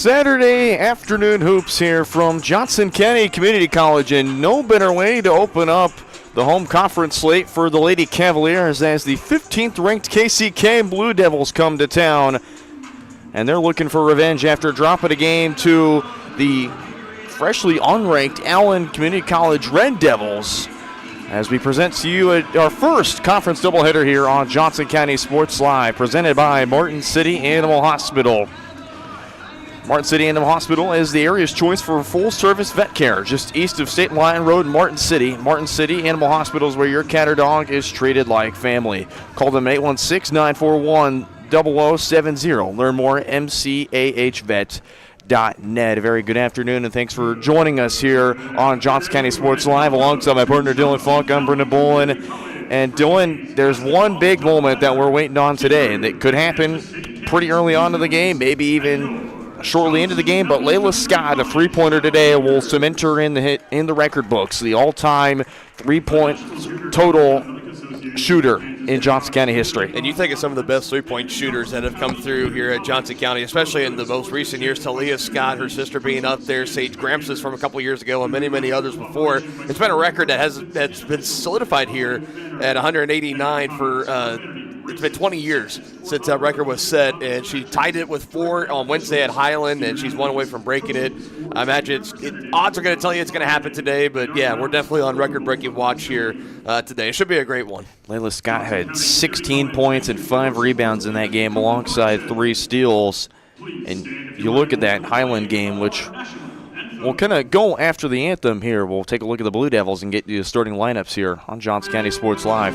Saturday afternoon hoops here from Johnson County Community College, and no better way to open up the home conference slate for the Lady Cavaliers as the 15th ranked KCK Blue Devils come to town, and they're looking for revenge after dropping a game to the freshly unranked Allen Community College Red Devils, as we present to you our first conference doubleheader here on Johnson County Sports Live, presented by Martin City Animal Hospital. Martin City Animal Hospital is the area's choice for full-service vet care, just east of State Line Road in Martin City. Martin City Animal Hospital is where your cat or dog is treated like family. Call them 816-941-0070. Learn more at mcahvet.net. A very good afternoon, and thanks for joining us here on Johnson County Sports Live. Alongside my partner Dylan Funk, I'm Brendan Bolin. And Dylan, there's one big moment that we're waiting on today, and it could happen pretty early on in the game, maybe even shortly into the game, but Layla Scott, a three-pointer today, will cement her in the record books, the all-time three-point total shooter in Johnson County history. And you think of some of the best three-point shooters that have come through here at Johnson County, especially in the most recent years. Talia Scott, her sister being up there, Sage Gramsis from a couple years ago, and many, many others before. It's been a record that's been solidified here at 189 for it's been 20 years since that record was set, and she tied it with 4 on Wednesday at Highland, and she's one away from breaking it. I imagine odds are going to tell you it's going to happen today, but yeah, we're definitely on record-breaking watch here today. It should be a great one. Layla Scott had 16 points and 5 rebounds in that game alongside 3 steals. And you look at that Highland game, which we'll kind of go after the anthem here. We'll take a look at the Blue Devils and get you the starting lineups here on Johnson County Sports Live.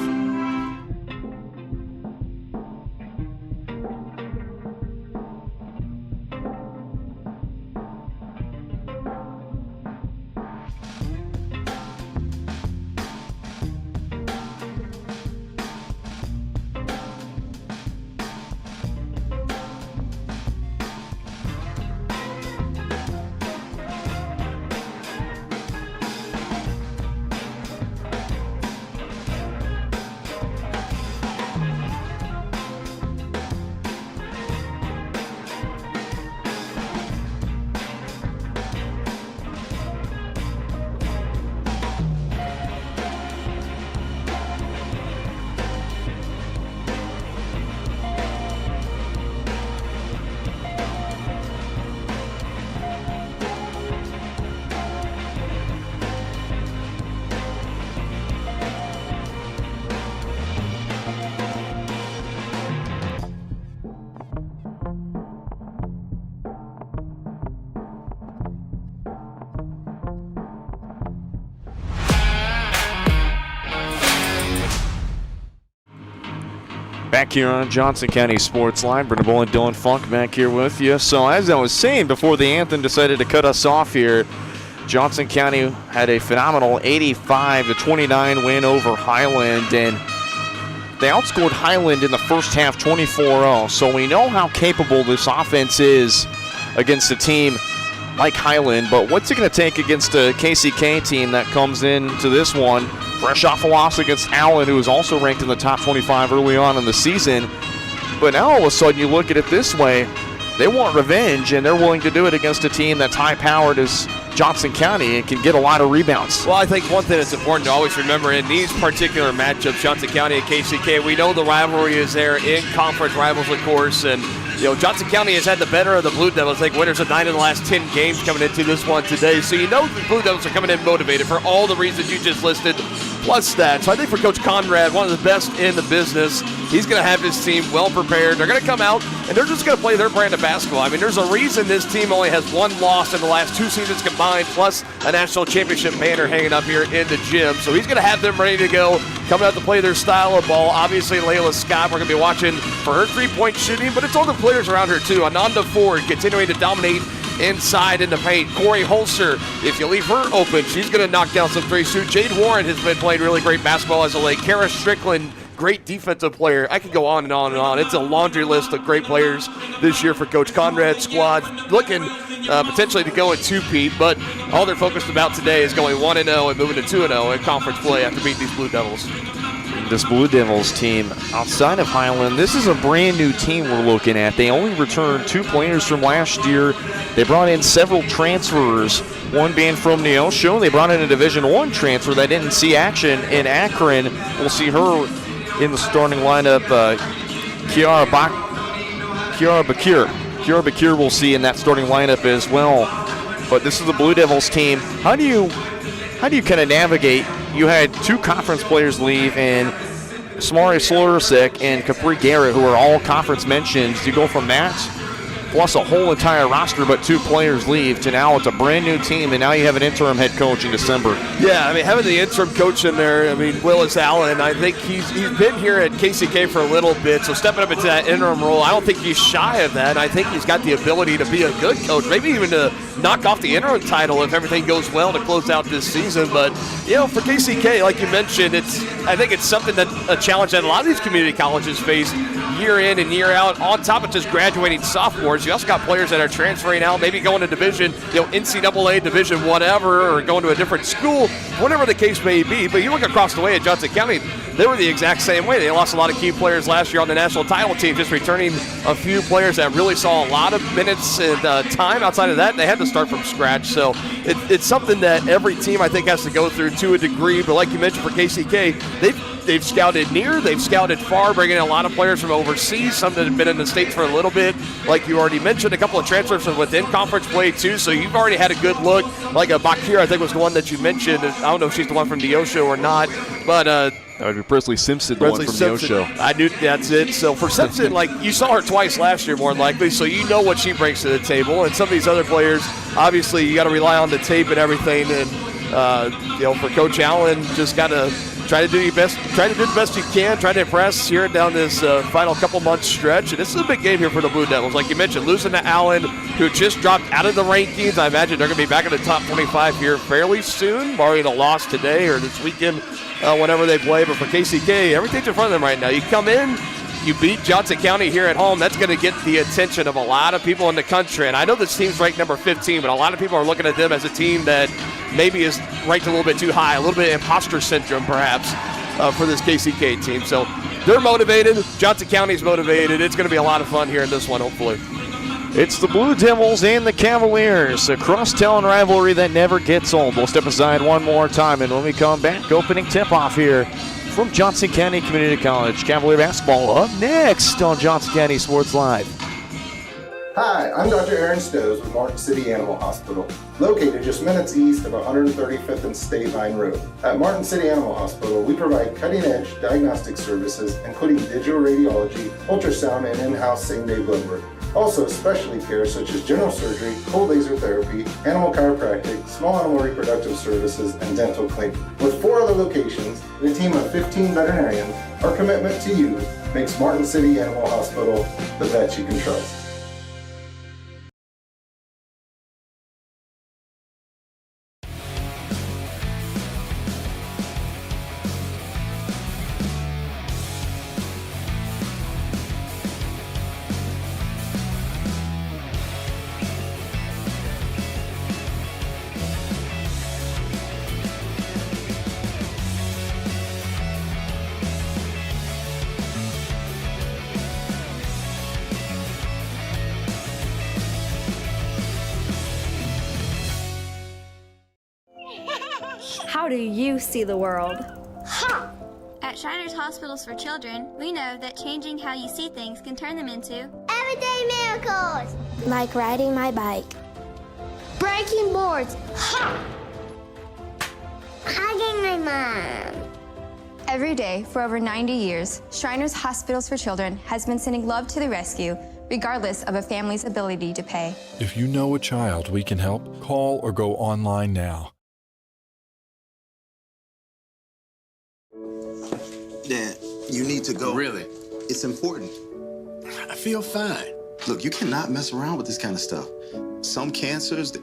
Back here on Johnson County Sports Live, Brendan Bull and Dylan Funk back here with you. So as I was saying before the anthem decided to cut us off here, Johnson County had a phenomenal 85-29 win over Highland, and they outscored Highland in the first half 24-0. So we know how capable this offense is against a team like Highland, but what's it going to take against a KCK team that comes into this one fresh off a loss against Allen, who was also ranked in the top 25 early on in the season? But now all of a sudden you look at it this way, they want revenge, and they're willing to do it against a team that's high-powered as Johnson County and can get a lot of rebounds. Well, I think one thing that's important to always remember in these particular matchups, Johnson County and KCK, we know the rivalry is there in conference rivals, of course, and Johnson County has had the better of the Blue Devils. I think winners of 9 of the last 10 games coming into this one today. So you know the Blue Devils are coming in motivated for all the reasons you just listed, plus that. So I think for Coach Conrad, one of the best in the business, he's going to have his team well prepared. They're going to come out, and they're just going to play their brand of basketball. I mean, there's a reason this team only has 1 loss in the last 2 seasons combined, plus a national championship banner hanging up here in the gym. So he's going to have them ready to go, coming out to play their style of ball. Obviously, Layla Scott, we're going to be watching for her three-point shooting, but it's all the players around her, too. Ananda Ford continuing to dominate inside in the paint. Corey Holster, if you leave her open, she's going to knock down some threes, too. Jade Warren has been playing really great basketball as of late. Kara Strickland, great defensive player. I could go on and on and on. It's a laundry list of great players this year for Coach Conrad's squad, looking potentially to go in two-peat, but all they're focused about today is going 1-0 and moving to 2-0 in conference play after beating these Blue Devils. this Blue Devils team outside of Highland. This is a brand new team we're looking at. They only returned 2 players from last year. They brought in several transfers, one being from Neosho. They brought in a Division I transfer that didn't see action in Akron. We'll see her in the starting lineup. Kiara Bakir we'll see in that starting lineup as well. But this is the Blue Devils team. How do you kind of navigate? You had 2 conference players leave, and Samari Slurasek and Capri Garrett, who are all conference mentions. You go from that, plus a whole entire roster, but 2 players leave, to now it's a brand new team, and now you have an interim head coach in December. Yeah, I mean, having the interim coach in there, I mean, Willis Allen, I think he's been here at KCK for a little bit, so stepping up into that interim role, I don't think he's shy of that. I think he's got the ability to be a good coach, maybe even to knock off the interim title if everything goes well to close out this season. But, you know, for KCK, like you mentioned, I think it's something that a challenge that a lot of these community colleges face year in and year out. On top of just graduating sophomores, you also got players that are transferring out, maybe going to division, NCAA, division whatever, or going to a different school, whatever the case may be. But you look across the way at Johnson County, they were the exact same way. They lost a lot of key players last year on the national title team, just returning a few players that really saw a lot of minutes and time. Outside of that, they had to start from scratch. So it's something that every team, I think, has to go through to a degree. But like you mentioned, for KCK, they've scouted near, they've scouted far, bringing in a lot of players from overseas, some that have been in the States for a little bit. Like you already mentioned, a couple of transfers from within conference play too, so you've already had a good look. Like Bakir, I think, was the one that you mentioned. I don't know if she's the one from Neosho or not, but that would be Presley Simpson, the one from Neosho. I knew that's it. So for Simpson, like, you saw her twice last year more than likely, so you know what she brings to the table. And some of these other players, obviously, you got to rely on the tape and everything. And for Coach Allen, just got to try to do the best you can, try to impress here down this final couple months stretch. And this is a big game here for the Blue Devils. Like you mentioned, losing to Allen, who just dropped out of the rankings. I imagine they're going to be back in the top 25 here fairly soon, barring a loss today or this weekend, whenever they play. But for KCK, everything's in front of them right now. You come in, you beat Johnson County here at home, that's going to get the attention of a lot of people in the country. And I know this team's ranked number 15, but a lot of people are looking at them as a team that maybe is ranked a little bit too high, a little bit imposter syndrome perhaps for this KCK team. So they're motivated. Johnson County's motivated. It's going to be a lot of fun here in this one, hopefully. It's the Blue Devils and the Cavaliers, a cross-town rivalry that never gets old. We'll step aside one more time, and when we come back, opening tip-off here from Johnson County Community College. Cavalier basketball up next on Johnson County Sports Live. Hi, I'm Dr. Aaron Stoves with Martin City Animal Hospital, located just minutes east of 135th and State Line Road. At Martin City Animal Hospital, we provide cutting-edge diagnostic services, including digital radiology, ultrasound, and in-house same-day blood work. Also, specialty care such as general surgery, cold laser therapy, animal chiropractic, small animal reproductive services, and dental cleaning. With 4 other locations and a team of 15 veterinarians, our commitment to you makes Martin City Animal Hospital the vet you can trust. How do you see the world? Ha! At Shriners Hospitals for Children, we know that changing how you see things can turn them into everyday miracles! Like riding my bike. Breaking boards! Ha! Hugging my mom! Every day for over 90 years, Shriners Hospitals for Children has been sending love to the rescue, regardless of a family's ability to pay. If you know a child we can help, call or go online now. Dad, you need to go. Really? It's important. I feel fine. Look, you cannot mess around with this kind of stuff. Some cancers,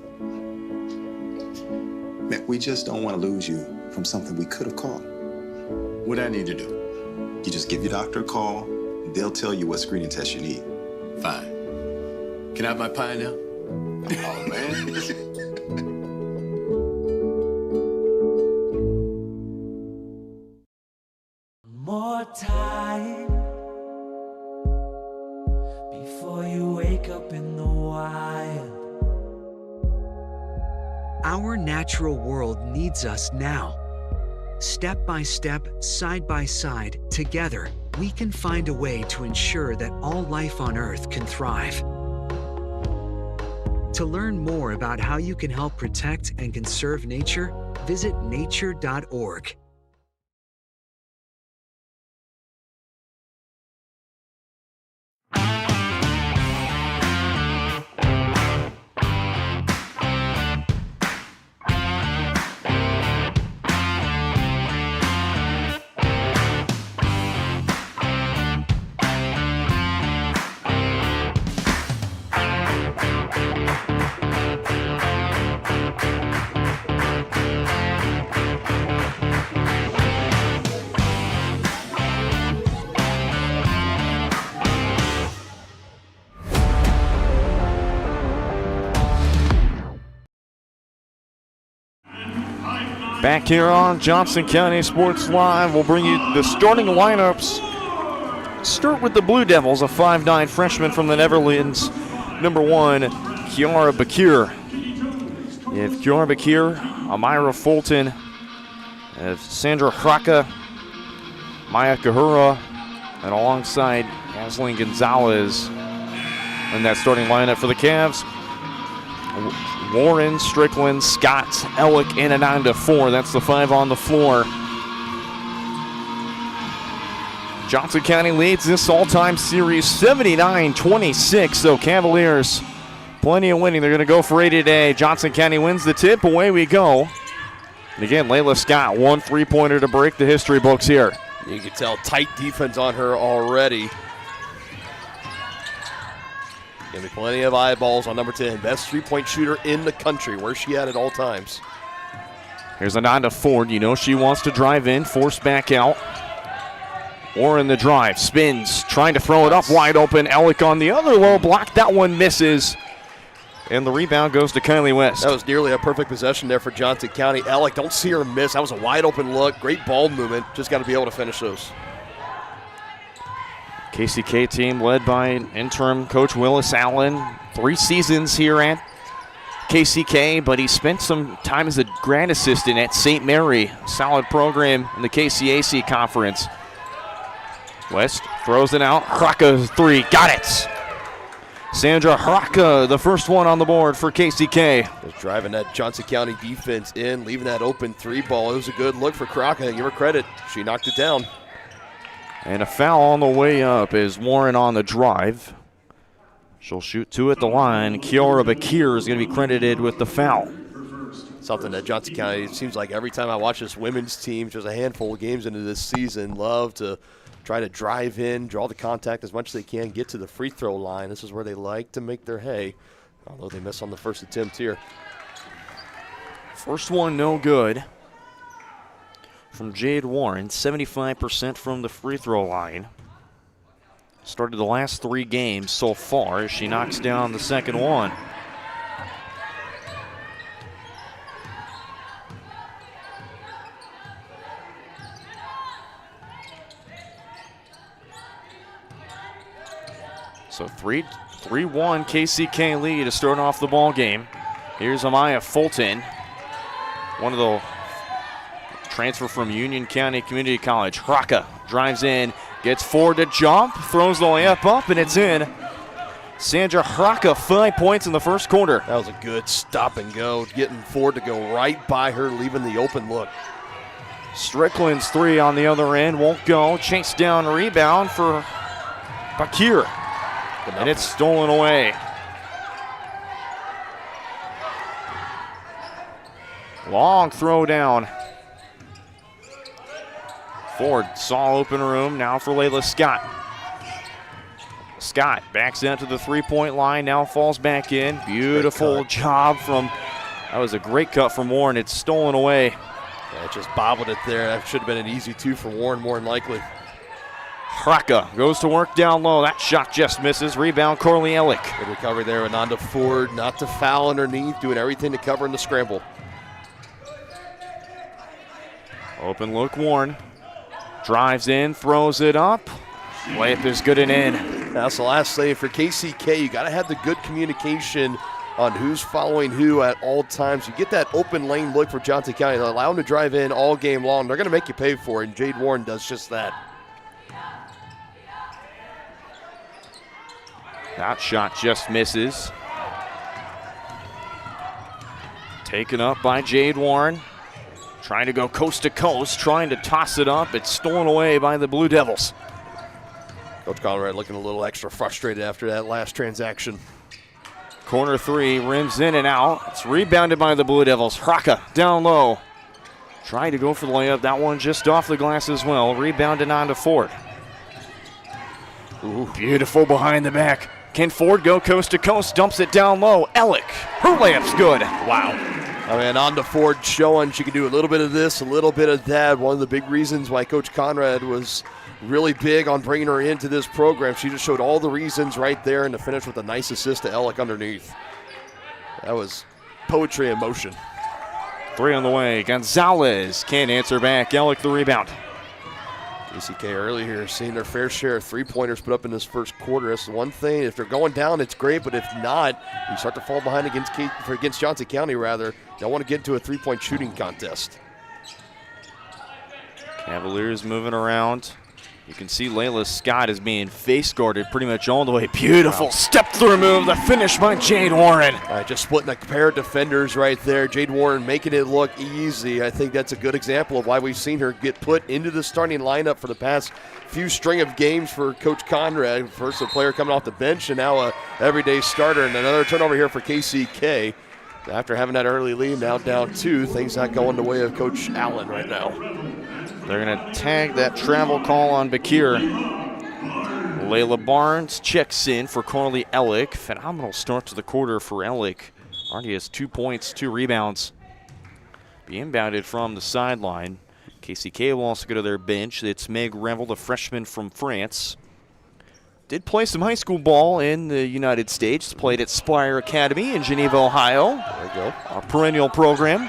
man, we just don't want to lose you from something we could have caught. What I need to do? You just give your doctor a call. They'll tell you what screening test you need. Fine. Can I have my pie now? Oh, man. more time before you wake up in the wild. Our natural world needs us now. Step by step, side by side, together, we can find a way to ensure that all life on Earth can thrive. To learn more about how you can help protect and conserve nature, visit nature.org. Back here on Johnson County Sports Live, we'll bring you the starting lineups. Start with the Blue Devils, a 5'9" freshman from the Netherlands, number 1, Kiara Bakir. You have Kiara Bakir, Amira Fulton, Sandra Hraka, Maya Kahura, and alongside Ashlyn Gonzalez in that starting lineup for the Cavs. Warren, Strickland, Scott, Ellick, and a 9-4. That's the 5 on the floor. Johnson County leads this all-time series 79-26. So Cavaliers, plenty of winning. They're going to go for 8 today. Johnson County wins the tip. Away we go. And again, Layla Scott, 1 3-pointer to break the history books here. You can tell tight defense on her already. Gonna be plenty of eyeballs on number 10. Best three-point shooter in the country. Where's she at all times? Here's a 9-4. You know she wants to drive in, force back out. Warren the drive, spins, trying to throw it up wide open. Ellick on the other low block. That one misses. And the rebound goes to Kylie West. That was nearly a perfect possession there for Johnson County. Ellick, don't see her miss. That was a wide open look. Great ball movement. Just got to be able to finish those. KCK team led by interim coach Willis Allen. 3 seasons here at KCK, but he spent some time as a grad assistant at St. Mary. Solid program in the KCAC conference. West throws it out. Hraka 3, got it. Sandra Hraka, the first one on the board for KCK. Just driving that Johnson County defense in, leaving that open 3 ball. It was a good look for Hraka. Give her credit. She knocked it down. And a foul on the way up is Warren on the drive. She'll shoot 2 at the line. Kiara Bakir is going to be credited with the foul. Something that Johnson County, it seems like every time I watch this women's team, just a handful of games into this season, love to try to drive in, draw the contact as much as they can, get to the free throw line. This is where they like to make their hay, although they miss on the first attempt here. First one no good from Jade Warren, 75% from the free throw line. Started the last 3 games so far as she knocks down the second one. So 3-1 KCK lead to start off the ball game. Here's Amaya Fulton, one of the transfer from Union County Community College. Hraka drives in, gets 4 to jump, throws the layup up, and it's in. Sandra Hraka, 5 points in the first quarter. That was a good stop and go, getting Ford to go right by her, leaving the open look. Strickland's 3 on the other end won't go. Chase down rebound for Bakir. And it's stolen away. Long throw down. Ford saw open room now for Layla Scott. Scott backs out to the 3-point line, now falls back in. Beautiful job from, that was a great cut from Warren. It's stolen away. Yeah, it just bobbled it there. That should have been an easy 2 for Warren, more than likely. Hraka goes to work down low. That shot just misses. Rebound, Corley Ellick. Good recovery there. Ananda Ford, not to foul underneath, doing everything to cover in the scramble. Open look, Warren. Drives in, throws it up. Layup is good and in. That's the last thing for KCK. You got to have the good communication on who's following who at all times. You get that open lane look for Johnson County. They allow them to drive in all game long. They're going to make you pay for it, and Jade Warren does just that. That shot just misses. Taken up by Jade Warren. Trying to go coast to coast, trying to toss it up. It's stolen away by the Blue Devils. Coach Conrad looking a little extra frustrated after that last transaction. Corner three, rims in and out. It's rebounded by the Blue Devils. Hraka down low. Trying to go for the layup. That one just off the glass as well. Rebounded on to Ford. Ooh, beautiful behind the back. Can Ford go coast to coast? Dumps it down low. Ellick, her layup's good. Wow. I mean, on to Ford showing she can do a little bit of this, a little bit of that. One of the big reasons why Coach Conrad was really big on bringing her into this program. She just showed all the reasons right there, and to finish with a nice assist to Ellick underneath. That was poetry in motion. Three on the way. Gonzalez can't answer back. Ellick the rebound. KCK early here seeing their fair share of three-pointers put up in this first quarter. That's the one thing. If they're going down, it's great, but if not, you start to fall behind against Johnson County, rather. You don't want to get into a three-point shooting contest. Cavaliers moving around. You can see Layla Scott is being face guarded pretty much all the way. Beautiful step through move. The finish by Jade Warren. All right, just splitting a pair of defenders right there. Jade Warren making it look easy. I think that's a good example of why we've seen her get put into the starting lineup for the past few string of games for Coach Conrad. First a player coming off the bench and now a everyday starter. And another turnover here for KCK. After having that early lead, now down 2. Things not going the way of Coach Allen right now. They're going to tag that travel call on Bakir. Layla Barnes checks in for Carly Ellick. Phenomenal start to the quarter for Ellick. Already has 2 points, 2 rebounds. Be inbounded from the sideline. KCK will also go to their bench. It's Meg Revel, the freshman from France. Did play some high school ball in the United States. Played at Spire Academy in Geneva, Ohio. There we go. Our perennial program.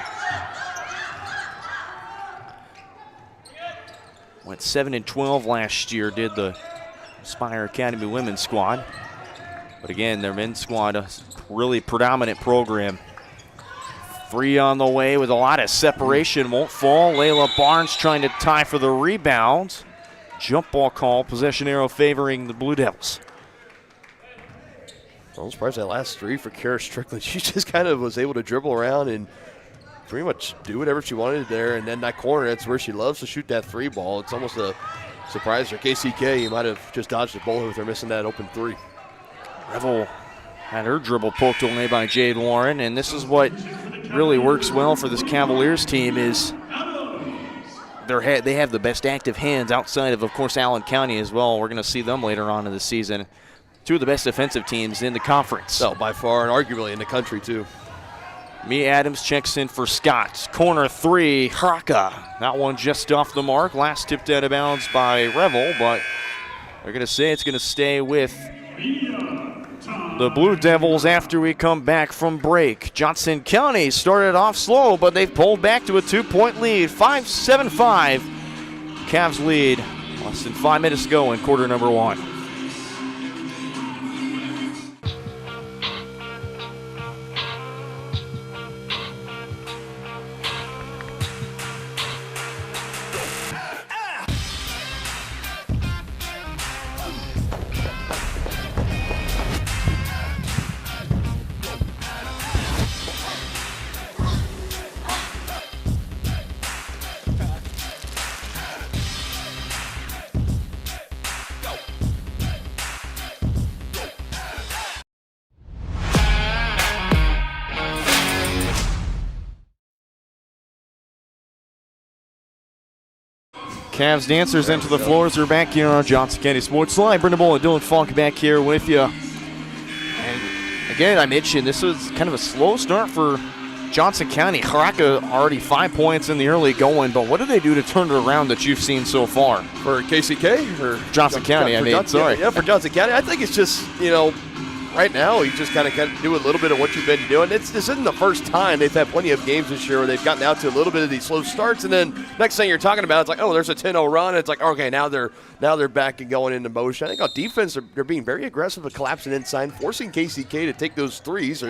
Went 7-12 last year, did the Spire Academy women's squad. But again, their men's squad, a really predominant program. 3 on the way with a lot of separation, won't fall. Layla Barnes trying to tie for the rebound. Jump ball call, possession arrow favoring the Blue Devils. I'm surprised that last 3 for Kara Strickland. She just kind of was able to dribble around and pretty much do whatever she wanted there, and then that corner, that's where she loves to shoot that 3 ball. It's almost a surprise for KCK. You might have just dodged a bullet with her missing that open 3. Revel had her dribble poked away by Jade Warren, and this is what really works well for this Cavaliers team is they have the best active hands outside of course, Allen County as well. We're going to see them later on in the season. 2 of the best defensive teams in the conference. So by far and arguably in the country too. Mia Adams checks in for Scott. Corner 3, Hraka. That one just off the mark. Last tipped out of bounds by Revel, but they're going to say it's going to stay with the Blue Devils after we come back from break. Johnson County started off slow, but they've pulled back to a 2-point lead. 5-7-5. Cavs lead. Less than 5 minutes to go in quarter number 1. Cavs dancers into the floors. We're back here on Johnson County Sports Line. Brendan Bull and Dylan Funk back here with you. And again, I mentioned this was kind of a slow start for Johnson County. Hraka already 5 points in the early going, but what do they do to turn it around that you've seen so far? For KCK or Johnson County, for for Johnson County. I think it's just, right now, you just kind of do a little bit of what you've been doing. This isn't the first time. They've had plenty of games this year where they've gotten out to a little bit of these slow starts, and then next thing you're talking about, it's like, oh, there's a 10-0 run. And it's like, okay, now they're back and going into motion. I think on defense, they're being very aggressive at collapsing inside, forcing KCK to take those threes.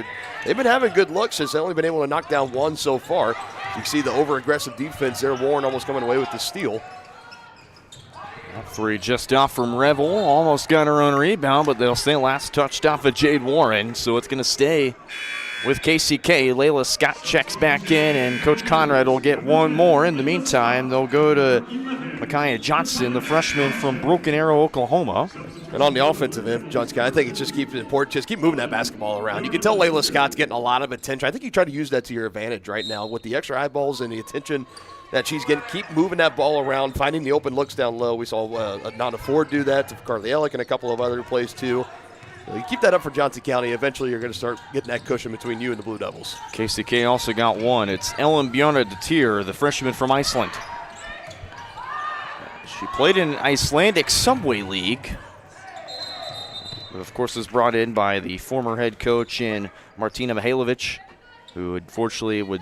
They've been having good looks, just they've only been able to knock down one so far. You see the over-aggressive defense there. Warren almost coming away with the steal. Three just off from Revel. Almost got her own rebound, but they'll say last touched off of Jade Warren. So it's going to stay with KCK. Layla Scott checks back in, and Coach Conrad will get one more. In the meantime, they'll go to Micaiah Johnson, the freshman from Broken Arrow, Oklahoma. And on the offensive end, John Scott, I think it just keeps it important. Just keep moving that basketball around. You can tell Layla Scott's getting a lot of attention. I think you try to use that to your advantage right now with the extra eyeballs and the attention that she's getting. Keep moving that ball around, finding the open looks down low. We saw Nana Ford do that to Carly Ellick and a couple of other plays too. You keep that up for Johnson County. Eventually, you're going to start getting that cushion between you and the Blue Devils. KCK also got one. It's Ellen Bjarne de Tier, the freshman from Iceland. She played in an Icelandic Subway League. But of course, was brought in by the former head coach in Martina Mihailovic, who unfortunately would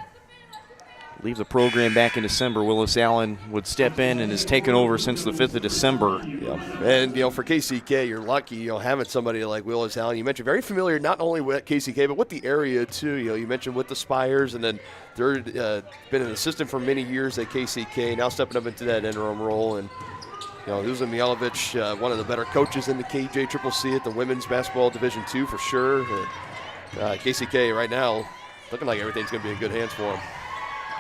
leave the program back in December. Willis Allen would step in and has taken over since the 5th of December. Yeah. And, for KCK, you're lucky, having somebody like Willis Allen. You mentioned very familiar not only with KCK, but with the area, too. You mentioned with the Spires, and then they're been an assistant for many years at KCK, now stepping up into that interim role. And, Luzin Mijalovic, one of the better coaches in the KJCCC at the women's basketball Division II for sure. And, KCK right now looking like everything's going to be in good hands for them.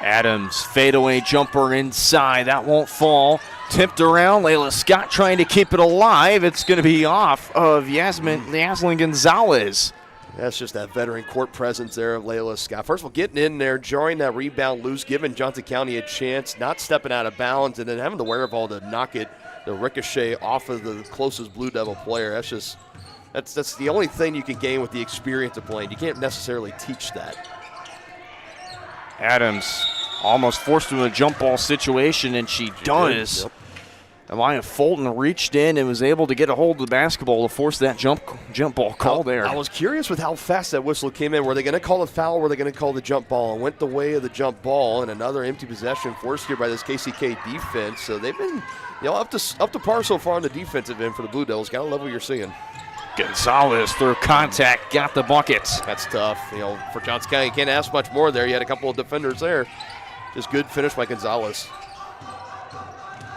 Adams, fadeaway jumper inside. That won't fall. Tipped around. Layla Scott trying to keep it alive. It's going to be off of Yaslin Gonzalez. That's just that veteran court presence there of Layla Scott. First of all, getting in there, jarring that rebound loose, giving Johnson County a chance, not stepping out of bounds, and then having the wherewithal to knock it, the ricochet off of the closest Blue Devil player. That's the only thing you can gain with the experience of playing. You can't necessarily teach that. Adams almost forced him in a jump ball situation, and she does. Yep. Amaya Fulton reached in and was able to get a hold of the basketball to force that jump ball call there. I was curious with how fast that whistle came in. Were they going to call the foul or were they going to call the jump ball? And went the way of the jump ball, and another empty possession forced here by this KCK defense. So they've been up to par so far on the defensive end for the Blue Devils. Got to love what you're seeing. Gonzalez through contact, got the buckets. That's tough. For Johnson County, you can't ask much more there. You had a couple of defenders there. Just good finish by Gonzalez.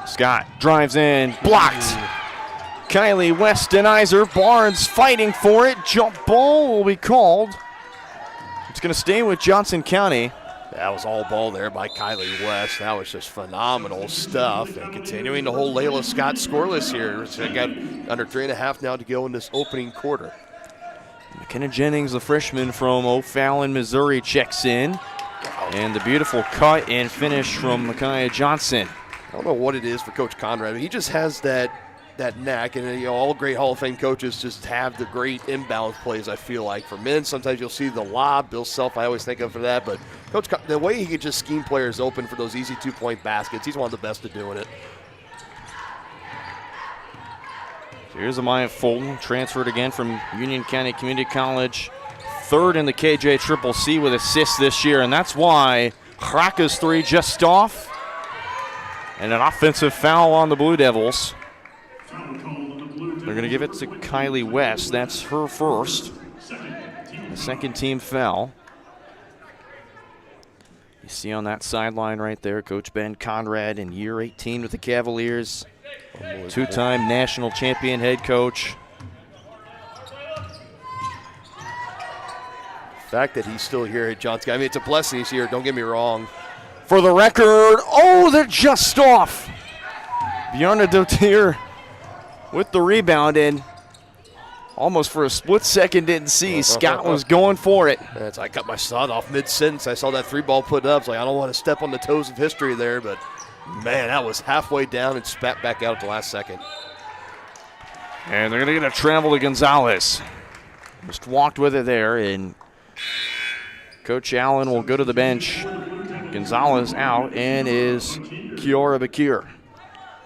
Scott drives in, blocked. Kylie West denies her. Barnes fighting for it. Jump ball will be called. It's going to stay with Johnson County. That was all ball there by Kylie West. That was just phenomenal stuff. And continuing to hold Layla Scott scoreless here. They got under 3.5 now to go in this opening quarter. McKenna Jennings, the freshman from O'Fallon, Missouri, checks in. And the beautiful cut and finish from Micaiah Johnson. I don't know what it is for Coach Conrad. He just has that knack, and all great Hall of Fame coaches just have the great inbound plays. I feel like for men, sometimes you'll see the lob. Bill Self, I always think of for that, but Coach, the way he could just scheme players open for those easy 2-point baskets, he's one of the best at doing it. Here's Amaya Fulton, transferred again from Union County Community College, third in the KJCCC with assists this year, and that's why Hraka's three just off, and an offensive foul on the Blue Devils. They're going to give it to Kylie West. That's her first. The second team foul. You see on that sideline right there, Coach Ben Conrad in year 18 with the Cavaliers. Two-time national champion head coach. The fact that he's still here at Johnson, it's a blessing he's here, don't get me wrong. For the record, they're just off. Bjarne Dotier with the rebound, and almost for a split second didn't see. Scott was going for it. I cut my son off mid-sentence. I saw that 3-ball put up. It's like, I don't want to step on the toes of history there, but man, that was halfway down and spat back out at the last second. And they're going to get a travel to Gonzalez. Just walked with it there, and Coach Allen will go to the bench. Gonzalez out, and is Kiora Bakir.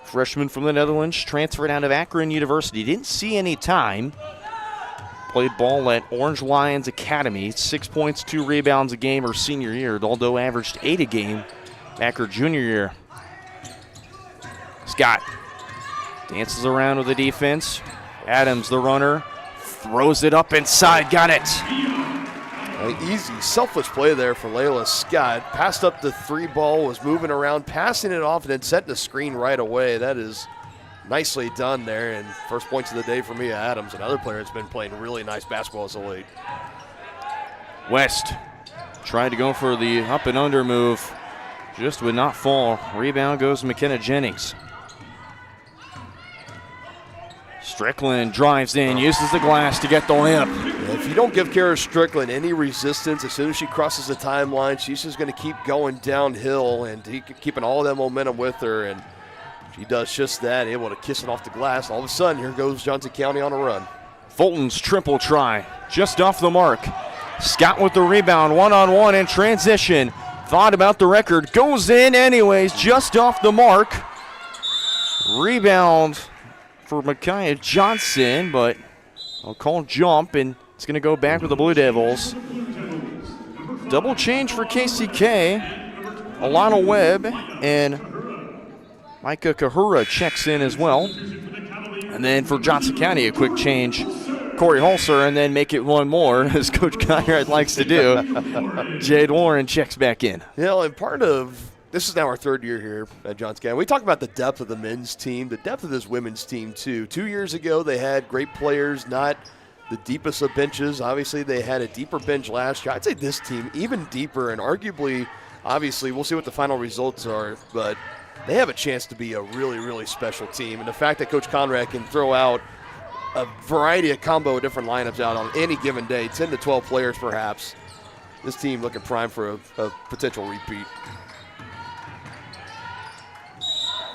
Freshman from the Netherlands, transferred out of Akron University. Didn't see any time, Played ball at Orange Lions Academy. 6 points, 2 rebounds a game her senior year, although averaged 8 a game back her junior year. Scott dances around with the defense. Adams, the runner, throws it up inside. Got it. Easy, selfless play there for Layla Scott. Passed up the 3 ball, was moving around, passing it off, and then setting the screen right away. That is nicely done there. And first points of the day for Mia Adams, another player that's been playing really nice basketball as of late. West tried to go for the up and under move. Just would not fall. Rebound goes to McKenna Jennings. Strickland drives in, uses the glass to get the layup. If you don't give Kara Strickland any resistance, as soon as she crosses the timeline, she's just going to keep going downhill and keeping all that momentum with her. And she does just that, able to kiss it off the glass. All of a sudden, here goes Johnson County on a run. Fulton's triple try, just off the mark. Scott with the rebound, one-on-one in transition. Thought about the record, goes in anyways, just off the mark. Rebound for Micaiah Johnson, but I'll call jump, and it's going to go back to the Blue Devils. Double change for KCK. Alana Webb and Micah Kahura checks in as well. And then for Johnson County, a quick change. Corey Holzer, and then make it one more, as Coach Conrad likes to do. Jade Warren checks back in. And part of this is now our 3rd year here at Johnson County. We talk about the depth of the men's team, the depth of this women's team too. 2 years ago, they had great players, not the deepest of benches. Obviously, they had a deeper bench last year. I'd say this team even deeper, and arguably, obviously, we'll see what the final results are, but they have a chance to be a really, really special team. And the fact that Coach Conrad can throw out a variety of combo of different lineups out on any given day, 10 to 12 players perhaps, this team looking prime for a potential repeat.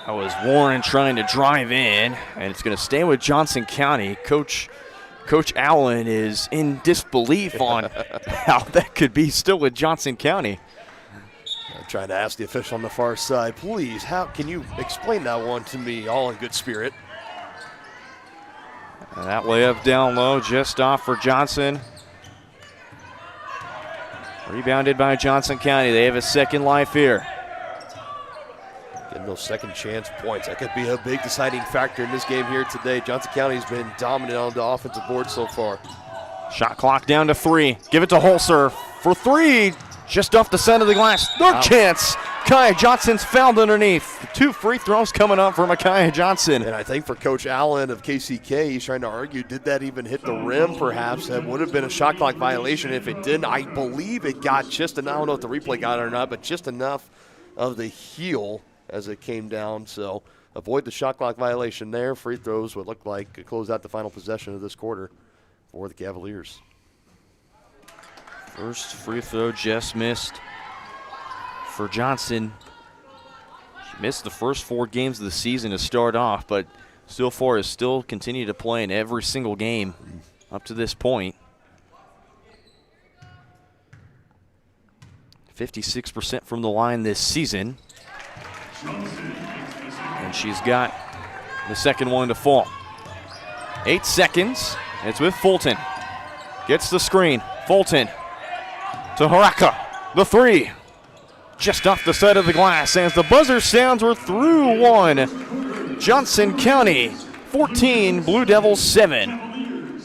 That was Warren trying to drive in, and it's going to stay with Johnson County. Coach Allen is in disbelief on how that could be still with Johnson County. I'm trying to ask the official on the far side, please, how can you explain that one to me, all in good spirit? And that layup down low, just off for Johnson. Rebounded by Johnson County. They have a second life here. Getting those second chance points. That could be a big deciding factor in this game here today. Johnson County's been dominant on the offensive board so far. Shot clock down to 3. Give it to Holzer for 3. Just off the center of the glass. Third chance. Micaiah Johnson's fouled underneath. 2 free throws coming up for Micaiah Johnson. And I think for Coach Allen of KCK, he's trying to argue, did that even hit the rim perhaps? That would have been a shot clock violation if it didn't. I believe it got just enough. I don't know if the replay got it or not, but just enough of the heel as it came down. So avoid the shot clock violation there. Free throws would look like close out the final possession of this quarter for the Cavaliers. First free throw just missed for Johnson. She missed the first 4 games of the season to start off, but so far has still continued to play in every single game up to this point. 56% from the line this season. And she's got the second one to fall. 8 seconds. It's with Fulton. Gets the screen. Fulton to Haraka. The 3. Just off the side of the glass. As the buzzer sounds, we're through 1. Johnson County 14, Blue Devils 7.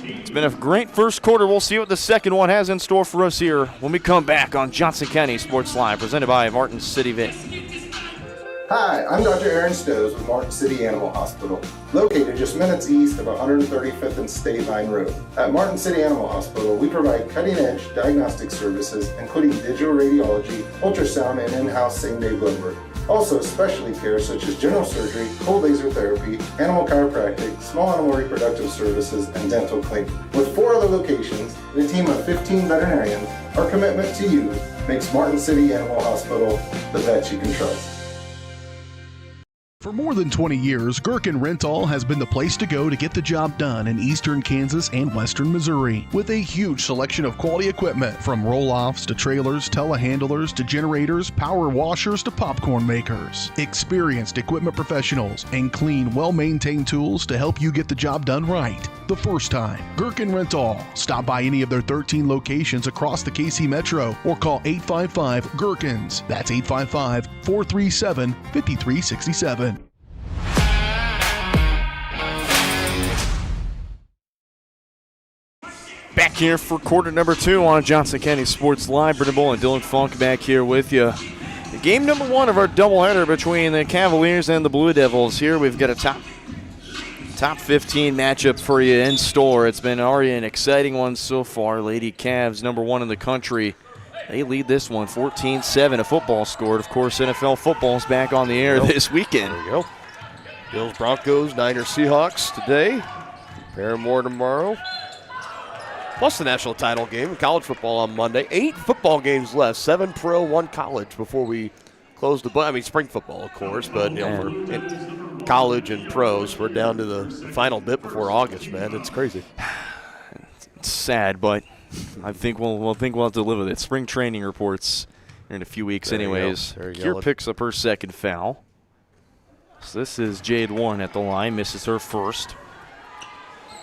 It's been a great first quarter. We'll see what the second one has in store for us here when we come back on Johnson County Sports Live, presented by Martin City Vet. Hi, I'm Dr. Aaron Stows with Martin City Animal Hospital, located just minutes east of 135th and State Vine Road. At Martin City Animal Hospital, we provide cutting-edge diagnostic services, including digital radiology, ultrasound, and in-house same-day blood work. Also, specialty care such as general surgery, cold laser therapy, animal chiropractic, small animal reproductive services, and dental cleaning. With 4 other locations and a team of 15 veterinarians, our commitment to you makes Martin City Animal Hospital the vet you can trust. For more than 20 years, Gherkin Rental has been the place to go to get the job done in eastern Kansas and western Missouri. With a huge selection of quality equipment, from roll-offs to trailers, telehandlers to generators, power washers to popcorn makers. Experienced equipment professionals and clean, well-maintained tools to help you get the job done right. the first time. Gherkin Rental. Stop by any of their 13 locations across the KC Metro or call 855-GHERKINS. That's 855-437-5367. Back here for quarter number 2 on Johnson County Sports Live. Brendan Bull and Dylan Funk back here with you. Game number 1 of our doubleheader between the Cavaliers and the Blue Devils. Here we've got a top 15 matchup for you in store. It's been already an exciting one so far. Lady Cavs, number 1 in the country. They lead this one 14-7, a football scored. Of course, NFL football's back on the air this weekend. There you go. Bills, Broncos, Niners, Seahawks today. Paramore tomorrow. Plus the national title game in college football on Monday. 8 football games left, 7 pro, 1 college before we close the book. I mean, spring football, of course, but for college and pros, we're down to the final bit before August, man. It's crazy. It's sad, but I think we'll have to live with it. Spring training reports in a few weeks, anyways. Kier picks up her second foul. So this is Jade Warren at the line, misses her first.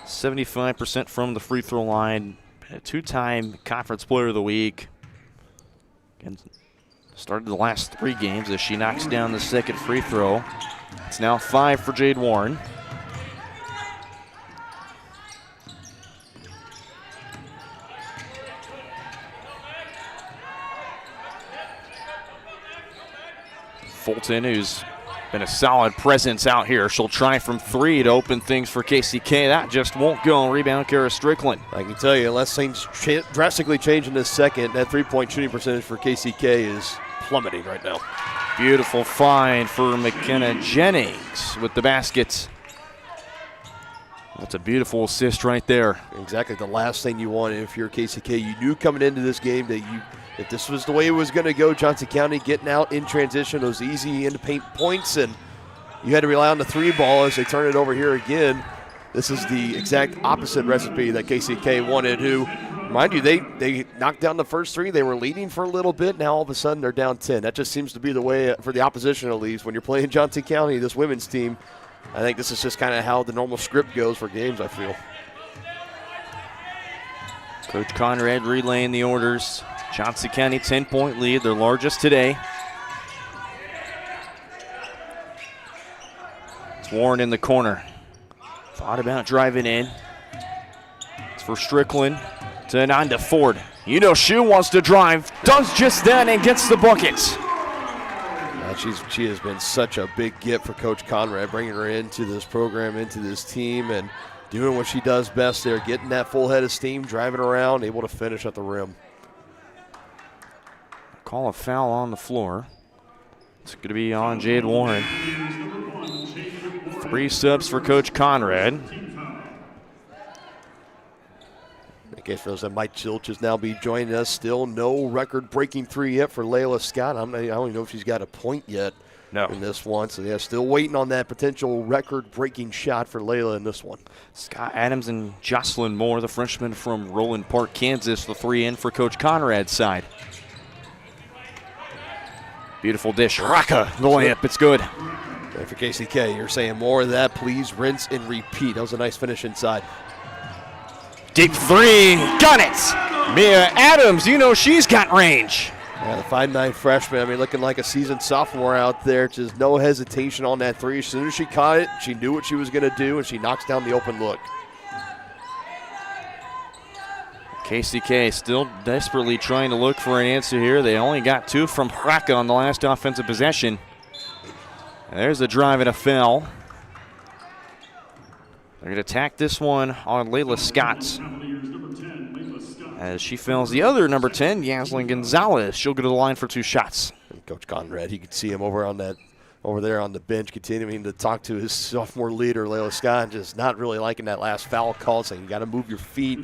75% from the free throw line. A 2-time conference player of the week. And started the last 3 games as she knocks down the second free throw. It's now 5 for Jade Warren. Fulton, who's been a solid presence out here. She'll try from 3 to open things for KCK. That just won't go. Rebound, Kara Strickland. I can tell you, unless things drastically change in this second, that 3-point shooting percentage for KCK is plummeting right now. Beautiful find for McKenna Jennings with the basket. That's a beautiful assist right there. Exactly the last thing you want if you're KCK. You knew coming into this game that if this was the way it was going to go, Johnson County getting out in transition, those easy in-the-paint points, and you had to rely on the 3-ball as they turn it over here again. This is the exact opposite recipe that KCK wanted, who, mind you, they knocked down the first 3. They were leading for a little bit. Now all of a sudden they're down 10. That just seems to be the way for the opposition, at least. When you're playing Johnson County, this women's team, I think this is just kind of how the normal script goes for games, I feel. Coach Conrad relaying the orders. Johnson County 10-point lead, their largest today. It's Warren in the corner. Thought about driving in. It's for Strickland to Ananda Ford. You know Shu wants to drive, does just that and gets the bucket. She has been such a big get for Coach Conrad, bringing her into this program, into this team, and doing what she does best there, getting that full head of steam, driving around, able to finish at the rim. Call a foul on the floor. It's going to be on Jade Warren. 3 subs for Coach Conrad. In case for those that might just now be joining us, still no record-breaking 3 yet for Layla Scott. I don't even know if she's got a point yet in this one. So, yeah, still waiting on that potential record-breaking shot for Layla in this one. Scott Adams and Jocelyn Moore, the freshman from Roland Park, Kansas, the 3 in for Coach Conrad's side. Beautiful dish. Raka, the layup. It's good. And for KCK, you're saying more of that, please rinse and repeat. That was a nice finish inside. Deep 3. Got it. Mia Adams, you know she's got range. Yeah, the 5'9" freshman, I mean, looking like a seasoned sophomore out there. Just no hesitation on that 3. As soon as she caught it, she knew what she was going to do, and she knocks down the open look. KCK still desperately trying to look for an answer here. They only got 2 from Raka on the last offensive possession. And there's a drive and a foul. They're going to attack this one on Layla Scott as she fouls the other number 10, Yaslin Gonzalez. She'll go to the line for 2 shots. And Coach Conrad, he could see him over there on the bench, continuing to talk to his sophomore leader, Layla Scott, just not really liking that last foul call, saying you got to move your feet.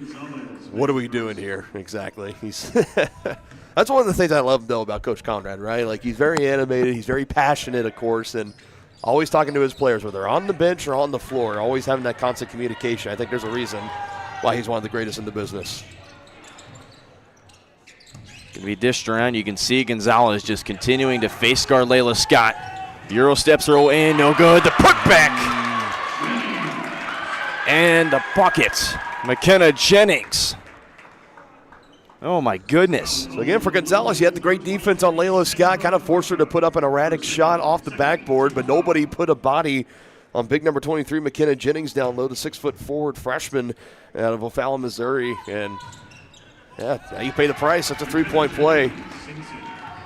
What are we doing here? Exactly. That's one of the things I love, though, about Coach Conrad, right? Like, he's very animated. He's very passionate, of course, and always talking to his players, whether on the bench or on the floor, always having that constant communication. I think there's a reason why he's one of the greatest in the business. Going to be dished around. You can see Gonzalez just continuing to face guard Layla Scott. Euro steps her in, no good. The putback. And the bucket. McKenna Jennings. Oh, my goodness. So again, for Gonzalez, you had the great defense on Layla Scott, kind of forced her to put up an erratic shot off the backboard, but nobody put a body on big number 23, McKenna Jennings, down low, the 6-foot forward freshman out of O'Fallon, Missouri. And yeah, now you pay the price. That's a three-point play.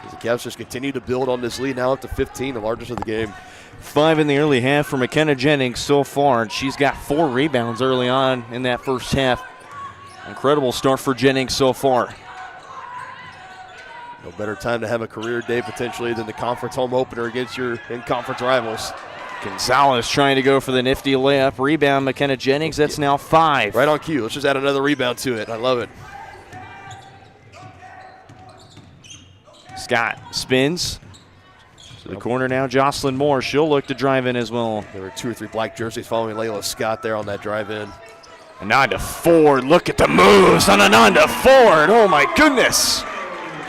As the Cavs just continue to build on this lead, now up to 15, the largest of the game. 5 in the early half for McKenna Jennings so far, and she's got 4 rebounds early on in that first half. Incredible start for Jennings so far. No better time to have a career day potentially than the conference home opener against your in-conference rivals. Gonzalez trying to go for the nifty layup. Rebound, McKenna Jennings. That's now 5. Right on cue. Let's just add another rebound to it. I love it. Scott spins to the corner now. Jocelyn Moore. She'll look to drive in as well. There were 2 or 3 black jerseys following Layla Scott there on that drive in. Ananda Ford. Look at the moves on Ananda Ford. Oh, my goodness.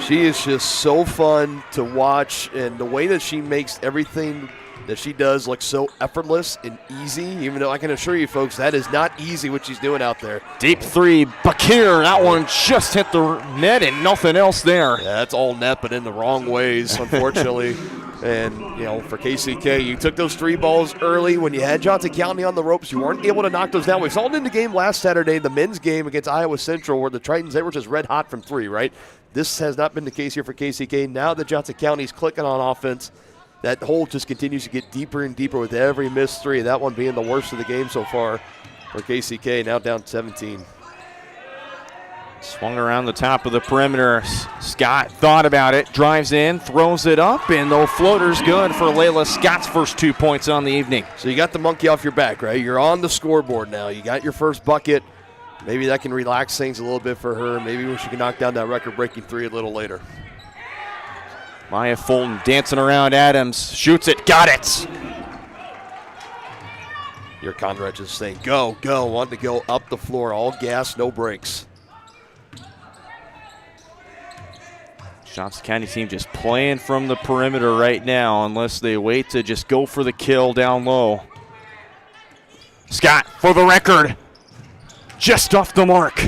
She is just so fun to watch, and the way that she makes everything that she does look so effortless and easy, even though I can assure you folks that is not easy what she's doing out there. Deep 3, Bakir. That one just hit the net and nothing else there. Yeah, that's all net, but in the wrong ways, unfortunately. And, you know, for KCK, you took those 3 balls early. When you had Johnson County on the ropes, you weren't able to knock those down. We saw it in the game last Saturday, the men's game against Iowa Central, where the Tritons, they were just red hot from 3, right? This has not been the case here for KCK. Now that Johnson County's clicking on offense, that hole just continues to get deeper and deeper with every missed 3. That one being the worst of the game so far for KCK, now down 17. Swung around the top of the perimeter. Scott thought about it, drives in, throws it up, and the floater's good for Layla Scott's first 2 points on the evening. So you got the monkey off your back, right? You're on the scoreboard now. You got your first bucket. Maybe that can relax things a little bit for her. Maybe she can knock down that record-breaking 3 a little later. Maya Fulton dancing around Adams, shoots it, got it. Your Conrad just saying, go, go, want to go up the floor, all gas, no brakes. Johnson County team just playing from the perimeter right now unless they wait to just go for the kill down low. Scott, for the record, just off the mark.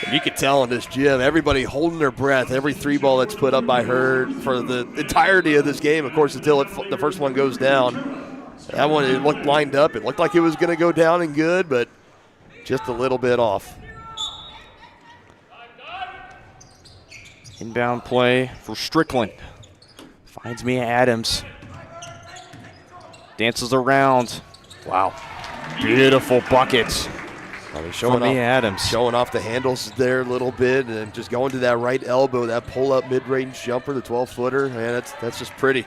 And you can tell in this gym, everybody holding their breath, every 3 ball that's put up by her for the entirety of this game, of course, until the first one goes down. That one, it looked lined up. It looked like it was going to go down and good, but just a little bit off. Inbound play for Strickland. Finds Mia Adams. Dances around. Wow. Beautiful buckets. Showing Mia Adams. Showing off the handles there a little bit and just going to that right elbow, that pull-up mid-range jumper, the 12-footer. Man, that's just pretty.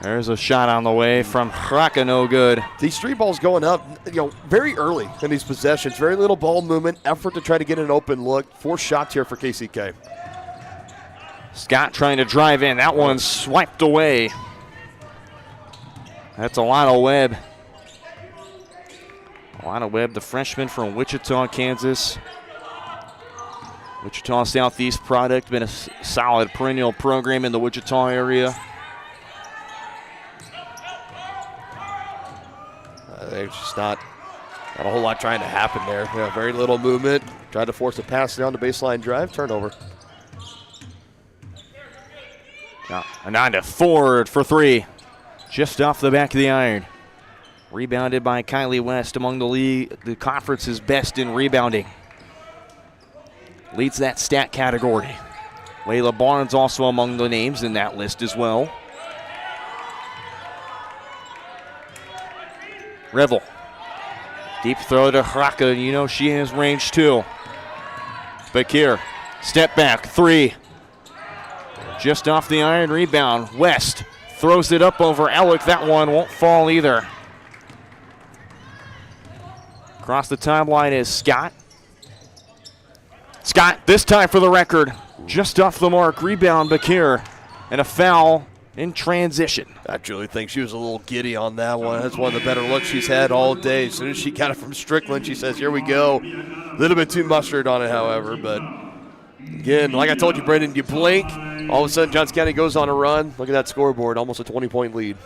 There's a shot on the way from Hraka, no good. These 3 balls going up, very early in these possessions. Very little ball movement, effort to try to get an open look. 4 shots here for KCK. Scott trying to drive in. That one swiped away. That's Alana Webb. Alana Webb, the freshman from Wichita, Kansas. Wichita Southeast product, been a solid perennial program in the Wichita area. There's just not a whole lot trying to happen there. Very little movement. Tried to force a pass down the baseline drive. Turnover. Ananda Ford for 3. Just off the back of the iron. Rebounded by Kylie West, among the conference's best in rebounding. Leads that stat category. Layla Barnes also among the names in that list as well. Revel. Deep throw to Hraka. You know she has range too. Bakir. Step back. 3. Just off the iron. Rebound. West throws it up over Ellick. That one won't fall either. Across the timeline is Scott. Scott, this time for the record, just off the mark. Rebound, Bakir, and a foul in transition. I truly think she was a little giddy on that one. That's one of the better looks she's had all day. As soon as she got it from Strickland, she says, here we go. A little bit too mustard on it, however. But, again, like I told you, Brendan, you blink, all of a sudden Johnson County goes on a run. Look at that scoreboard, almost a 20-point lead.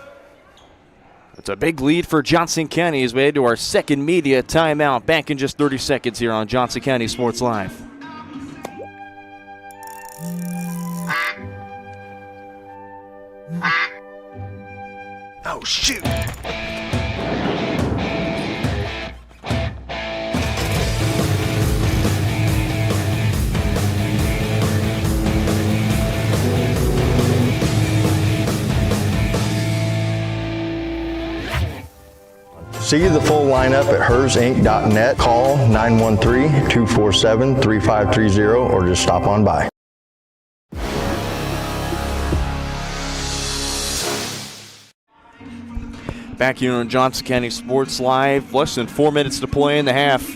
It's a big lead for Johnson County as we head to our second media timeout. Back in just 30 seconds here on Johnson County Sports Live. Oh, shoot. See the full lineup at hersinc.net. Call 913-247-3530 or just stop on by. Back here on Johnson County Sports Live. Less than 4 minutes to play in the half.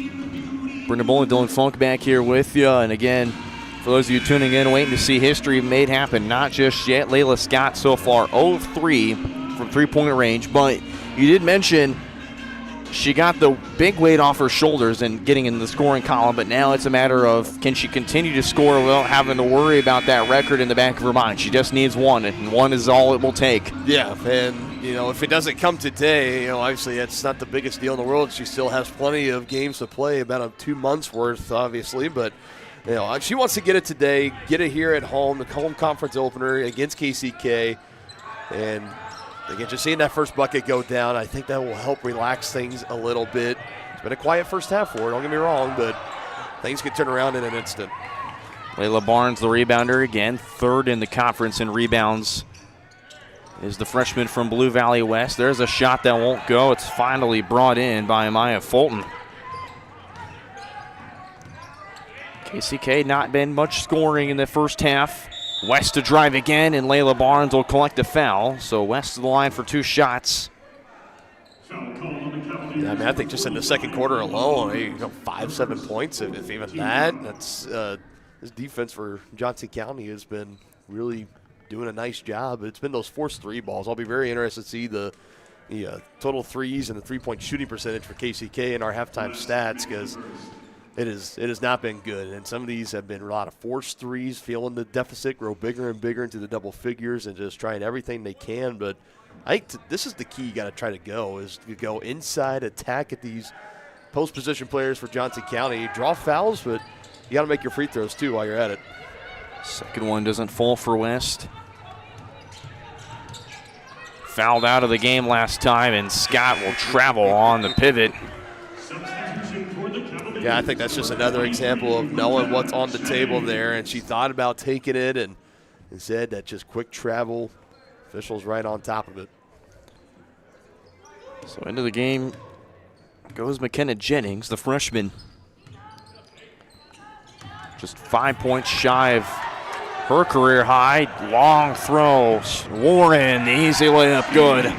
Brendan Bull and Dylan Funk back here with you. And again, for those of you tuning in, waiting to see history made happen, not just yet. Layla Scott so far 0 of 3 from three-point range. But you did mention she got the big weight off her shoulders and getting in the scoring column, but now it's a matter of can she continue to score without having to worry about that record in the back of her mind. She just needs one, and one is all it will take. Yeah, and, if it doesn't come today, obviously that's not the biggest deal in the world. She still has plenty of games to play, about 2 months worth, obviously, but, she wants to get it today, get it here at home, the home conference opener against KCK, and again, just seeing that first bucket go down, I think that will help relax things a little bit. It's been a quiet first half for her, don't get me wrong, but things can turn around in an instant. Layla Barnes, the rebounder, again, third in the conference in rebounds, is the freshman from Blue Valley West. There's a shot that won't go. It's finally brought in by Amaya Fulton. KCK not been much scoring in the first half. West to drive again, and Layla Barnes will collect a foul. So West to the line for 2 shots. Yeah, I think just in the second quarter alone, 5-7 points, if even that. That's this defense for Johnson County has been really doing a nice job. It's been those forced 3 balls. I'll be very interested to see the total threes and the three-point shooting percentage for KCK in our halftime stats, because it has not been good, and some of these have been a lot of forced threes, feeling the deficit grow bigger and bigger into the double figures and just trying everything they can. But I think this is the key you got to try to go, is to go inside, attack at these post position players for Johnson County. Draw fouls, but you got to make your free throws too while you're at it. Second one doesn't fall for West. Fouled out of the game last time, and Scott will travel on the pivot. Yeah, I think that's just another example of knowing what's on the table there, and she thought about taking it, and instead that just quick travel, officials right on top of it. So into the game goes McKenna Jennings, the freshman. Just 5 points shy of her career high. Long throw, Warren, the easy layup, good.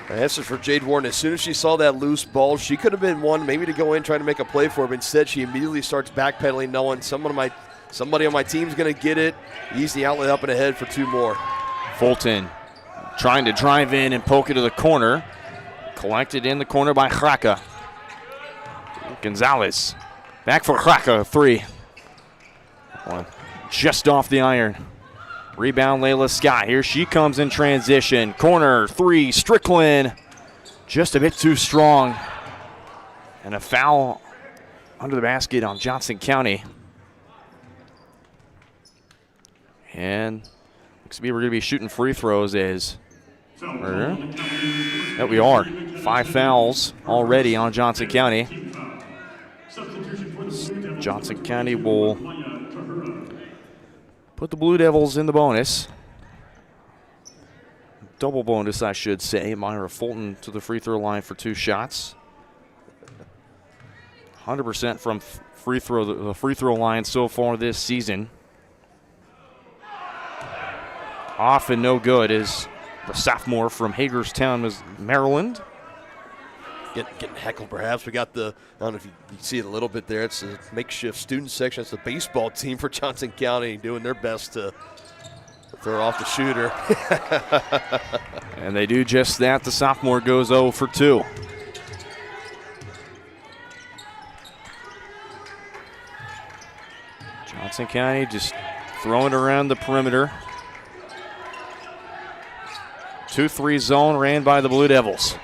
That's just for Jade Warren. As soon as she saw that loose ball, she could have been one maybe to go in trying to make a play for it, but instead she immediately starts backpedaling, knowing somebody on my team's going to get it. Easy outlet up and ahead for 2 more. Fulton trying to drive in and poke it to the corner. Collected in the corner by Hraka. Gonzalez back for Hraka, 3. One just off the iron. Rebound, Layla Scott. Here she comes in transition. Corner, 3, Strickland. Just a bit too strong. And a foul under the basket on Johnson County. And looks to be we're going to be shooting free throws as that we are. 5 fouls already on Johnson County. Johnson County will put the Blue Devils in the bonus. Double bonus, I should say. Myra Fulton to the free throw line for 2 shots. 100% from the free throw line so far this season. Off and no good is the sophomore from Hagerstown, Maryland. Getting heckled perhaps. We got I don't know if you see it a little bit there. It's a makeshift student section. It's the baseball team for Johnson County doing their best to throw off the shooter. And they do just that. The sophomore goes 0 for 2. Johnson County just throwing around the perimeter. 2-3 zone ran by the Blue Devils.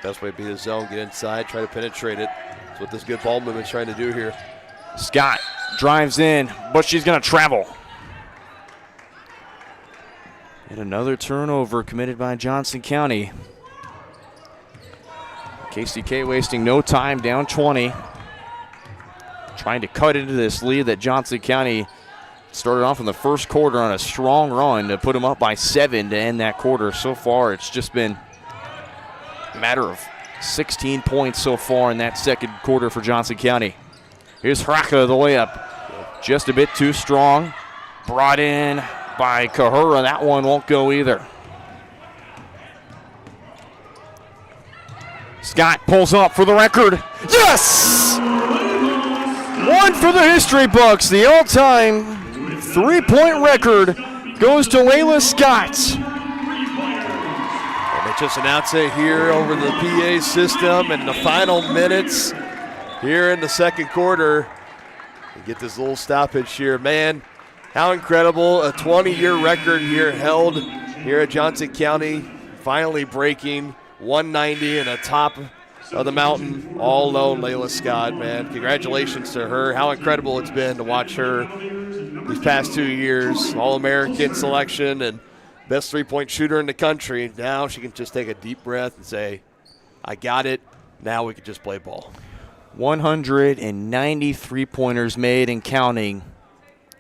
Best way to beat a zone, get inside, try to penetrate it. That's what this good ball movement's trying to do here. Scott drives in, but she's going to travel. And another turnover committed by Johnson County. KCK wasting no time, down 20. Trying to cut into this lead that Johnson County started off in the first quarter on a strong run to put them up by 7 to end that quarter. So far, it's just been a matter of 16 points so far in that second quarter for Johnson County. Here's Hraka, the layup. Just a bit too strong. Brought in by Kahura. That one won't go either. Scott pulls up for the record. Yes! One for the history books. The all-time three-point record goes to Layla Scott. And they just announced it here over the PA system in the final minutes here in the second quarter. We get this little stoppage here. Man, how incredible. A 20-year record here held here at Johnson County. Finally breaking 190 in the top of the mountain, all alone, Layla Scott, man. Congratulations to her. How incredible it's been to watch her these past 2 years. All-American selection and best three-point shooter in the country. Now she can just take a deep breath and say, I got it. Now we can just play ball. 193 pointers made and counting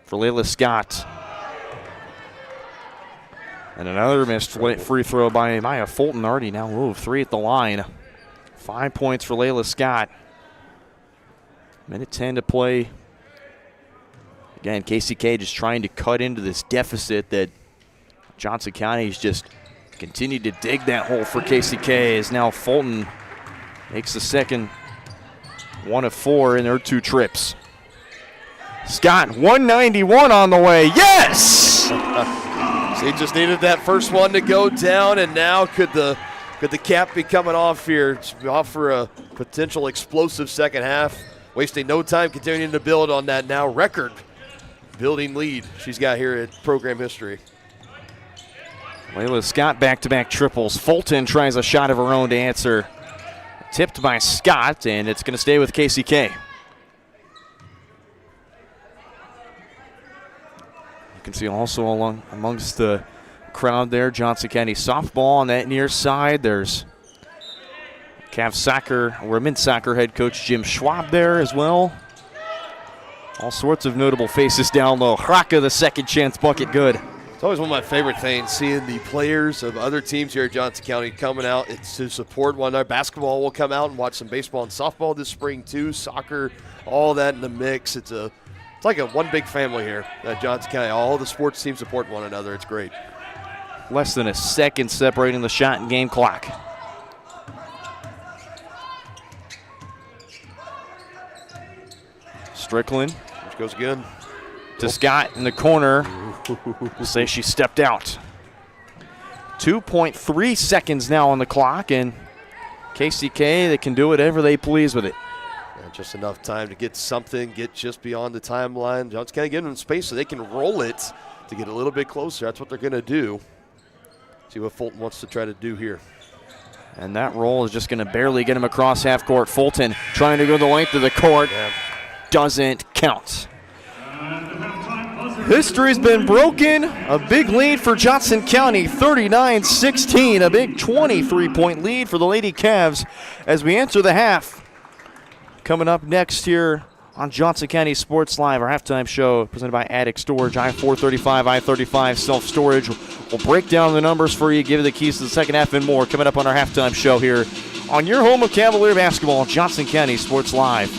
for Layla Scott. And another missed free throw by Maya Fulton, already now moved 3 at the line. 5 points for Layla Scott. Minute 10 to play. Again, KCK just trying to cut into this deficit that Johnson County's just continued to dig that hole for KCK, as now Fulton makes the second 1 of 4 in their 2 trips. Scott, 191 on the way. Yes! He just needed that first one to go down, and now could the cap be coming off here? It's off for a potential explosive second half. Wasting no time, continuing to build on that now record-building lead she's got here at program history. Layla Scott back-to-back triples. Fulton tries a shot of her own to answer. Tipped by Scott, and it's going to stay with KCK. You can see also amongst the crowd there, Johnson County softball on that near side. There's Cavs soccer, women's soccer head coach Jim Schwab there as well. All sorts of notable faces down low. Hraka, the second chance bucket, good. It's always one of my favorite things, seeing the players of other teams here at Johnson County coming out to support one another. Basketball will come out and watch some baseball and softball this spring too. Soccer, all that in the mix. It's like a one big family here at Johnson County. All the sports teams support one another. It's great. Less than a second separating the shot and game clock. Strickland. Which goes again. To Scott in the corner. We'll say she stepped out. 2.3 seconds now on the clock, and KCK, they can do whatever they please with it. Yeah, just enough time to get something, get just beyond the timeline. Johnson County getting them space so they can roll it to get a little bit closer. That's what they're going to do. See what Fulton wants to try to do here. And that roll is just going to barely get him across half court. Fulton trying to go the length of the court. Yeah. Doesn't count. History's been broken. A big lead for Johnson County, 39-16. A big 23-point lead for the Lady Cavs as we enter the half. Coming up next here on Johnson County Sports Live, our halftime show presented by Attic Storage, I-435, I-35 self-storage. We'll break down the numbers for you, give you the keys to the second half and more coming up on our halftime show here on your home of Cavalier basketball, Johnson County Sports Live.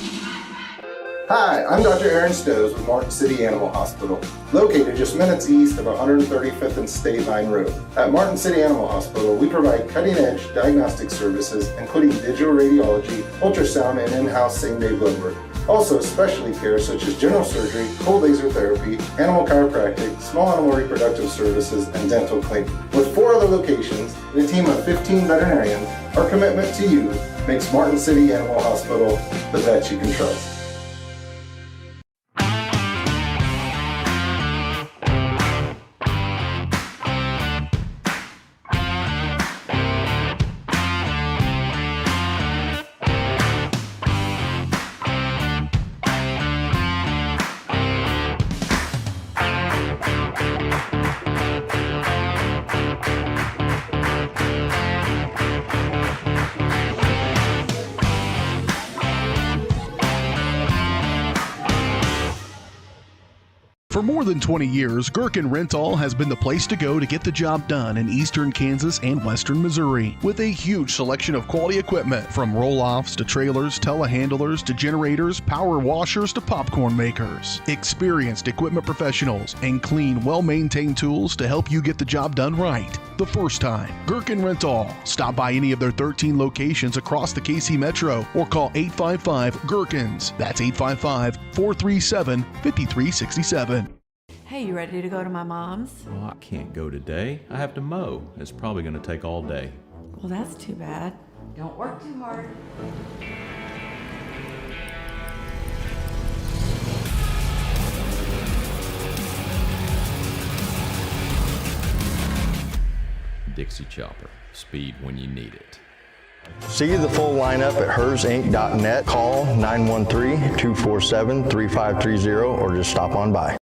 Hi, I'm Dr. Aaron Stows with Martin City Animal Hospital, located just minutes east of 135th and State Line Road. At Martin City Animal Hospital, we provide cutting-edge diagnostic services, including digital radiology, ultrasound, and in-house same-day blood work. Also, specialty care such as general surgery, cold laser therapy, animal chiropractic, small animal reproductive services, and dental cleaning. With 4 other locations and a team of 15 veterinarians, our commitment to you makes Martin City Animal Hospital the vet you can trust. For more than 20 years, Gherkin Rental has been the place to go to get the job done in eastern Kansas and western Missouri. With a huge selection of quality equipment from roll-offs to trailers, telehandlers to generators, power washers to popcorn makers. Experienced equipment professionals and clean, well-maintained tools to help you get the job done right the first time. Gherkin Rental. Stop by any of their 13 locations across the KC Metro or call 855-GHERKINS. That's 855-437-5367. Hey, you ready to go to my mom's? Well, I can't go today. I have to mow. It's probably going to take all day. Well, that's too bad. Don't work too hard. Dixie Chopper. Speed when you need it. See the full lineup at hersinc.net. Call 913-247-3530 or just stop on by.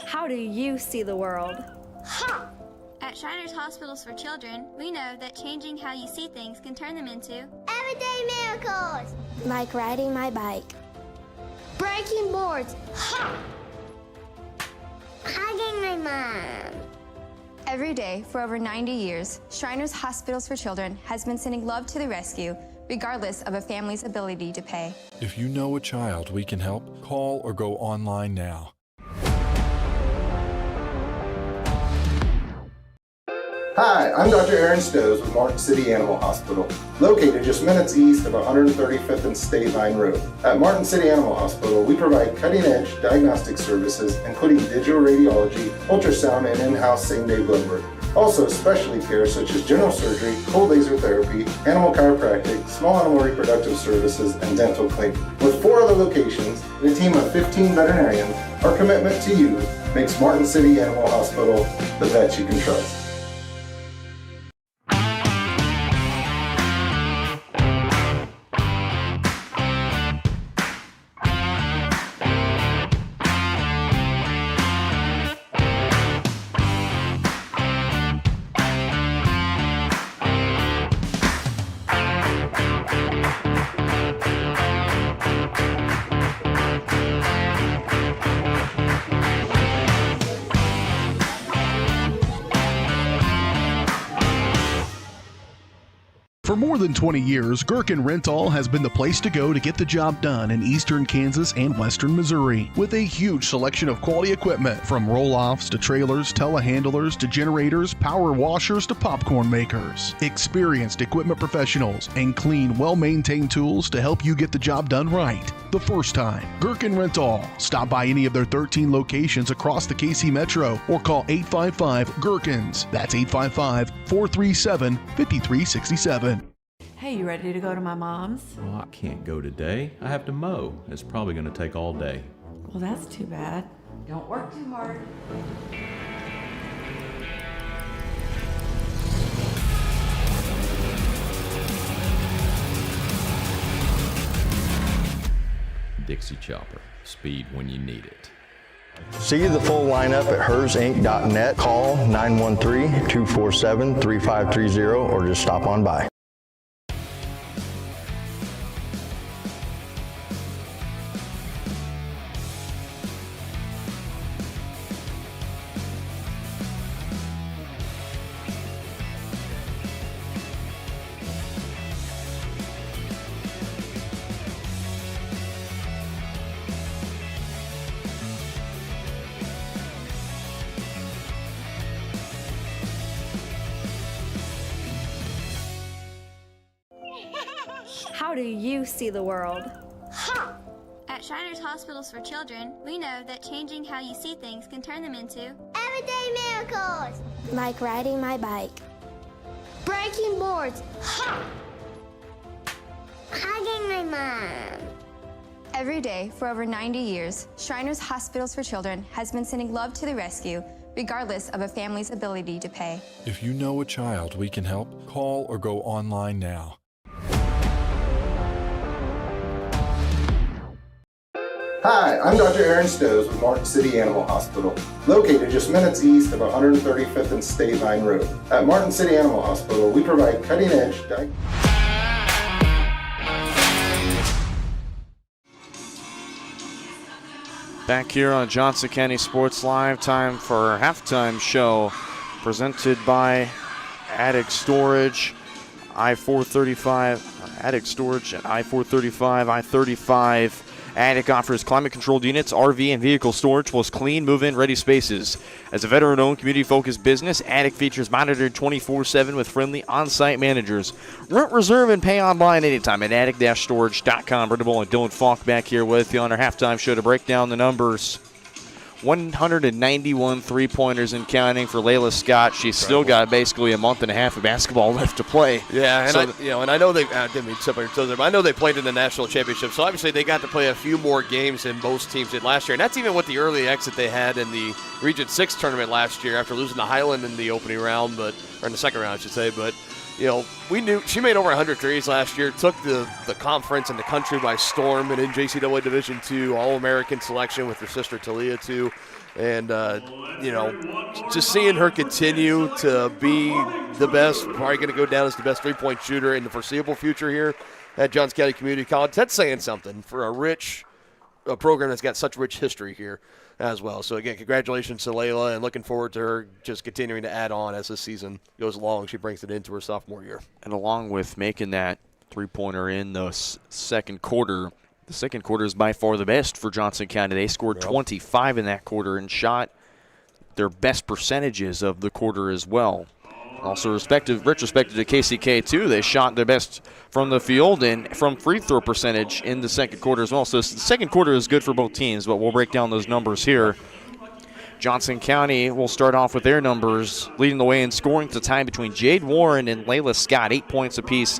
How do you see the world? At Shriners Hospitals for Children, we know that changing how you see things can turn them into everyday miracles. Like riding my bike. Breaking boards. Hugging my mom. Every day for over 90 years, Shriners Hospitals for Children has been sending love to the rescue, regardless of a family's ability to pay. If you know a child we can help, call or go online now. Hi, I'm Dr. Aaron Stowe with Martin City Animal Hospital, located just minutes east of 135th and State Vine Road. At Martin City Animal Hospital, we provide cutting-edge diagnostic services, including digital radiology, ultrasound, and in-house same-day blood work. Also, specialty care such as general surgery, cold laser therapy, animal chiropractic, small animal reproductive services, and dental cleaning. With 4 other locations and a team of 15 veterinarians, our commitment to you makes Martin City Animal Hospital the vet you can trust. For more than 20 years, Gherkin Rental has been the place to go to get the job done in eastern Kansas and western Missouri. With a huge selection of quality equipment from roll-offs to trailers, telehandlers to generators, power washers to popcorn makers. Experienced equipment professionals and clean, well-maintained tools to help you get the job done right the first time. Gherkin Rental. Stop by any of their 13 locations across the KC Metro or call 855-GHERKINS. That's 855-437-5367. Hey, you ready to go to my mom's? Well, I can't go today. I have to mow. It's probably going to take all day. Well, that's too bad. Don't work too hard. Dixie Chopper. Speed when you need it. See the full lineup at hersinc.net. Call 913-247-3530 or just stop on by. How do you see the world? At Shriners Hospitals for Children, we know that changing how you see things can turn them into everyday miracles. Like riding my bike. Breaking boards. Hugging my mom. Every day for over 90 years, Shriners Hospitals for Children has been sending love to the rescue, regardless of a family's ability to pay. If you know a child we can help, call or go online now. Hi, I'm Dr. Aaron Stows with Martin City Animal Hospital, located just minutes east of 135th and State Vine Road. At Martin City Animal Hospital, we provide cutting-edge Back here on Johnson County Sports Live, time for our halftime show presented by Attic Storage, I-435, Attic Storage at I-435, I-35. Attic offers climate-controlled units, RV, and vehicle storage, plus clean, move-in, ready spaces. As a veteran-owned, community-focused business, Attic features monitored 24/7 with friendly on-site managers. Rent, reserve, and pay online anytime at attic-storage.com. Brenda Bull and Dylan Falk back here with you on our halftime show to break down the numbers. 191 three-pointers and counting for Layla Scott. She's still got basically a month and a half of basketball left to play. Yeah, and so I know they didn't mean to step on your toes there, but I know they played in the national championship, so obviously they got to play a few more games than most teams did last year, and that's even with the early exit they had in the Region 6 tournament last year after losing to Highland in the opening round, or in the second round, I should say, but we knew she made over 100 threes last year, took the conference and the country by storm, and in JCAA Division II, All-American selection with her sister Talia too. And, just seeing her continue to be the best, probably going to go down as the best three-point shooter in the foreseeable future here at Johnson County Community College, that's saying something for a program that's got such rich history here as well. So, again, congratulations to Layla, and looking forward to her just continuing to add on as the season goes along. She brings it into her sophomore year. And along with making that three-pointer in the second quarter, the second quarter is by far the best for Johnson County. They scored 25 in that quarter and shot their best percentages of the quarter as well. Also retrospective to KCK too, they shot their best from the field and from free throw percentage in the second quarter as well. So the second quarter is good for both teams, but we'll break down those numbers here. Johnson County will start off with their numbers, leading the way in scoring to tie between Jade Warren and Layla Scott, 8 points apiece.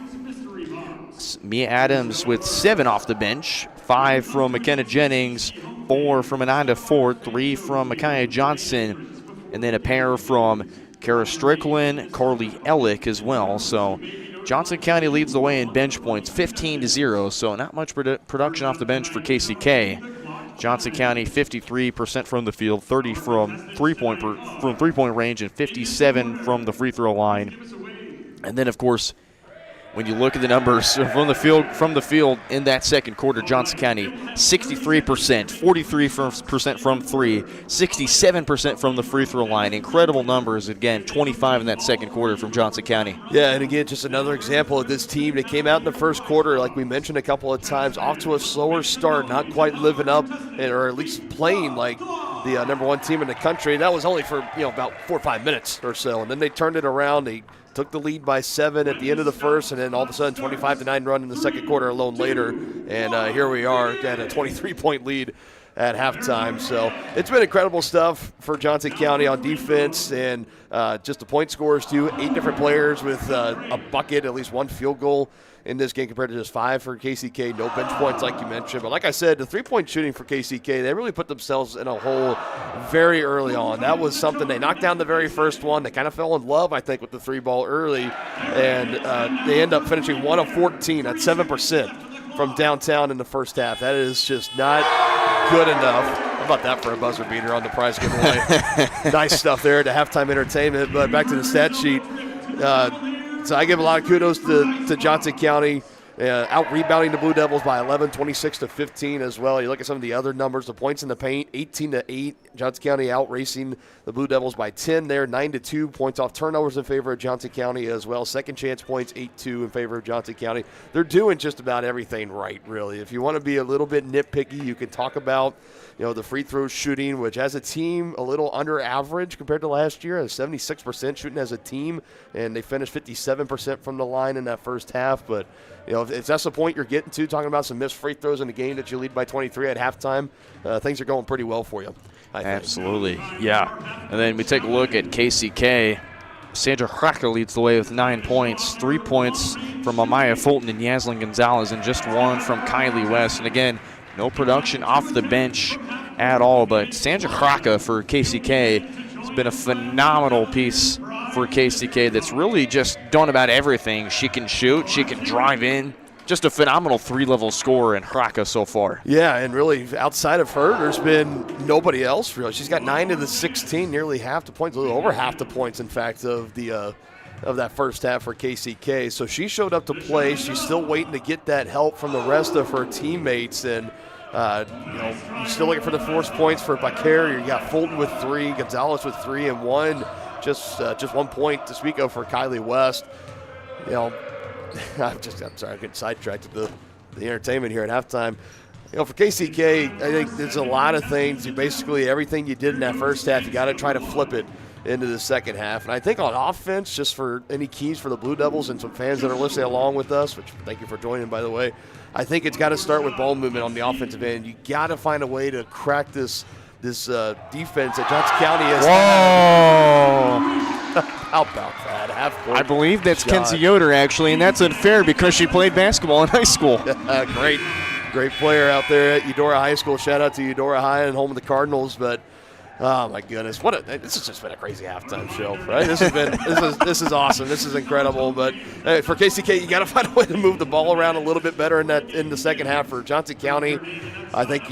Mia Adams with 7 off the bench, 5 from McKenna Jennings, 4 from Ananda Ford, 3 from Micaiah Johnson, and then a pair from Kara Strickland, Carly Ellick as well. So Johnson County leads the way in bench points, 15-0, so not much production off the bench for KCK. Johnson County 53% from the field, 30 from three-point range, and 57 from the free throw line. And then, of course, when you look at the numbers from the field in that second quarter, Johnson County 63%, 43% from three, 67% from the free throw line. Incredible numbers. Again, 25 in that second quarter from Johnson County. Yeah, and again, just another example of this team that came out in the first quarter, like we mentioned a couple of times, off to a slower start, not quite living up, or at least playing like the number one team in the country. That was only for about 4 or 5 minutes or so, and then they turned it around. They took the lead by 7 at the end of the first, and then all of a sudden 25-9 run in the second quarter alone later. And here we are at a 23-point lead at halftime. So it's been incredible stuff for Johnson County on defense, and just the point scorers too. 8 different players with a bucket, at least 1 field goal in this game compared to just 5 for KCK. No bench points like you mentioned. But like I said, the three-point shooting for KCK, they really put themselves in a hole very early on. That was something. They knocked down the very first one. They kind of fell in love, I think, with the 3-ball early. And they end up finishing 1 of 14 at 7% from downtown in the first half. That is just not good enough. How about that for a buzzer beater on the prize giveaway? Nice stuff there to halftime entertainment. But back to the stat sheet. So I give a lot of kudos to Johnson County, out-rebounding the Blue Devils by 11, 26-15 as well. You look at some of the other numbers, the points in the paint, 18-8. Johnson County out-racing the Blue Devils by 10 there, 9-2. Points off turnovers in favor of Johnson County as well. Second chance points, 8-2 in favor of Johnson County. They're doing just about everything right, really. If you want to be a little bit nitpicky, you can talk about the free throw shooting, which as a team, a little under average compared to last year, 76% shooting as a team, and they finished 57% from the line in that first half. But, if that's the point you're getting to, talking about some missed free throws in a game that you lead by 23 at halftime, things are going pretty well for you, I think. Absolutely, yeah. And then we take a look at KCK. Sandra Kracker leads the way with 9 points, 3 points from Amaya Fulton and Yaslin Gonzalez, and just 1 from Kylie West. And again, No production off the bench at all, but Sandra Kraka for KCK has been a phenomenal piece for KCK that's really just done about everything. She can shoot, she can drive in. Just a phenomenal three-level scorer in Kraka so far. Yeah, and really outside of her, there's been nobody else really. She's got 9 of the 16, nearly half the points, a little over half the points, in fact, of that first half for KCK. So she showed up to play. She's still waiting to get that help from the rest of her teammates, and you're still looking for the force points for Baker. You got Fulton with 3, Gonzalez with 3, and 1. Just 1 point to speak of for Kylie West. I'm sorry, I'm getting sidetracked with the entertainment here at halftime. For KCK, I think there's a lot of things. Basically, everything you did in that first half, you got to try to flip it into the second half. And I think on offense, just for any keys for the Blue Devils and some fans that are listening along with us, which thank you for joining, by the way, I think it's got to start with ball movement on the offensive end. You got to find a way to crack this defense that Johnson County has. Whoa! How about that? Half-court I believe that's shot. Kenzie Yoder, actually, and that's unfair because she played basketball in high school. Great player out there at Eudora High School. Shout out to Eudora High and home of the Cardinals. But oh my goodness, this has just been a crazy halftime show, right? This is awesome. This is incredible. But for KCK, you got to find a way to move the ball around a little bit better in the second half. For Johnson County, I think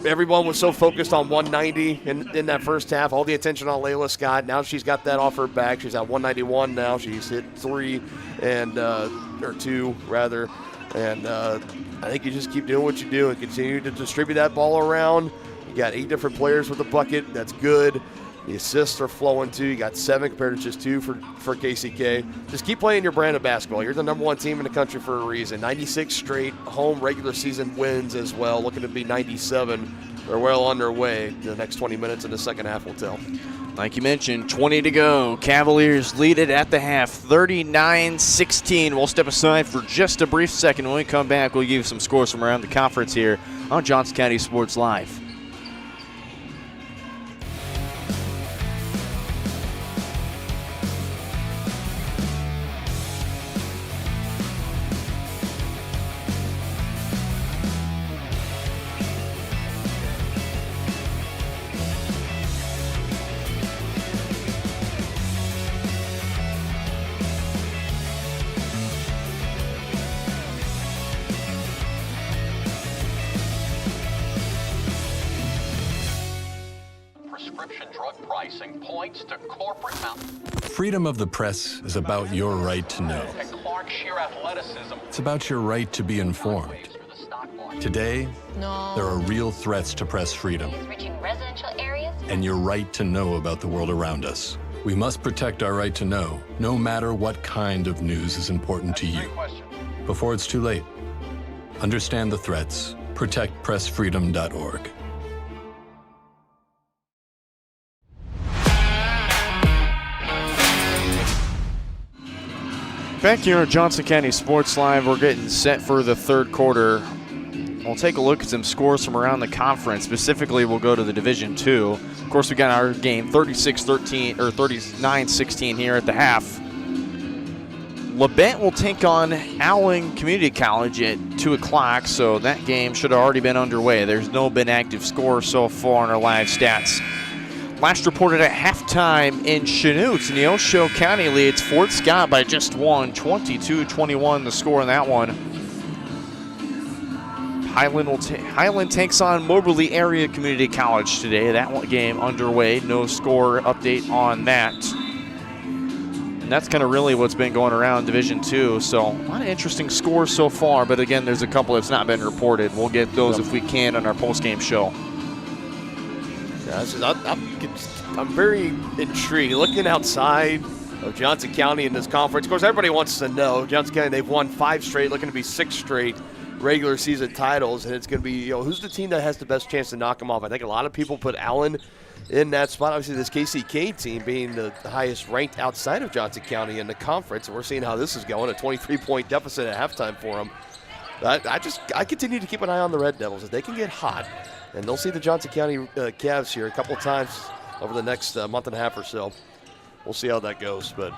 everyone was so focused on 190 in that first half. All the attention on Layla Scott. Now she's got that off her back. She's at 191 now. She's hit 3 or 2 rather. And I think you just keep doing what you do and continue to distribute that ball around. You got 8 different players with the bucket. That's good. The assists are flowing too. You got 7 compared to just 2 for KCK. Just keep playing your brand of basketball. You're the number 1 team in the country for a reason. 96 straight home regular season wins as well. Looking to be 97. They're well on their way. The next 20 minutes in the second half will tell. Like you mentioned, 20 to go. Cavaliers lead it at the half, 39-16. We'll step aside for just a brief second. When we come back, we'll give you some scores from around the conference here on Johnson County Sports Live. Freedom of the press is about your right to know. It's about your right to be informed. Today, there are real threats to press freedom and your right to know about the world around us. We must protect our right to know, no matter what kind of news is important to you. Before it's too late, understand the threats. ProtectPressFreedom.org. Back here at Johnson County Sports Live, we're getting set for the third quarter. We'll take a look at some scores from around the conference. Specifically, we'll go to the Division II. Of course, we got our game 36-13 or 39-16 here at the half. Labette will take on Allen Community College at 2 o'clock, so that game should have already been underway. There's no been active score so far in our live stats. Last reported at halftime in Chanute, Neosho County leads Fort Scott by just 1, 22-21 the score in that one. Highland takes on Moberly Area Community College today. That one game underway. No score update on that. And that's kind of really what's been going around Division II. So a lot of interesting scores so far, but again, there's a couple that's not been reported. We'll get those if we can on our postgame show. I'm very intrigued. Looking outside of Johnson County in this conference, of course, everybody wants to know Johnson County. They've won 5 straight, looking to be 6 straight regular season titles, and it's going to be who's the team that has the best chance to knock them off. I think a lot of people put Allen in that spot. Obviously, this KCK team being the highest ranked outside of Johnson County in the conference, and we're seeing how this is going. A 23-point deficit at halftime for them. I continue to keep an eye on the Red Devils. If they can get hot, and they'll see the Johnson County Cavs here a couple times over the next month and a half or so. We'll see how that goes. But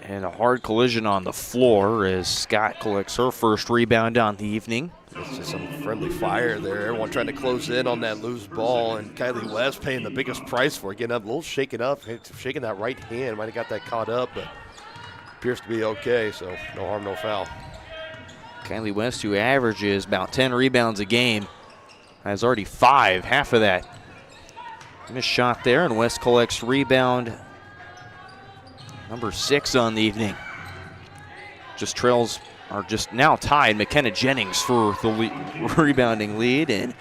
And a hard collision on the floor as Scott collects her first rebound on the evening. It's just some friendly fire there. Everyone trying to close in on that loose ball, and Kylie West paying the biggest price for it, getting up a little shaken up, shaking that right hand. Might have got that caught up, but appears to be okay, so no harm, no foul. Kylie West, who averages about 10 rebounds a game, has already 5, half of that. Missed shot there, and West collects rebound number 6 on the evening. Just trails, are just now tied, McKenna Jennings for the rebounding lead, and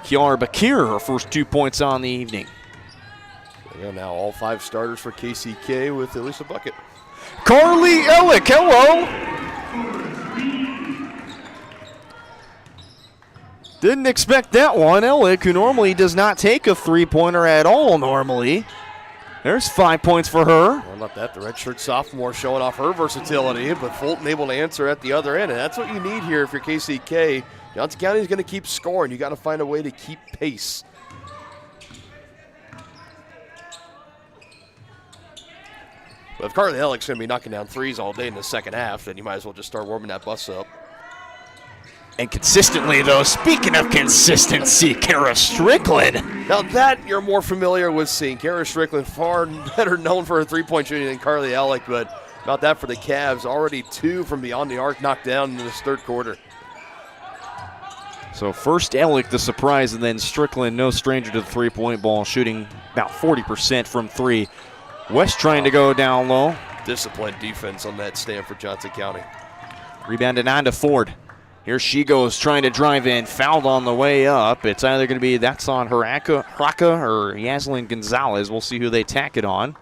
Kiara Bakir, her first 2 points on the evening. Yeah, now all 5 starters for KCK with at least a bucket. Carly Ellick, hello. Didn't expect that one. Ellick, who normally does not take a three-pointer at all normally. There's 5 points for her. How about that? The redshirt sophomore showing off her versatility, but Fulton able to answer at the other end, and that's what you need here if you're KCK. Johnson County is going to keep scoring. You got to find a way to keep pace. But if Carly Ellick's going to be knocking down threes all day in the second half, then you might as well just start warming that bus up. And consistently, though, speaking of consistency, Kara Strickland. Now that you're more familiar with seeing. Kara Strickland far better known for her three-point shooting than Carly Ellick, but about that for the Cavs. Already 2 from beyond the arc knocked down in this third quarter. So first Ellick the surprise, and then Strickland, no stranger to the three-point ball, shooting about 40% from 3. West trying to go down low. Disciplined defense on that stand for Johnson County. Rebounded on to Ford. Here she goes, trying to drive in, fouled on the way up. It's either going to be that's on Raka or Yaslin Gonzalez. We'll see who they tack it on.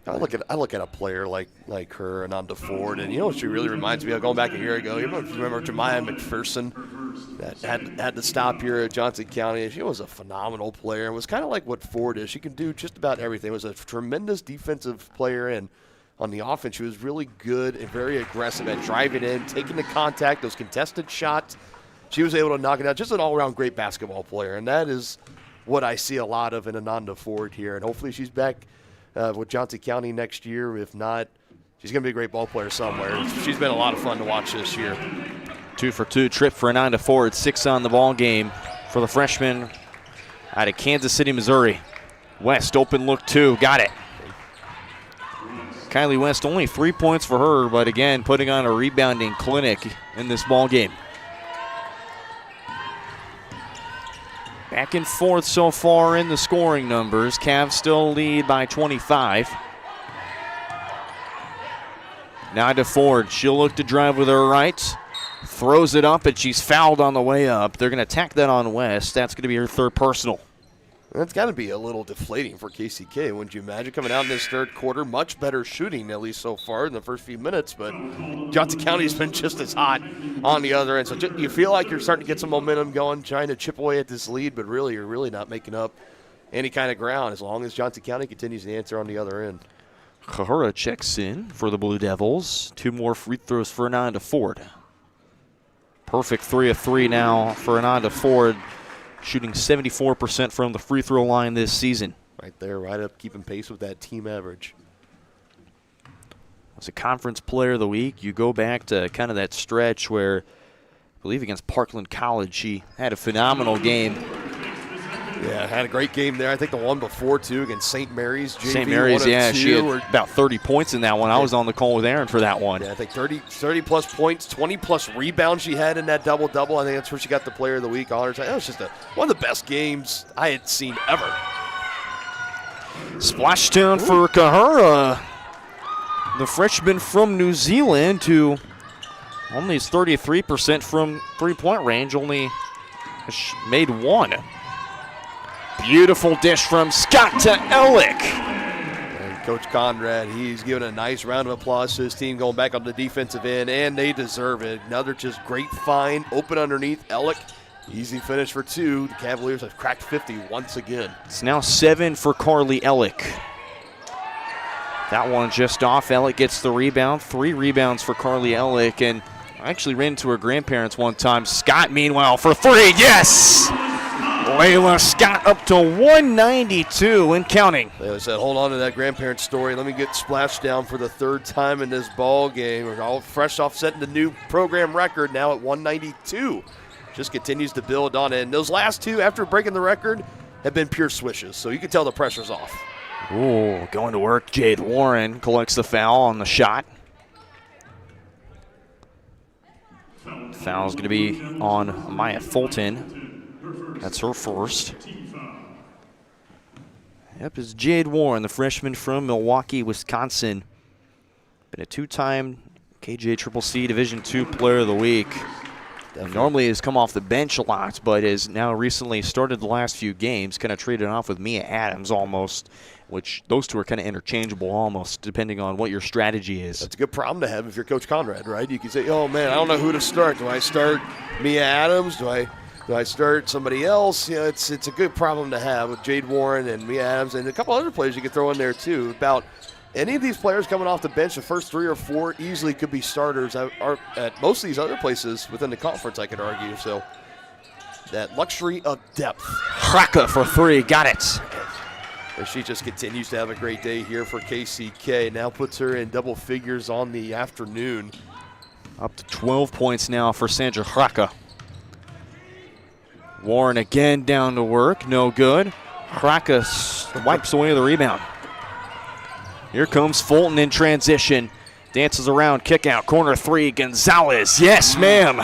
I look at a player like her, Ananda Ford, and you know what she really reminds me of, going back a year ago. You remember Jemiah McPherson that had to stop here at Johnson County. She was a phenomenal player and was kind of like what Ford is. She can do just about everything. Was a tremendous defensive player, and on the offense, she was really good and very aggressive at driving in, taking the contact, those contested shots. She was able to knock it out. Just an all-around great basketball player, and that is what I see a lot of in Ananda Ford here. And hopefully she's back with Johnson County next year. If not, she's going to be a great ball player somewhere. She's been a lot of fun to watch this year. 2 for 2 trip for Ananda Ford, 6 on the ball game for the freshman out of Kansas City, Missouri. West, open look 2, got it. Kylie West, only 3 points for her, but again, putting on a rebounding clinic in this ball game. Back and forth so far in the scoring numbers. Cavs still lead by 25. Now to Ford. She'll look to drive with her right. Throws it up, and she's fouled on the way up. They're going to tack that on West. That's going to be her third personal. That's got to be a little deflating for KCK, wouldn't you imagine? Coming out in this third quarter, much better shooting, at least so far in the first few minutes, but Johnson County's been just as hot on the other end. So you feel like you're starting to get some momentum going, trying to chip away at this lead, but really you're really not making up any kind of ground as long as Johnson County continues to answer on the other end. Kahura checks in for the Blue Devils. 2 more free throws for Ananda Ford. Perfect 3 of 3 now for Ananda Ford, shooting 74% from the free throw line this season. Right there, right up, keeping pace with that team average. As a conference player of the week, you go back to kind of that stretch where, I believe against Parkland College, she had a phenomenal game. Yeah, had a great game there. I think the one before, too, against St. Mary's. St. Mary's, yeah, she had about 30 points in that one. I was on the call with Aaron for that one. Yeah, I think 30-plus points, 20-plus rebounds she had in that double-double. I think that's where she got the player of the week honors. That was just one of the best games I had seen ever. Splashdown for Kahura, the freshman from New Zealand, who only is 33% from three-point range, only made 1. Beautiful dish from Scott to Ellick. And Coach Conrad, he's giving a nice round of applause to his team going back on the defensive end, and they deserve it. Another just great find, open underneath Ellick. Easy finish for 2. The Cavaliers have cracked 50 once again. It's now 7 for Carly Ellick. That one just off. Ellick gets the rebound. 3 rebounds for Carly Ellick, and I actually ran into her grandparents one time. Scott, meanwhile, for 3. Yes! Layla Scott up to 192 and counting. Like I said, hold on to that grandparent story. Let me get splashed down for the third time in this ball game. We're all fresh off setting the new program record now at 192. Just continues to build on it. And those last two, after breaking the record, have been pure swishes. So you can tell the pressure's off. Ooh, going to work. Jade Warren collects the foul on the shot. Foul's going to be on Maya Fulton. That's her first. Yep, it's Jade Warren, the freshman from Milwaukee, Wisconsin. Been a two-time KJCCC Division II Player of the Week. And normally has come off the bench a lot, but has now recently started the last few games, kind of traded off with Mia Adams almost, which those two are kind of interchangeable almost, depending on what your strategy is. That's a good problem to have if you're Coach Conrad, right? You can say, oh, man, I don't know who to start. Do I start Mia Adams? Do I start somebody else? You know, it's a good problem to have with Jade Warren and Mia Adams and a couple other players you could throw in there, too. About any of these players coming off the bench, the first 3 or 4 easily could be starters at most of these other places within the conference, I could argue. So that luxury of depth. Hraka for 3, got it. And she just continues to have a great day here for KCK. Now puts her in double figures on the afternoon. Up to 12 points now for Sandra Hraka. Warren again down to work, no good. Hraka wipes away the rebound. Here comes Fulton in transition. Dances around, kick out, corner 3, Gonzalez. Yes, ma'am.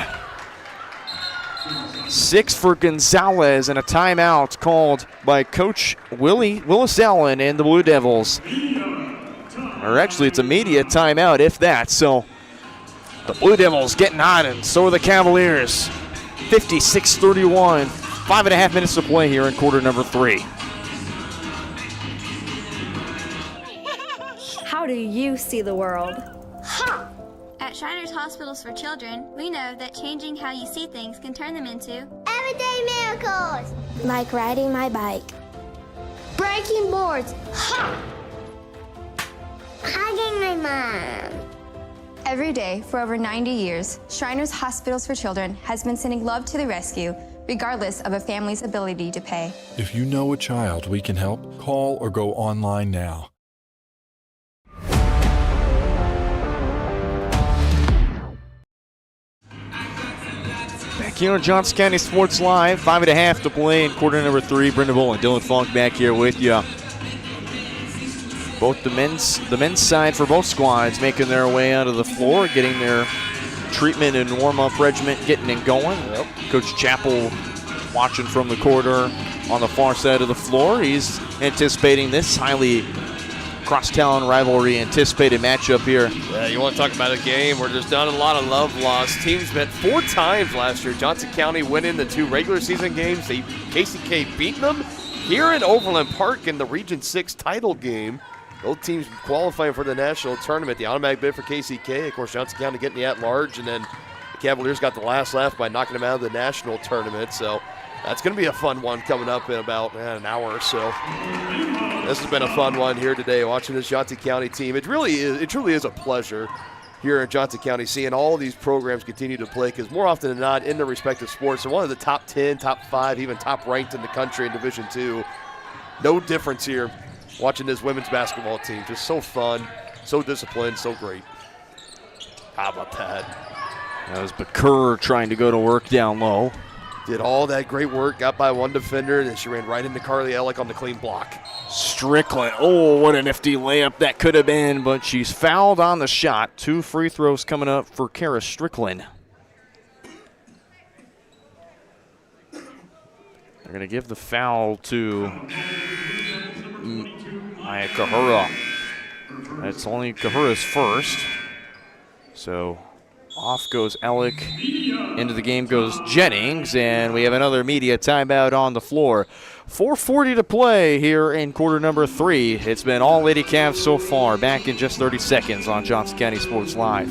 6 for Gonzalez, and a timeout called by Coach Willis Allen and the Blue Devils. Or actually, it's a media timeout, if that. So the Blue Devils getting on, and so are the Cavaliers. 56-31, 5.5 minutes to play here in quarter number 3. How do you see the world? At Shriners Hospitals for Children, we know that changing how you see things can turn them into everyday miracles. Like riding my bike. Breaking boards. Hugging my mom. Every day for over 90 years, Shriners Hospitals for Children has been sending love to the rescue, regardless of a family's ability to pay. If you know a child we can help, call or go online now. Back here on Johnson County Sports Live, 5.5 to play in quarter number 3. Brenda Bull and Dylan Funk back here with you. Both the men's side for both squads making their way out of the floor, getting their treatment and warm-up regimen getting and going. Yep. Coach Chappell watching from the corner on the far side of the floor. He's anticipating this highly crosstown rivalry anticipated matchup here. Yeah, you want to talk about a game where there's not a lot of love lost. Teams met 4 times last year. Johnson County winning the 2 regular season games. KCK beat them here in Overland Park in the Region 6 title game. Both teams qualifying for the national tournament. The automatic bid for KCK, of course, Johnson County getting the at-large, and then the Cavaliers got the last laugh by knocking them out of the national tournament. So that's going to be a fun one coming up in about an hour or so. This has been a fun one here today, watching this Johnson County team. It truly is a pleasure here in Johnson County seeing all these programs continue to play, because more often than not in their respective sports, they're one of the top 10, top 5, even top ranked in the country in Division II. No difference here watching this women's basketball team. Just so fun, so disciplined, so great. How about that? That was Bakur trying to go to work down low. Did all that great work, got by one defender, and then she ran right into Carly Ellick on the clean block. Strickland, oh, what a nifty layup that could have been, but she's fouled on the shot. 2 free throws coming up for Kara Strickland. They're going to give the foul to Maya Kahura. That's only Kahura's first. So off goes Ellick. Into the game goes Jennings, and we have another media timeout on the floor. 4:40 to play here in quarter number 3. It's been all Lady Cavs so far. Back in just 30 seconds on Johnson County Sports Live.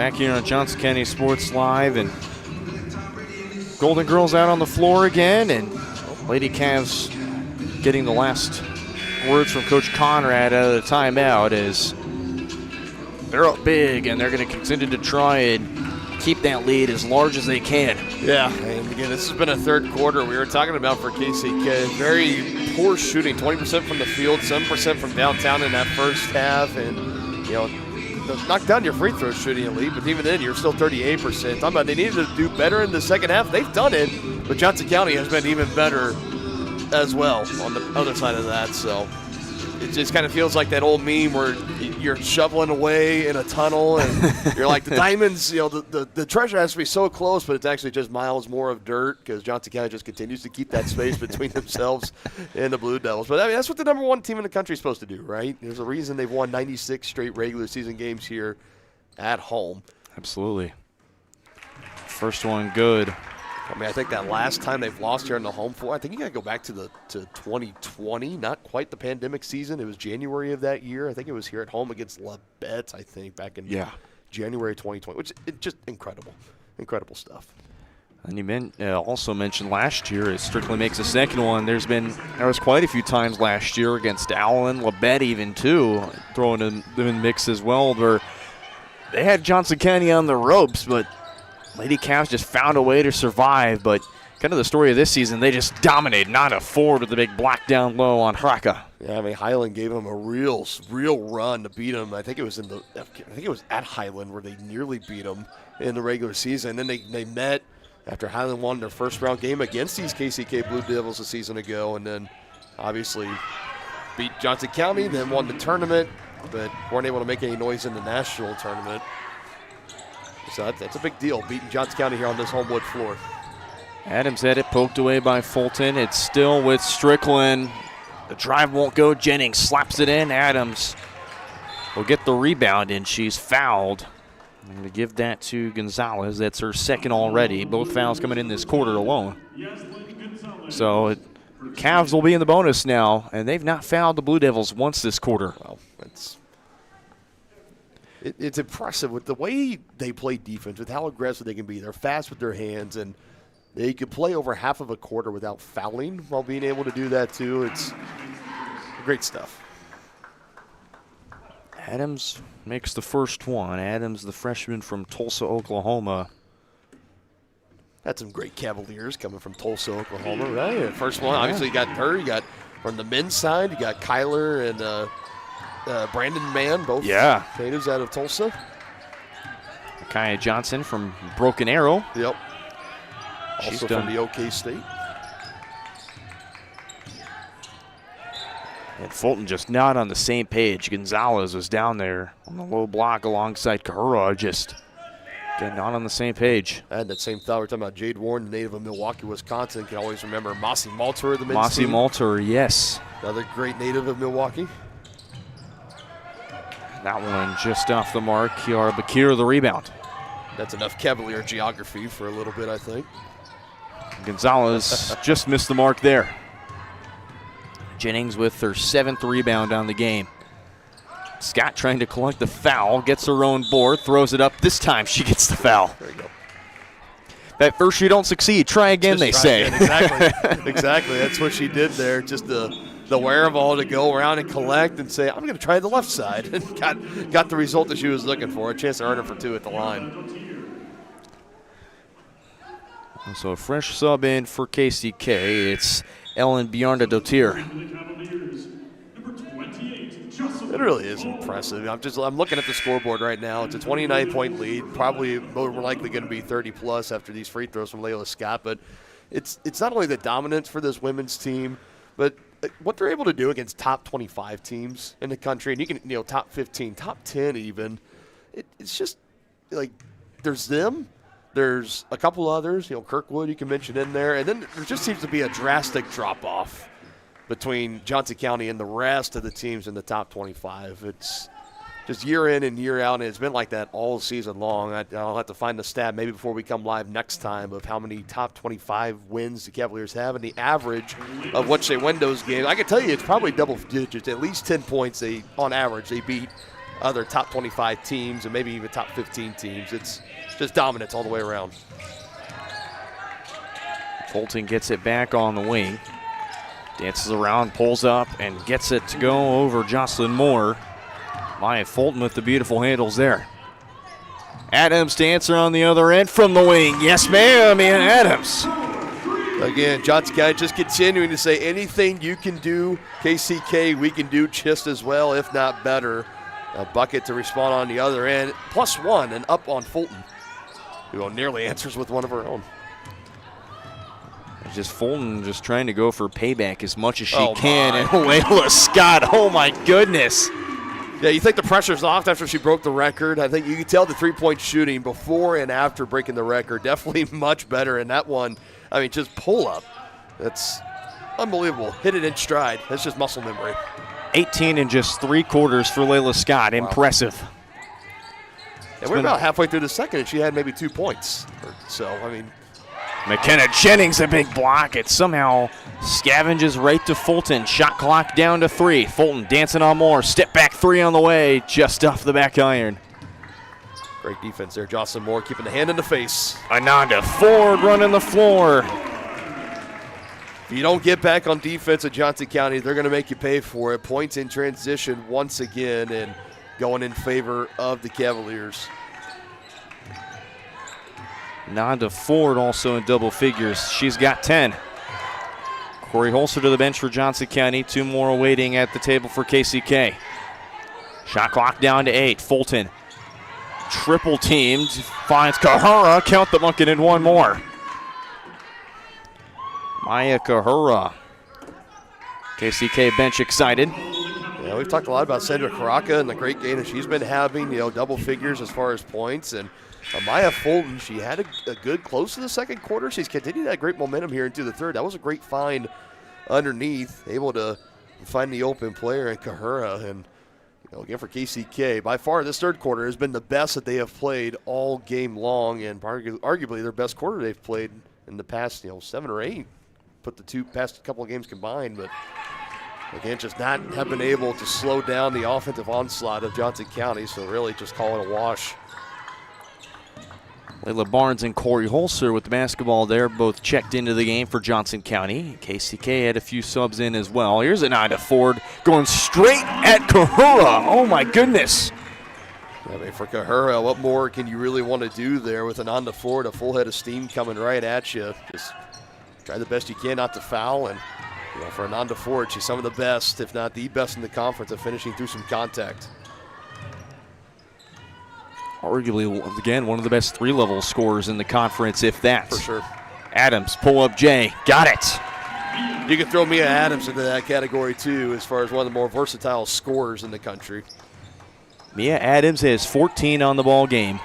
Back here on Johnson County Sports Live, and Golden Girls out on the floor again, and Lady Cavs getting the last words from Coach Conrad out of the timeout as they're up big, and they're going to continue to try and keep that lead as large as they can. Yeah, and again, this has been a third quarter we were talking about for KCK. Very poor shooting, 20% from the field, 7% from downtown in that first half, and knock down your free throw shooting elite, but even then you're still 38%. Talking about they needed to do better in the second half. They've done it, but Johnson County has been even better as well on the other side of that. So it just kind of feels like that old meme where you're shoveling away in a tunnel and you're like, the diamonds, the treasure has to be so close, but it's actually just miles more of dirt because Johnson County just continues to keep that space between themselves and the Blue Devils. But I mean, that's what the number one team in the country is supposed to do, right? There's a reason they've won 96 straight regular season games here at home. Absolutely. First one good. I mean, I think that last time they've lost here on the home floor, I think you got to go back to 2020, not quite the pandemic season. It was January of that year. I think it was here at home against Labette, I think, back in January 2020, which is just incredible stuff. And you also mentioned last year as Strickland makes a second one. There was quite a few times last year against Allen, Labette even too, throwing them in mix as well, where they had Johnson County on the ropes, but Lady Cavs just found a way to survive. But kind of the story of this season, they just dominated, not a forward with the big block down low on Hraka. Yeah, I mean, Highland gave them a real run to beat them. I think it was at Highland where they nearly beat them in the regular season. And then they met after Highland won their first round game against these KCK Blue Devils a season ago, and then obviously beat Johnson County, then won the tournament, but weren't able to make any noise in the national tournament. So that's a big deal, beating Johnson County here on this home wood floor. Adams had it poked away by Fulton. It's still with Strickland. The drive won't go. Jennings slaps it in. Adams will get the rebound, and she's fouled. I'm going to give that to Gonzalez. That's her second already. Both fouls coming in this quarter alone. So Cavs will be in the bonus now, and they've not fouled the Blue Devils once this quarter. Well, it's impressive with the way they play defense, with how aggressive they can be. They're fast with their hands, and they could play over half of a quarter without fouling while being able to do that too. It's great stuff. Adams makes the first one. Adams, the freshman from Tulsa, Oklahoma. That's some great Cavaliers coming from Tulsa, Oklahoma, right? First one, obviously you got her. You got from the men's side, you got Kyler and Brandon Mann, both natives out of Tulsa. Kaya Johnson from Broken Arrow. Yep. Also from the OK State. And Fulton just not on the same page. Gonzalez was down there on the low block alongside Kahura, just getting not on the same page. And that same thought, we're talking about Jade Warren, the native of Milwaukee, Wisconsin. You can always remember Mossy Malter, the men's Mossy team. Malter, yes. Another great native of Milwaukee. That one just off the mark. Kiara Bakir, the rebound. That's enough Cavalier geography for a little bit, I think. Gonzalez just missed the mark there. Jennings with her 7th rebound on the game. Scott trying to collect the foul, gets her own board, throws it up. This time she gets the foul. There you go. At first you don't succeed. Try again, they say. Exactly. Exactly. That's what she did there. Just the wherewithal to go around and collect and say, I'm going to try the left side. And got the result that she was looking for, a chance to earn it for 2 at the line. So a fresh sub in for KCK. It's Ellen Bjarnda Dotier. It really is impressive. I'm looking at the scoreboard right now. It's a 29-point lead, probably more likely going to be 30-plus after these free throws from Layla Scott. But it's not only the dominance for this women's team, but what they're able to do against top 25 teams in the country, and you can, top 15, top 10 even. It's just like there's them. There's a couple others, Kirkwood you can mention in there, and then there just seems to be a drastic drop-off between Johnson County and the rest of the teams in the top 25. It's just year in and year out, and it's been like that all season long. I'll have to find the stat maybe before we come live next time of how many top 25 wins the Cavaliers have and the average of which they win those games. I can tell you it's probably double digits, at least 10 points on average they beat other top 25 teams and maybe even top 15 teams. It's just dominance all the way around. Fulton gets it back on the wing. Dances around, pulls up, and gets it to go over Jocelyn Moore. Maya Fulton with the beautiful handles there. Adams to answer on the other end from the wing. Yes, ma'am, and Adams. Again, Johnson County just continuing to say anything you can do, KCK, we can do just as well, if not better. A bucket to respond on the other end. +1 and up on Fulton, who nearly answers with one of her own. Just Fulton just trying to go for payback as much as she can. And Layla Scott, oh my goodness. Yeah, you think the pressure's off after she broke the record. I think you can tell the three-point shooting before and after breaking the record. Definitely much better. And that one, I mean, just pull up. That's unbelievable. Hit it in stride. That's just muscle memory. 18 in just 3 quarters for Layla Scott. Wow. Impressive. Yeah, we're about halfway through the second, and she had maybe 2 points. So, I mean. McKenna Jennings, a big block. It somehow scavenges right to Fulton. Shot clock down to 3. Fulton dancing on more. Step back 3 on the way, just off the back iron. Great defense there. Jocelyn Moore keeping the hand in the face. Ananda Ford running the floor. If you don't get back on defense at Johnson County, they're going to make you pay for it. Points in transition once again and going in favor of the Cavaliers. Nanda Ford also in double figures. She's got 10. Corey Holster to the bench for Johnson County. 2 more waiting at the table for KCK. Shot clock down to 8. Fulton triple teamed. Finds Kahura. Count the bucket and 1 more. Maya Kahura. KCK bench excited. Yeah, we've talked a lot about Sandra Karaka and the great game that she's been having, double figures as far as points. And Maya Fulton, she had a good close to the second quarter. She's continued that great momentum here into the third. That was a great find underneath, able to find the open player in Kahura. And again for KCK, by far this third quarter has been the best that they have played all game long, and arguably their best quarter they've played in the past 7 or 8. Put the past couple of games combined, but again, just not have been able to slow down the offensive onslaught of Johnson County, so really just call it a wash. Layla Barnes and Corey Holster with the basketball there, both checked into the game for Johnson County. KCK had a few subs in as well. Here's Ananda Ford going straight at Kahura. Oh my goodness. I mean, for Kahura, what more can you really want to do there with Ananda Ford, a full head of steam coming right at you? Just try the best you can not to foul, and for Ananda Ford, she's some of the best, if not the best in the conference at finishing through some contact. Arguably, again, one of the best 3-level scorers in the conference, if that. For sure. Adams, pull up Jay, got it. You can throw Mia Adams into that category too, as far as one of the more versatile scorers in the country. Mia Adams has 14 on the ball game.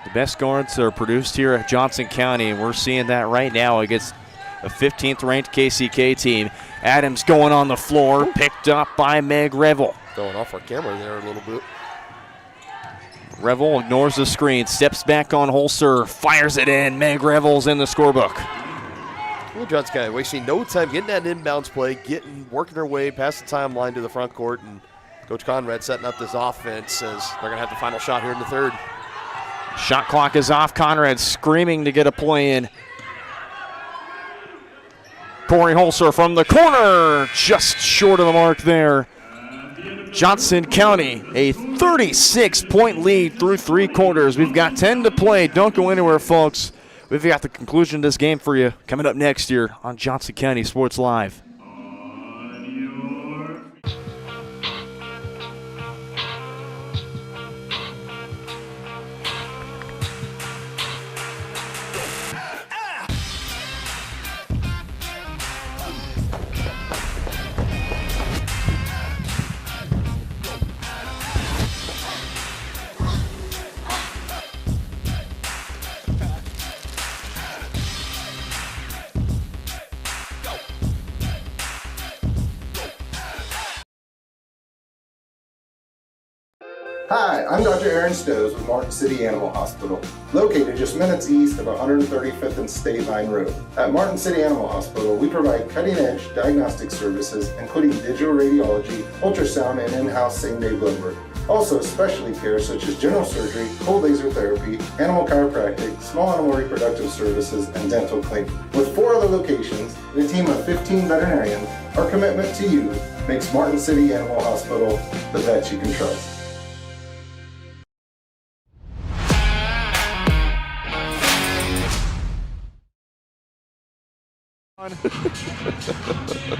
The best guards are produced here at Johnson County, and we're seeing that right now against a 15th ranked KCK team. Adams going on the floor, picked up by Meg Revel. Going off our camera there a little bit. Revel ignores the screen, steps back on Holster, fires it in. Meg Revel's in the scorebook. Well, Johnson County wasting no time getting that inbounds play, working her way past the timeline to the front court, and Coach Conrad setting up this offense as they're going to have the final shot here in the third. Shot clock is off. Conrad screaming to get a play in. Corey Holster from the corner, just short of the mark there. Johnson County, a 36-point lead through 3 quarters. We've got 10 to play. Don't go anywhere, folks. We've got the conclusion of this game for you coming up next year on Johnson County Sports Live. Hi, I'm Dr. Aaron Stowe with Martin City Animal Hospital, located just minutes east of 135th and State Vine Road. At Martin City Animal Hospital, we provide cutting-edge diagnostic services, including digital radiology, ultrasound, and in-house same-day blood work. Also, specialty care such as general surgery, cold laser therapy, animal chiropractic, small animal reproductive services, and dental cleaning. With 4 other locations and a team of 15 veterinarians, our commitment to you makes Martin City Animal Hospital the vet you can trust.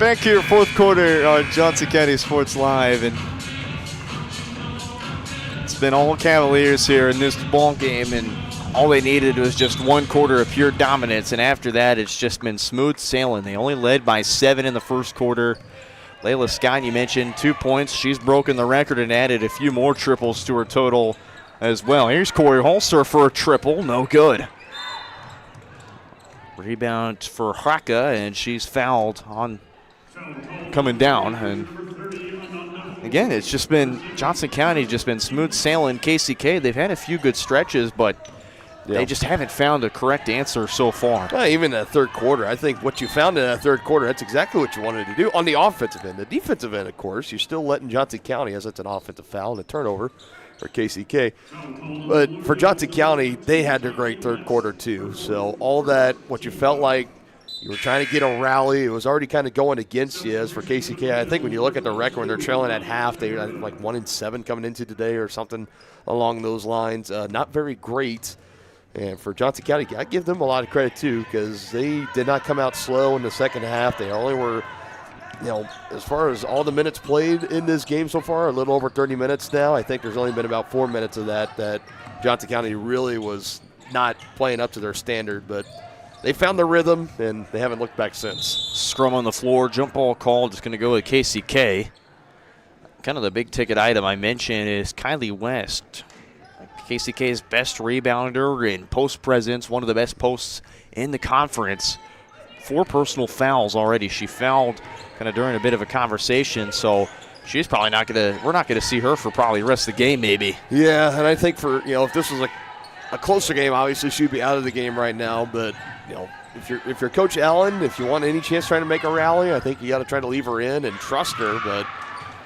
Back here, fourth quarter on Johnson County Sports Live, and it's been all Cavaliers here in this ball game, and all they needed was just one quarter of pure dominance, and after that, it's just been smooth sailing. They only led by 7 in the first quarter. Layla Scott, you mentioned 2 points. She's broken the record and added a few more triples to her total as well. Here's Corey Holster for a triple, no good. Rebound for Haka, and she's fouled on coming down. And again, it's just been Johnson County just been smooth sailing. KCK, they've had a few good stretches, but they just haven't found a correct answer so far. Even that third quarter, I think what you found in that third quarter, that's exactly what you wanted to do on the offensive end. The defensive end, of course, you're still letting Johnson County, as it's an offensive foul and a turnover for KCK. But for Johnson County, they had their great third quarter too. So all that, what you felt like you were trying to get a rally, it was already kind of going against you. As for KCK, I think when you look at the record, when they're trailing at half, they were like 1-7 coming into today or something along those lines. Not very great. And for Johnson County, I give them a lot of credit too, because they did not come out slow in the second half. They only were, as far as all the minutes played in this game so far, a little over 30 minutes now. I think there's only been about 4 minutes of that Johnson County really was not playing up to their standard, but they found their rhythm, and they haven't looked back since. Scrum on the floor, jump ball called. It's going to go with KCK. Kind of the big ticket item I mentioned is Kylie West. KCK's best rebounder in post presence, one of the best posts in the conference. 4 personal fouls already. She fouled kind of during a bit of a conversation, so she's probably not going to, we're not going to see her for probably the rest of the game maybe. Yeah, and I think for, if this was a closer game, obviously she'd be out of the game right now, but, if you're Coach Allen, if you want any chance trying to make a rally, I think you got to try to leave her in and trust her, but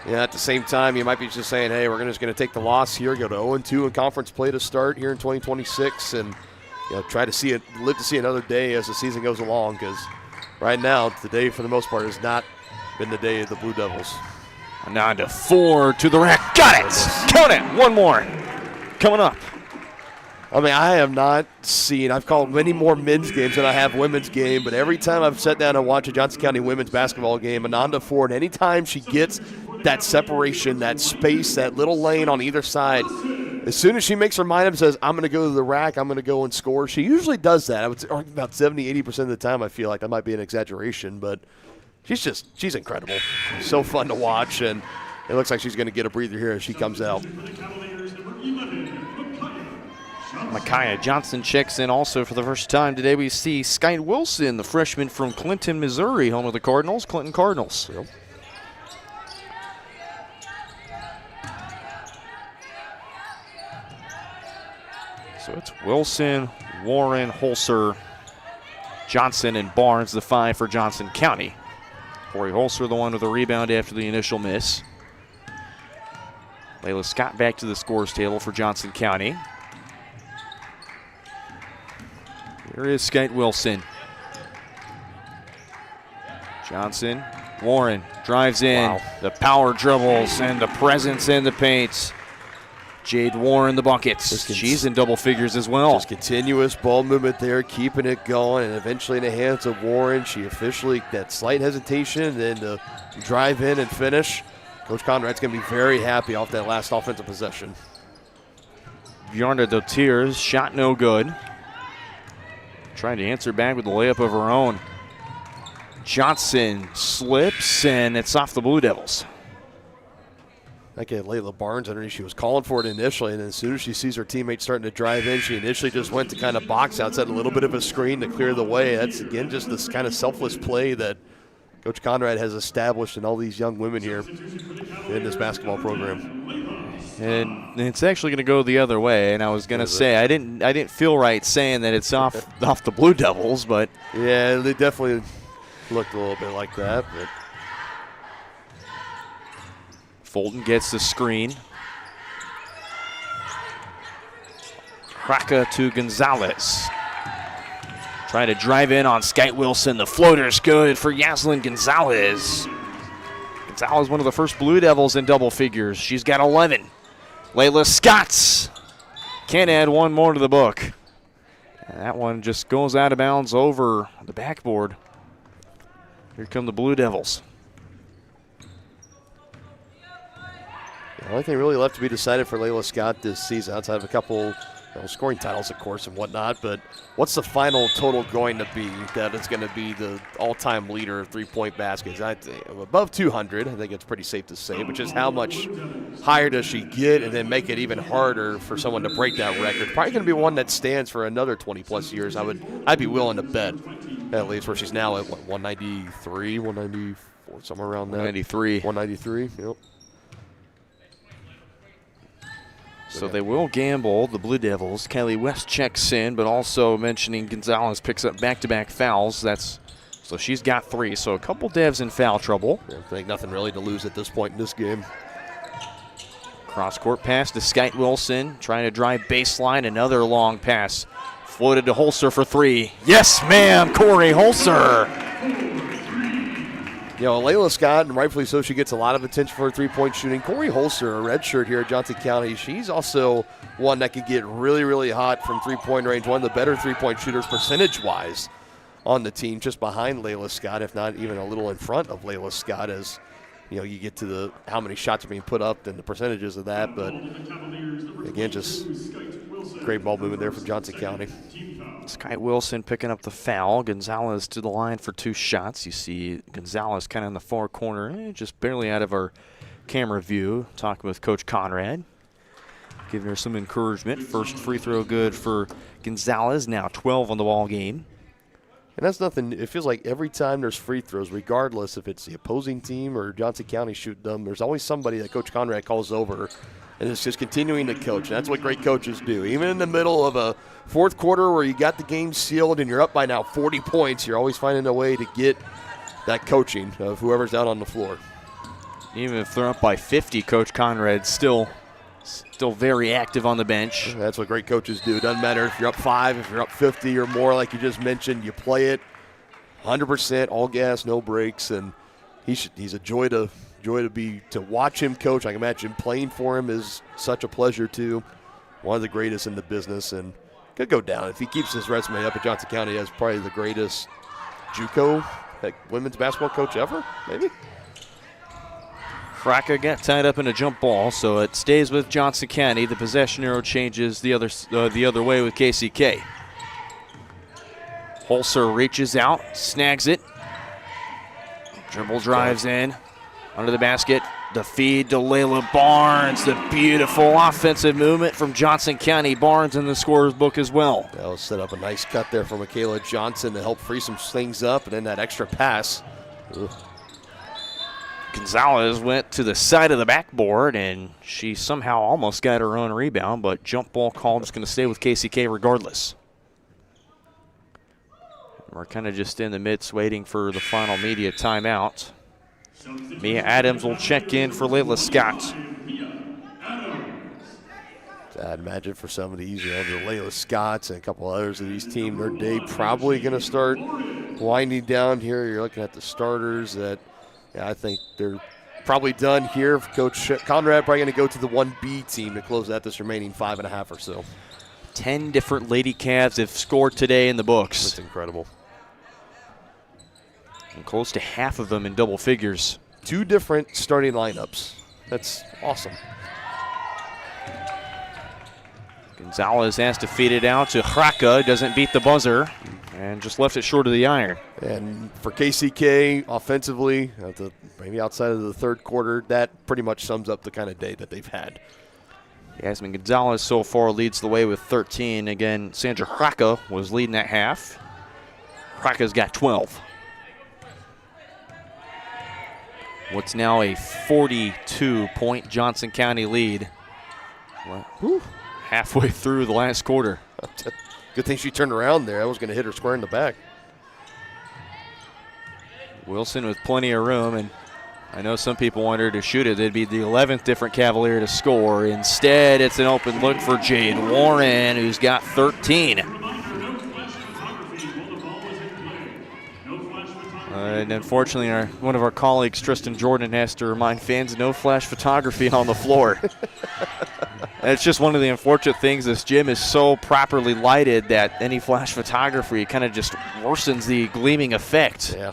at the same time, you might be just saying, hey, we're just going to take the loss here, go to 0-2 in conference play to start here in 2026, and try to live to see another day as the season goes along, because right now, today for the most part has not been the day of the Blue Devils. 9-4 to the rack. Got it! Count it! One more. Coming up. I have not seen, I've called many more men's games than I have women's game, but every time I've sat down and watched a Johnson County women's basketball game, Ananda Ford, anytime she gets that separation, that space, that little lane on either side, as soon as she makes her mind up and says, I'm going to go to the rack, I'm going to go and score, she usually does that. I would say about 70-80% of the time. I feel like that might be an exaggeration, but she's incredible. So fun to watch, and it looks like she's going to get a breather here as she comes out. Micaiah Johnson checks in also for the first time today. We see Skyne Wilson, the freshman from Clinton, Missouri, home of the Cardinals, Clinton Cardinals. Yep. So it's Wilson, Warren, Holzer, Johnson, and Barnes, the 5 for Johnson County. Corey Holzer, the one with the rebound after the initial miss. Layla Scott back to the scores table for Johnson County. Here is Skyte Wilson. Johnson, Warren drives in. Wow. The power dribbles and the presence in the paint. Jade Warren, the buckets. She's in double figures as well. Just continuous ball movement there, keeping it going, and eventually in the hands of Warren, she officially, that slight hesitation, and then to drive in and finish. Coach Conrad's going to be very happy off that last offensive possession. Bjarna Dotiers, shot no good. Trying to answer back with the layup of her own. Johnson slips, and it's off the Blue Devils. I get Layla Barnes underneath. She was calling for it initially, and then as soon as she sees her teammate starting to drive in, she initially just went to kind of box outside a little bit of a screen to clear the way. That's, again, just this kind of selfless play that Coach Conrad has established in all these young women here in this basketball program. And it's actually going to go the other way. And I was going to say I didn't feel right saying that it's off the Blue Devils, but yeah, they definitely looked a little bit like that. But Fulton gets the screen. Kraka to Gonzalez. Trying to drive in on Skyte Wilson. The floater's good for Yaslin Gonzalez. Gonzalez, one of the first Blue Devils in double figures. She's got 11. Layla Scotts can't add one more to the book. And that one just goes out of bounds over the backboard. Here come the Blue Devils. The only thing really left to be decided for Layla Scott this season, outside of a couple scoring titles, of course, and whatnot, but what's the final total going to be that is going to be the all-time leader of three-point baskets? I think above 200, I think it's pretty safe to say, but just how much higher does she get and then make it even harder for someone to break that record? Probably going to be one that stands for another 20-plus years. I'd be willing to bet, at least, where she's now at, 193, 194, somewhere around that. 193. 193, yep. So they will gamble, the Blue Devils. Kelly West checks in, but also mentioning Gonzalez picks up back-to-back fouls. So she's got 3. So a couple Devs in foul trouble. I think nothing really to lose at this point in this game. Cross-court pass to Skyte Wilson, trying to drive baseline. Another long pass. Floated to Holzer for 3. Yes, ma'am, Corey Holzer. Layla Scott, and rightfully so, she gets a lot of attention for her three-point shooting. Corey Holzer, a redshirt here at Johnson County, she's also one that can get really, really hot from three-point range. One of the better three-point shooters percentage-wise on the team, just behind Layla Scott, if not even a little in front of Layla Scott, as you get to the how many shots are being put up and the percentages of that. But again, just great ball movement there from Johnson County. Skyte Wilson picking up the foul. Gonzalez to the line for 2 shots. You see Gonzalez kind of in the far corner, just barely out of our camera view. Talking with Coach Conrad, giving her some encouragement. First free throw good for Gonzalez, now 12 on the ball game. And that's nothing. It feels like every time there's free throws, regardless if it's the opposing team or Johnson County shooting them, there's always somebody that Coach Conrad calls over. And it's just continuing to coach. And that's what great coaches do. Even in the middle of a fourth quarter where you got the game sealed and you're up by now 40 points, you're always finding a way to get that coaching of whoever's out on the floor. Even if they're up by 50, Coach Conrad's still very active on the bench. That's what great coaches do. It doesn't matter if you're up 5, if you're up 50 or more, like you just mentioned, you play it 100%, all gas, no breaks, and he's a joy to watch him coach. I can imagine playing for him is such a pleasure too. One of the greatest in the business, and could go down if he keeps his resume up at Johnson County as probably the greatest JUCO women's basketball coach ever, maybe. Kraka got tied up in a jump ball, so it stays with Johnson County. The possession arrow changes the other way with KCK. Holzer reaches out, snags it. Dribble drives in, under the basket. The feed to Layla Barnes. The beautiful offensive movement from Johnson County. Barnes in the scorer's book as well. That will set up a nice cut there for Michaela Johnson to help free some things up, and then that extra pass. Ugh. Gonzalez went to the side of the backboard, and she somehow almost got her own rebound, but jump ball call is going to stay with KCK regardless. We're kind of just in the midst waiting for the final media timeout. Mia Adams will check in for Layla Scott. I'd imagine for some of these, the Layla Scotts and a couple others of these teams, their day probably going to start winding down here. You're looking at the starters that, I think they're probably done here. Coach Conrad probably going to go to the 1B team to close out this remaining 5.5 or so. 10 different Lady Cavs have scored today in the books. That's incredible. And close to half of them in double figures. 2 different starting lineups. That's awesome. Gonzalez has to feed it out to Kraka. Doesn't beat the buzzer. And just left it short of the iron. And for KCK, offensively, maybe outside of the third quarter, that pretty much sums up the kind of day that they've had. Yasmin Gonzalez so far leads the way with 13. Again, Sandra Kraka was leading that half. Kraka's got 12. What's now a 42-point Johnson County lead halfway through the last quarter. Good thing she turned around there. I was going to hit her square in the back. Wilson with plenty of room, and I know some people wanted her to shoot it. It'd be the 11th different Cavalier to score. Instead, it's an open look for Jade Warren, who's got 13. And unfortunately, one of our colleagues, Tristan Jordan, has to remind fans no flash photography on the floor. And it's just one of the unfortunate things. This gym is so properly lighted that any flash photography kind of just worsens the gleaming effect. Yeah,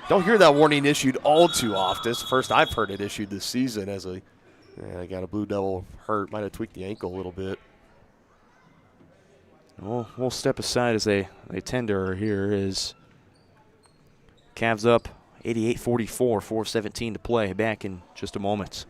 don't hear that warning issued all too often. It's the first I've heard it issued this season as I got a Blue Devil hurt. Might have tweaked the ankle a little bit. We'll step aside as they tender her here as Cavs up 88-44, 4:17 to play. Back in just a moment.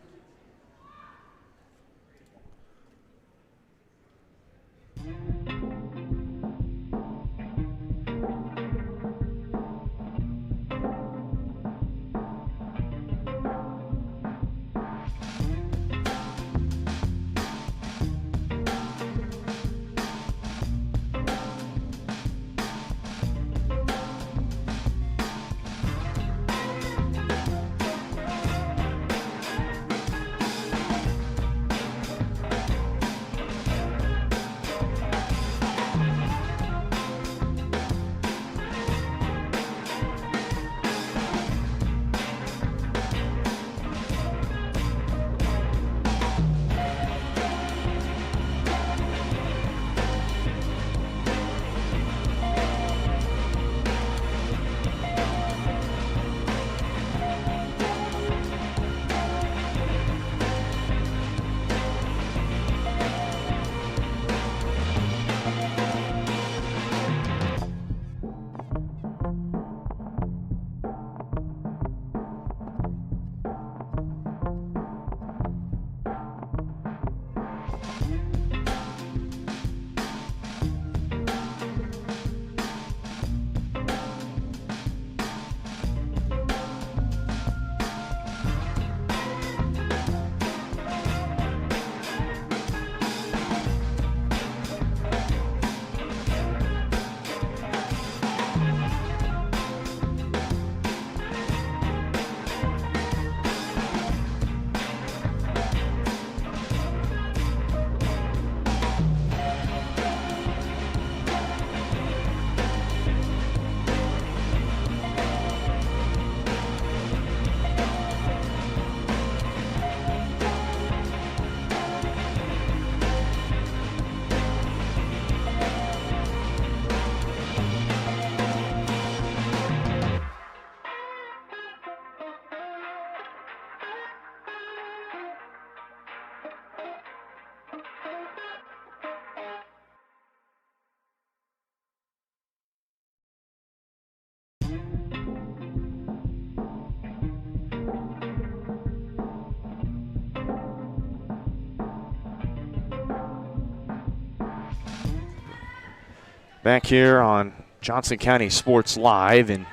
Back here on Johnson County Sports Live, and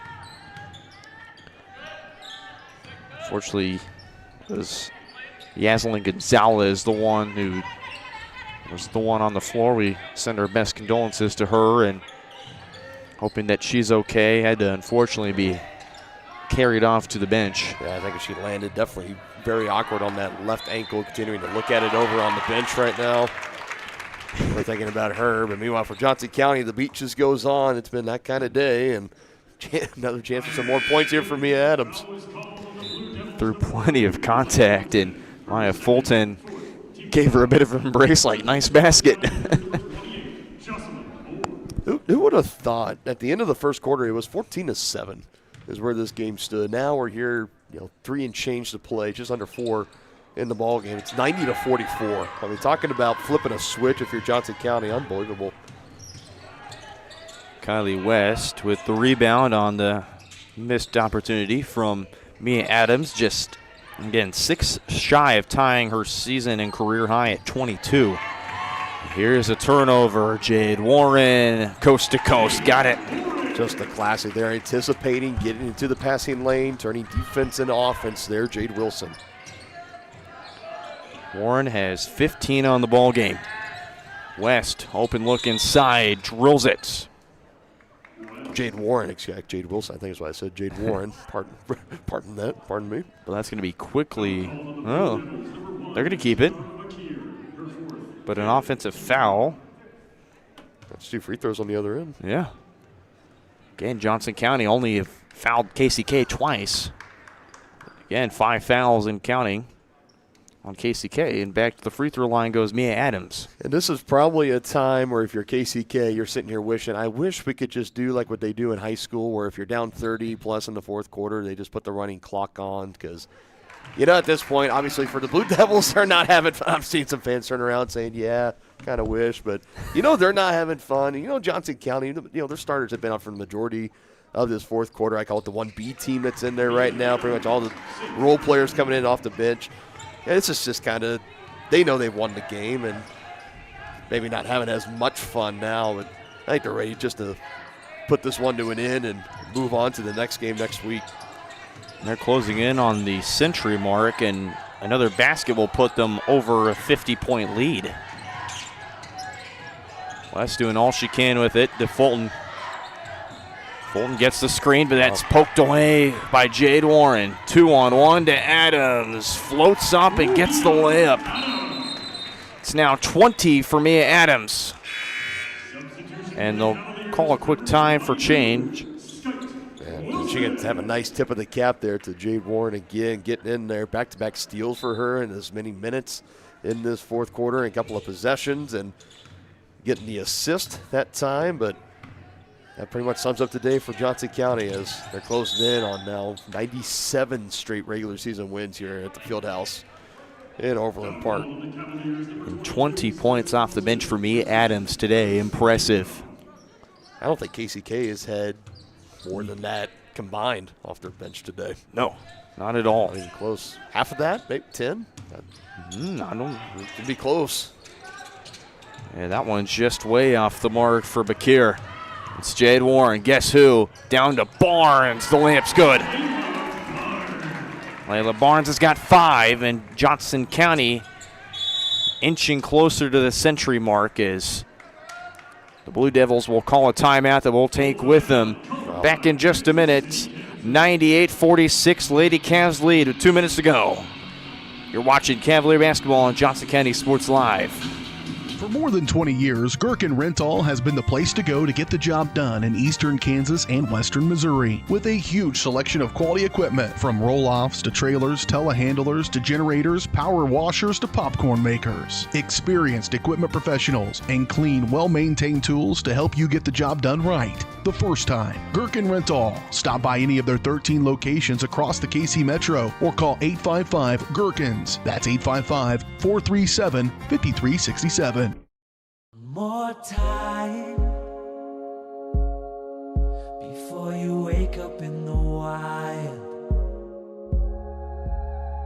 unfortunately, it was Yaslin Gonzalez, the one who was the one on the floor. We send our best condolences to her and hoping that she's okay. Had to unfortunately be carried off to the bench. Yeah, I think she landed definitely very awkward on that left ankle, continuing to look at it over on the bench right now. We're thinking about her, but meanwhile for Johnson County, the beat just goes on. It's been that kind of day, and another chance for some more points here for Mia Adams. Through plenty of contact, and Maya Fulton gave her a bit of an embrace, like, nice basket. Who would have thought at the end of the first quarter it was 14-7 is where this game stood. Now we're here, 3 and change to play, just under 4 in the ball game. It's 90-44. I mean, talking about flipping a switch if you're Johnson County, unbelievable. Kylie West with the rebound on the missed opportunity from Mia Adams. Just, again, 6 shy of tying her season and career high at 22. Here's a turnover. Jade Warren, coast to coast, got it. Just a classic there, anticipating, getting into the passing lane, turning defense into offense there, Jade Wilson. Warren has 15 on the ball game. West, open look inside, drills it. Jade Warren, Jade Wilson, I think is what I said. Jade Warren, pardon me. But that's going to be quickly, they're going to keep it. But an offensive foul. That's 2 free throws on the other end. Yeah. Again, Johnson County only fouled KCK twice. Again, 5 fouls and counting on KCK, and back to the free throw line goes Mia Adams. And this is probably a time where if you're KCK, you're sitting here wishing, I wish we could just do like what they do in high school, where if you're down 30 plus in the fourth quarter, they just put the running clock on, because, at this point, obviously for the Blue Devils, they're not having fun. I've seen some fans turn around saying, yeah, kind of wish, but, they're not having fun. And, Johnson County, their starters have been out for the majority of this fourth quarter. I call it the 1B team that's in there right now, pretty much all the role players coming in off the bench. Yeah, this is just kind of, they know they've won the game and maybe not having as much fun now, but I think they're ready just to put this one to an end and move on to the next game next week. And they're closing in on the century mark, and another basket will put them over a 50-point lead. West doing all she can with it to Fulton. Fulton gets the screen, but that's poked away by Jade Warren. 2-on-1 to Adams. Floats up and gets the layup. It's now 20 for Mia Adams. And they'll call a quick time for change. And she can have a nice tip of the cap there to Jade Warren again, getting in there. Back-to-back steals for her in as many minutes in this fourth quarter, and a couple of possessions, and getting the assist that time, but that pretty much sums up the day for Johnson County as they're closing in on now 97 straight regular season wins here at the Fieldhouse in Overland Park. And 20 points off the bench for Mia Adams today. Impressive. I don't think KCK has had more than that combined off their bench today. No, not at all. Not even close. Half of that, maybe 10? I don't. It could be close. Yeah, that one's just way off the mark for Bakir. It's Jade Warren. Guess who? Down to Barnes. The layup's good. Layla Barnes has got 5, and Johnson County inching closer to the century mark as the Blue Devils will call a timeout that we'll take with them. Back in just a minute. 98-46 Lady Cavs lead with 2 minutes to go. You're watching Cavalier basketball on Johnson County Sports Live. For more than 20 years, Gherkin Rental has been the place to go to get the job done in eastern Kansas and western Missouri. With a huge selection of quality equipment, from roll-offs to trailers, telehandlers to generators, power washers to popcorn makers. Experienced equipment professionals and clean, well-maintained tools to help you get the job done right the first time. Gherkin Rental. Stop by any of their 13 locations across the KC Metro or call 855-GHERKINS. That's 855-437-5367. More time before you wake up in the wild.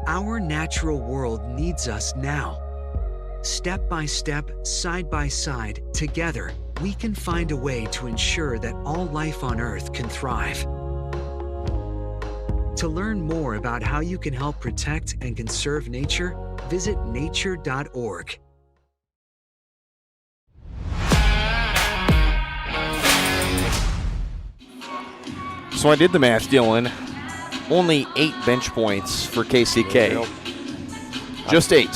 Our natural world needs us now. Step by step, side by side, together, we can find a way to ensure that all life on Earth can thrive. To learn more about how you can help protect and conserve nature, visit nature.org. So I did the math, Dylan. Only 8 bench points for KCK. Just 8.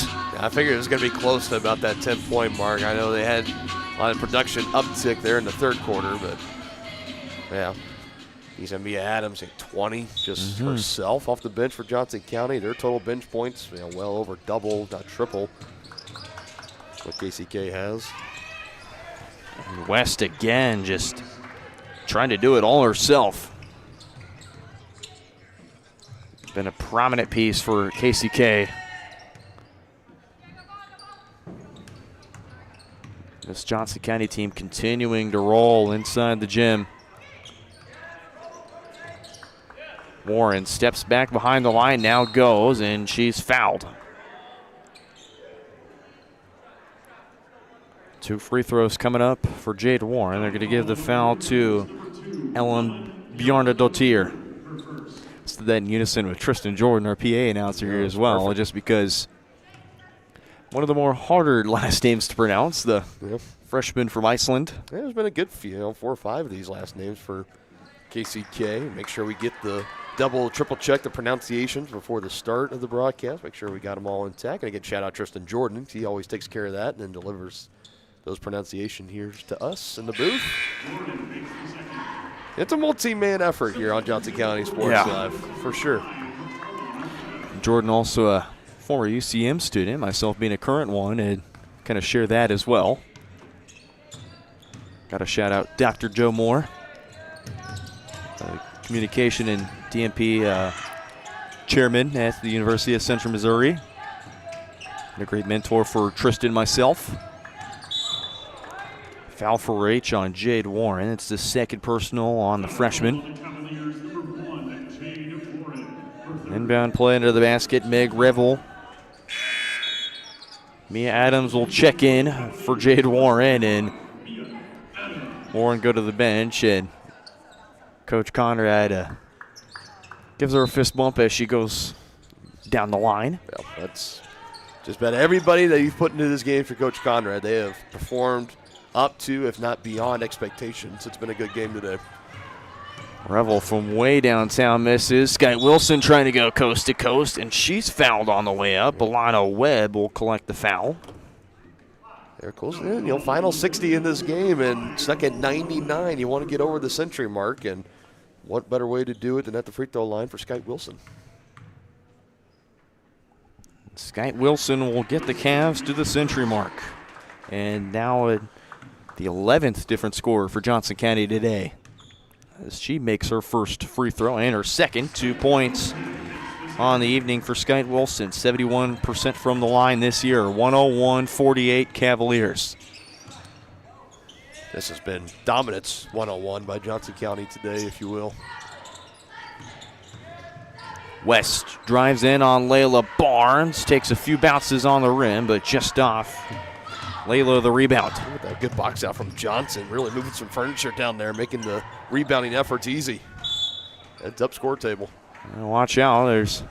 I figured it was going to be close to about that 10-point mark. I know they had a lot of production uptick there in the third quarter, but yeah. He's going to be Adams at 20 just herself off the bench for Johnson County. Their total bench points, well over double, not triple what KCK has. And West again just trying to do it all herself. Been a prominent piece for KCK. This Johnson County team continuing to roll inside the gym. Warren steps back behind the line, now goes, and she's fouled. 2 free throws coming up for Jade Warren. They're going to give the foul to Ellen Bjarnadottir. Let's do that in unison with Tristan Jordan, our PA announcer here as well, just because one of the more harder last names to pronounce, the freshman from Iceland. Yeah, there's been a good few, 4 or 5 of these last names for KCK. Make sure we get the double, triple check the pronunciations before the start of the broadcast. Make sure we got them all intact. And again, shout out Tristan Jordan. He always takes care of that and then delivers those pronunciation here to us in the booth. It's a multi-man effort here on Johnson County Sports Live, for sure. Jordan also a former UCM student, myself being a current one, and kind of share that as well. Got to shout out Dr. Joe Moore, communication and DMP chairman at the University of Central Missouri. And a great mentor for Tristan and myself. Foul for H on Jade Warren. It's the second personal on the freshman. Inbound play into the basket. Meg Revel. Mia Adams will check in for Jade Warren, and Warren go to the bench, and Coach Conrad gives her a fist bump as she goes down the line. Well, that's just about everybody that you've put into this game for Coach Conrad. They have performed up to, if not beyond, expectations. It's been a good game today. Revel from way downtown misses. Sky Wilson trying to go coast to coast, and she's fouled on the way up. Alana Webb will collect the foul. There goes in, final 60 in this game, and stuck at 99. You want to get over the century mark, and what better way to do it than at the free throw line for Sky Wilson? Sky Wilson will get the Cavs to the century mark. And now the 11th different scorer for Johnson County today, as she makes her first free throw and her second. 2 points on the evening for Sky Wilson. 71% from the line this year. 101-48 Cavaliers. This has been dominance 101 by Johnson County today, if you will. West drives in on Layla Barnes. Takes a few bounces on the rim, but just off. Layla the rebound. Look at that good box out from Johnson. Really moving some furniture down there, making the rebounding efforts easy. Heads up score table. Watch out. There's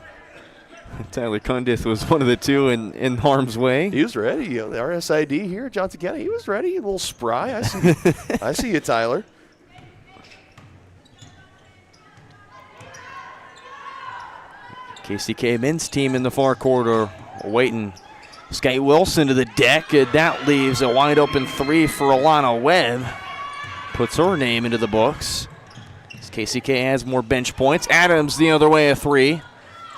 Tyler Cundith was one of the two in harm's way. He was ready. The RSID here at Johnson County, he was ready. A little spry. I see, I see you, Tyler. KCK men's team in the far corner waiting. Sky Wilson to the deck, and that leaves a wide open three for Alana Webb. Puts her name into the books. As KCK has more bench points. Adams the other way, a three.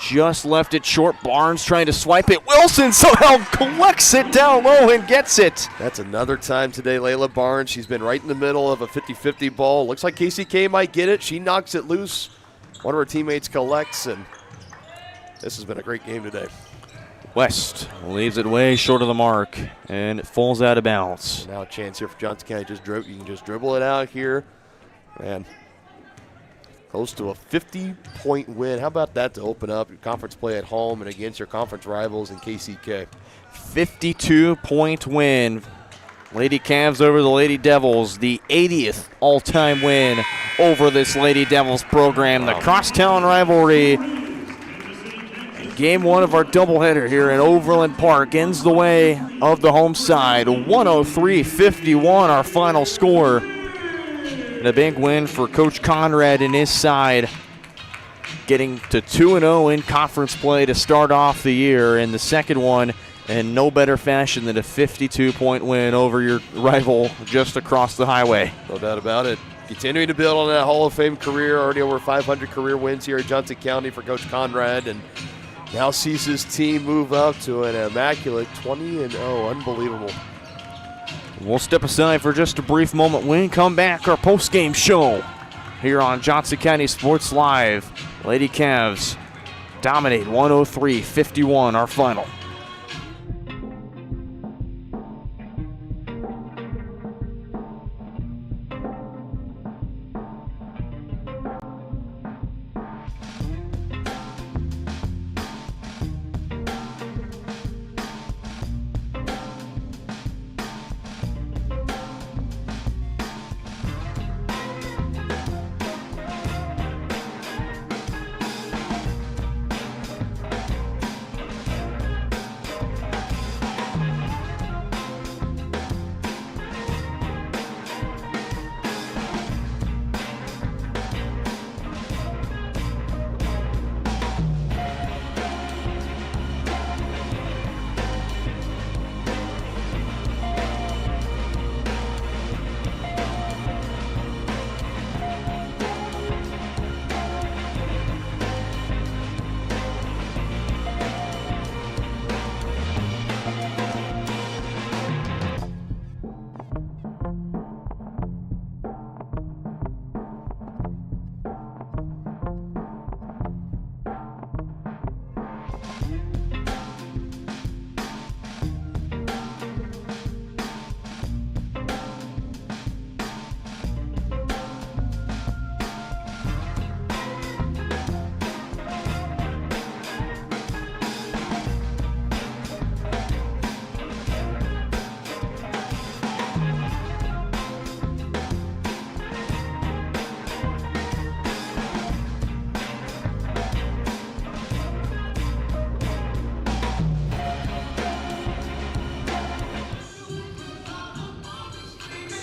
Just left it short. Barnes trying to swipe it. Wilson somehow collects it down low and gets it. That's another time today, Layla Barnes. She's been right in the middle of a 50-50 ball. Looks like KCK might get it. She knocks it loose. One of her teammates collects, and this has been a great game today. West leaves it way short of the mark, and it falls out of bounds. Now a chance here for Johnson County. You can just dribble it out here. Man, close to a 50-point win. How about that to open up your conference play at home and against your conference rivals in KCK? 52-point win. Lady Cavs over the Lady Devils. The 80th all-time win over this Lady Devils program. Wow. The crosstown rivalry. Game one of our doubleheader here at Overland Park ends the way of the home side. 103-51 our final score. And a big win for Coach Conrad and his side, getting to 2-0 in conference play to start off the year. And the second one in no better fashion than a 52-point win over your rival just across the highway. No doubt about it. Continuing to build on that Hall of Fame career, already over 500 career wins here at Johnson County for Coach Conrad, and now sees his team move up to an immaculate 20-0. Unbelievable. We'll step aside for just a brief moment. When we come back, our post-game show here on Johnson County Sports Live. Lady Cavs dominate 103-51 our final.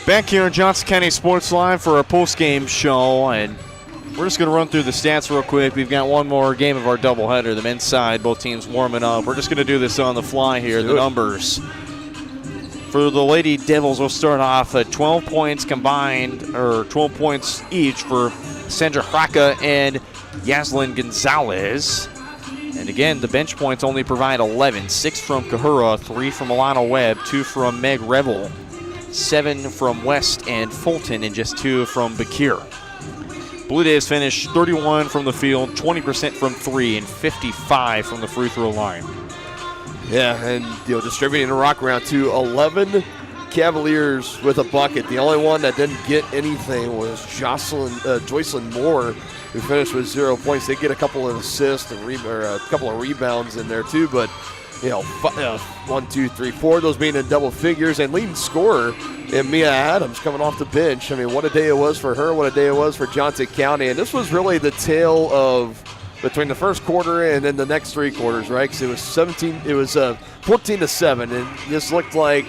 Back here on Johnson County Sports Live for our post-game show, and we're just going to run through the stats real quick. We've got one more game of our doubleheader. The men's side, both teams warming up. We're just going to do this on the fly here. The numbers. For the Lady Devils, we'll start off at 12 points combined, or 12 points each for Sandra Hraka and Yaslin Gonzalez. And again, the bench points only provide 11. 6 from Kahura, 3 from Alana Webb, 2 from Meg Revel, 7 from West and Fulton, and just 2 from Bakir. Blue Jays finished 31 from the field, 20% from 3, and 55 from the free throw line. Yeah, and distributing the rock around to 11 Cavaliers with a bucket. The only one that didn't get anything was Joycelyn Moore, who finished with 0 points. They get a couple of assists and a couple of rebounds in there too, but 1, 2, 3, 4 of those being in double figures, and leading scorer in Mia Adams coming off the bench. I mean, what a day it was for her, what a day it was for Johnson County, and this was really the tale of between the first quarter and then the next 3 quarters, right? Because it was 14-7, and this looked like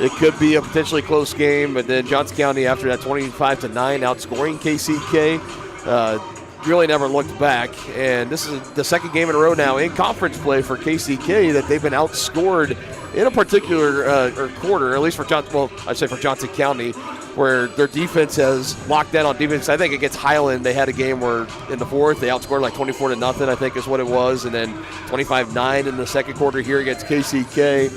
it could be a potentially close game, but then Johnson County, after that 25-9 outscoring KCK, really never looked back. And this is the second game in a row now in conference play for KCK that they've been outscored in a particular quarter, at least for Johnson County, where their defense has locked down on defense. I think against Highland, they had a game where in the fourth they outscored like 24-0, I think is what it was, and then 25-9 in the second quarter here against KCK.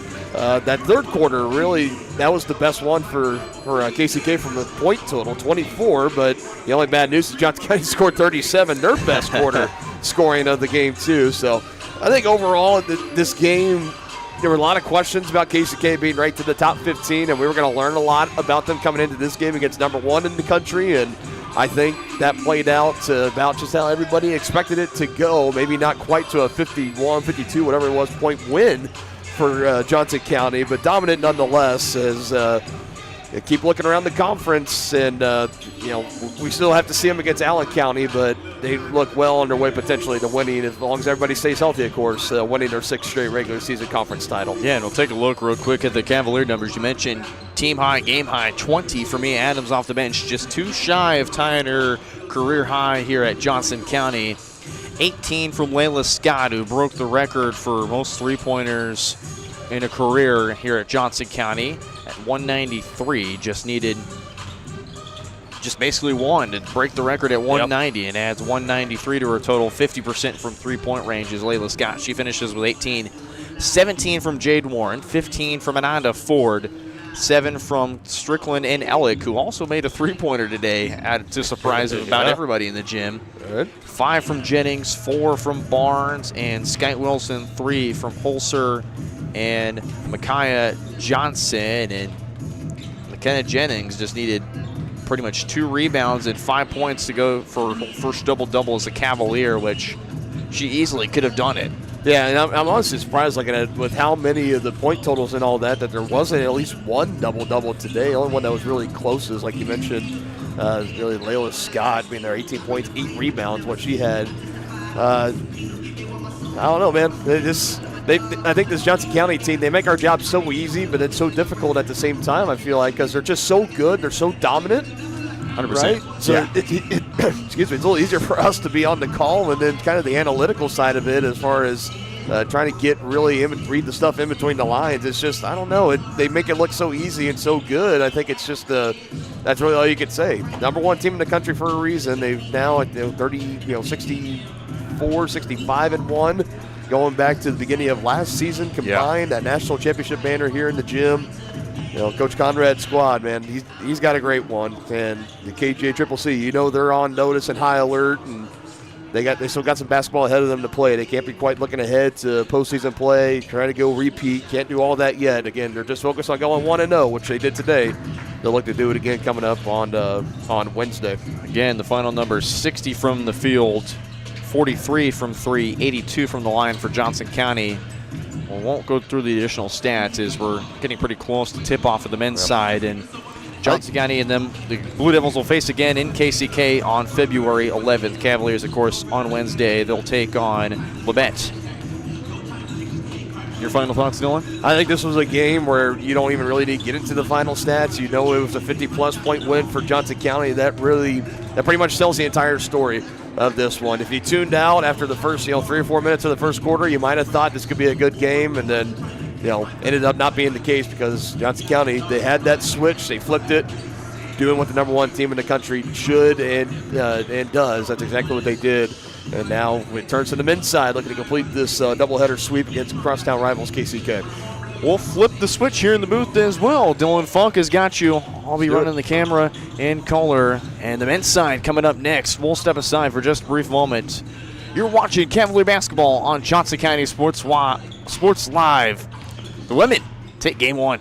That third quarter, really, that was the best one for KCK from the point total, 24, but the only bad news is Johnson County scored 37, their best quarter scoring of the game too. So I think overall this game, there were a lot of questions about KCK being ranked to the top 15, and we were going to learn a lot about them coming into this game against number 1 in the country, and I think that played out to about just how everybody expected it to go. Maybe not quite to a 51, 52, whatever it was, point win for Johnson County, but dominant nonetheless as keep looking around the conference, and we still have to see them against Allen County, but they look well on their way potentially to winning, as long as everybody stays healthy, of course, winning their 6th straight regular season conference title. Yeah, and we'll take a look real quick at the Cavalier numbers. You mentioned team high, game high, 20 for Mia Adams off the bench, just 2 shy of tying her career high here at Johnson County. 18 from Layla Scott, who broke the record for most three-pointers in a career here at Johnson County at 193. Just basically one to break the record at 190, and adds 193 to her total. 50% from three-point range is Layla Scott. She finishes with 18. 17 from Jade Warren, 15 from Ananda Ford, 7 from Strickland and Ellick, who also made a three-pointer today, added to surprise of about everybody in the gym. Good. 5 from Jennings, 4 from Barnes, and Sky Wilson, 3 from Holzer and Micaiah Johnson. And McKenna Jennings just needed pretty much 2 rebounds and 5 points to go for her first double-double as a Cavalier, which she easily could have done it. Yeah, and I'm honestly surprised looking at with how many of the point totals and all that there wasn't at least one double-double today. The only one that was really close is, like you mentioned, really Layla Scott being there, 18 points, 8 rebounds, what she had. I don't know, man. I think this Johnson County team, they make our job so easy, but it's so difficult at the same time, I feel like, because they're just so good. They're so dominant. 100%. Right? So yeah. Excuse me, it's a little easier for us to be on the call, and then kind of the analytical side of it as far as trying to get really read the stuff in between the lines. It's just, I don't know. They make it look so easy and so good. I think it's just that's really all you could say. Number 1 team in the country for a reason. They've now 64, 65 and 1, going back to the beginning of last season combined. That national championship banner here in the gym. Coach Conrad's squad, man, he's got a great one. And the KJCCC, they're on notice and high alert, and they still got some basketball ahead of them to play. They can't be quite looking ahead to postseason play, trying to go repeat. Can't do all that yet. Again, they're just focused on going 1-0, which they did today. They'll look to do it again coming up on Wednesday. Again, the final number is 60 from the field, 43 from 3, 82 from the line for Johnson County. We won't go through the additional stats as we're getting pretty close to tip-off of the men's side. And Johnson County and them, the Blue Devils will face again in KCK on February 11th. Cavaliers, of course, on Wednesday. They'll take on Labette. Your final thoughts, Dylan? I think this was a game where you don't even really need to get into the final stats. You know it was a 50-plus point win for Johnson County. That pretty much tells the entire story of this one. If you tuned out after the first 3 or 4 minutes of the first quarter, you might have thought this could be a good game, and then ended up not being the case because Johnson County, they had that switch, they flipped it, doing what the number one team in the country should and does. That's exactly what they did. And now it turns to the men's side, looking to complete this doubleheader sweep against crosstown rivals KCK. We'll flip the switch here in the booth as well. Dylan Funk has got you. I'll be running the camera and color. And the men's side coming up next. We'll step aside for just a brief moment. You're watching Cavalier basketball on Johnson County Sports Live. The women take game one.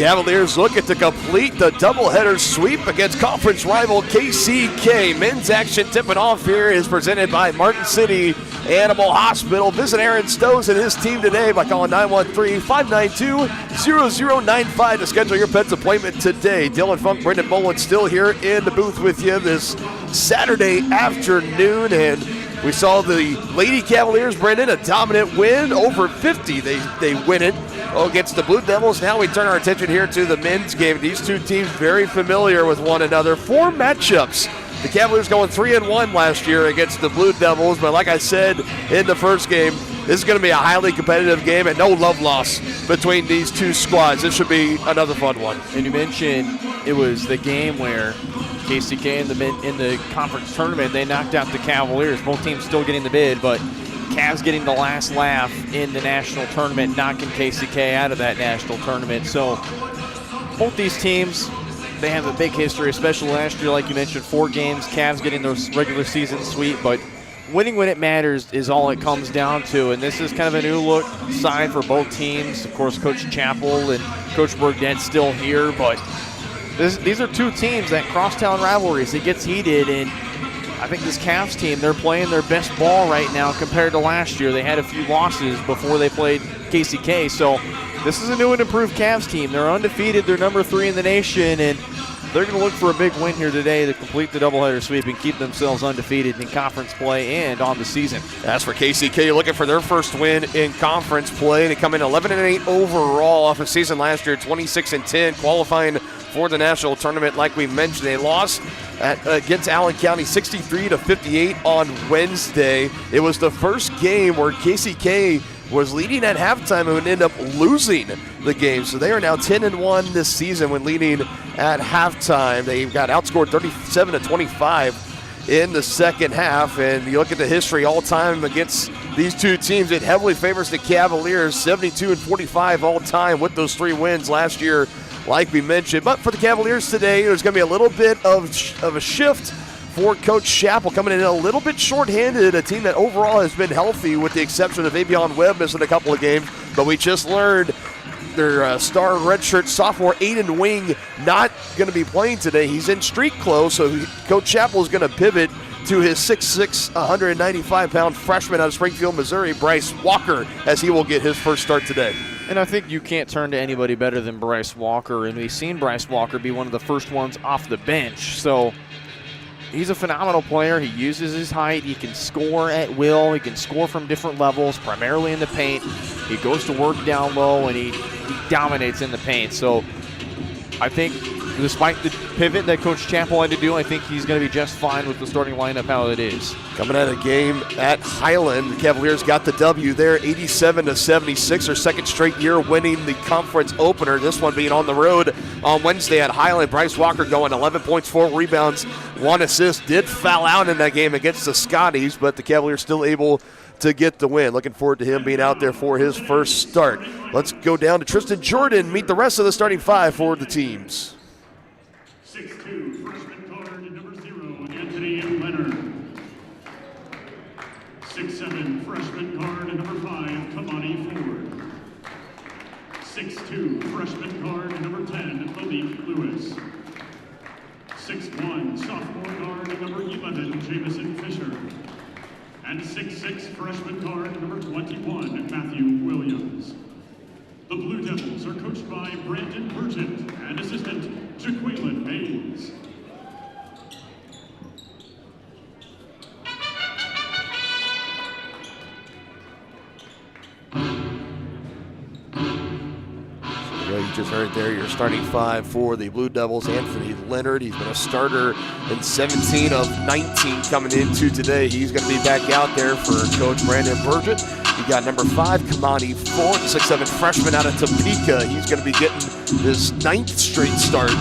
Cavaliers looking to complete the doubleheader sweep against conference rival KCK. Men's action tipping off here is presented by Martin City Animal Hospital. Visit Aaron Stows and his team today by calling 913-592-0095 to schedule your pet's appointment today. Dylan Funk, Brendan Bolin still here in the booth with you this Saturday afternoon, and we saw the Lady Cavaliers, Brendan, a dominant win, over 50. They win it against the Blue Devils. Now we turn our attention here to the men's game. These two teams very familiar with one another. 4 matchups. The Cavaliers going 3-1 last year against the Blue Devils, but like I said in the first game, this is going to be a highly competitive game and no love loss between these two squads. This should be another fun one. And you mentioned it was the game where KCK in the conference tournament, they knocked out the Cavaliers. Both teams still getting the bid, but Cavs getting the last laugh in the national tournament, knocking KCK out of that national tournament. So both these teams, they have a big history, especially last year, like you mentioned, 4 games, Cavs getting those regular season sweep, but winning when it matters is all it comes down to, and this is kind of a new look side for both teams. Of course, Coach Chappell and Coach Burdett still here, but these are two teams that crosstown rivalries. It gets heated, and I think this Cavs team, they're playing their best ball right now compared to last year. They had a few losses before they played KCK, so this is a new and improved Cavs team. They're undefeated. They're number 3 in the nation, and they're going to look for a big win here today to complete the doubleheader sweep and keep themselves undefeated in conference play and on the season. As for KCK, looking for their first win in conference play. They come in 11-8 overall off a season last year, 26-10, qualifying for the national tournament. Like we mentioned, they lost against Allen County 63-58 on Wednesday. It was the first game where KCK was leading at halftime and would end up losing the game. So they are now 10-1 this season when leading at halftime. They got outscored 37-25 in the second half. And you look at the history all time against these two teams, it heavily favors the Cavaliers, 72-45 all time with those 3 wins last year, like we mentioned. But for the Cavaliers today, there's going to be a little bit of a shift for Coach Chappell, coming in a little bit shorthanded, a team that overall has been healthy with the exception of Avion Webb missing a couple of games. But we just learned their star redshirt sophomore Aiden Wing not going to be playing today. He's in street clothes, so Coach Chappell is going to pivot to his 6'6", 195-pound freshman out of Springfield, Missouri, Bryce Walker, as he will get his first start today. And I think you can't turn to anybody better than Bryce Walker, and we've seen Bryce Walker be one of the first ones off the bench. So he's a phenomenal player. He uses his height. He can score at will. He can score from different levels, primarily in the paint. He goes to work down low, and he dominates in the paint. So I think despite the pivot that Coach Chappell had to do, I think he's going to be just fine with the starting lineup how it is. Coming out of the game at Highland, the Cavaliers got the W there, 87-76, their second straight year winning the conference opener. This one being on the road on Wednesday at Highland. Bryce Walker going 11 points, 4 rebounds, 1 assist. Did foul out in that game against the Scotties, but the Cavaliers still able to get the win. Looking forward to him being out there for his first start. Let's go down to Tristan Jordan, meet the rest of the starting 5 for the teams. 6'2", freshman guard number 0, Anthony Leonard. 6'7", freshman guard number 5, Kamani Ford. 6'2", freshman guard number 10, Malik Lewis. 6'1", sophomore guard number 11, Jamison Fisher. And 6'6", freshman guard number 21, Matthew Williams. The Blue Devils are coached by Brandon Burgett and assistant Jaqueline Hayes. You just heard there your starting 5 for the Blue Devils. Anthony Leonard, he's been a starter in 17 of 19 coming into today. He's going to be back out there for Coach Brandon Burgett. You got number 5, Kamani Ford, 6'7" freshman out of Topeka. He's going to be getting his 9th straight start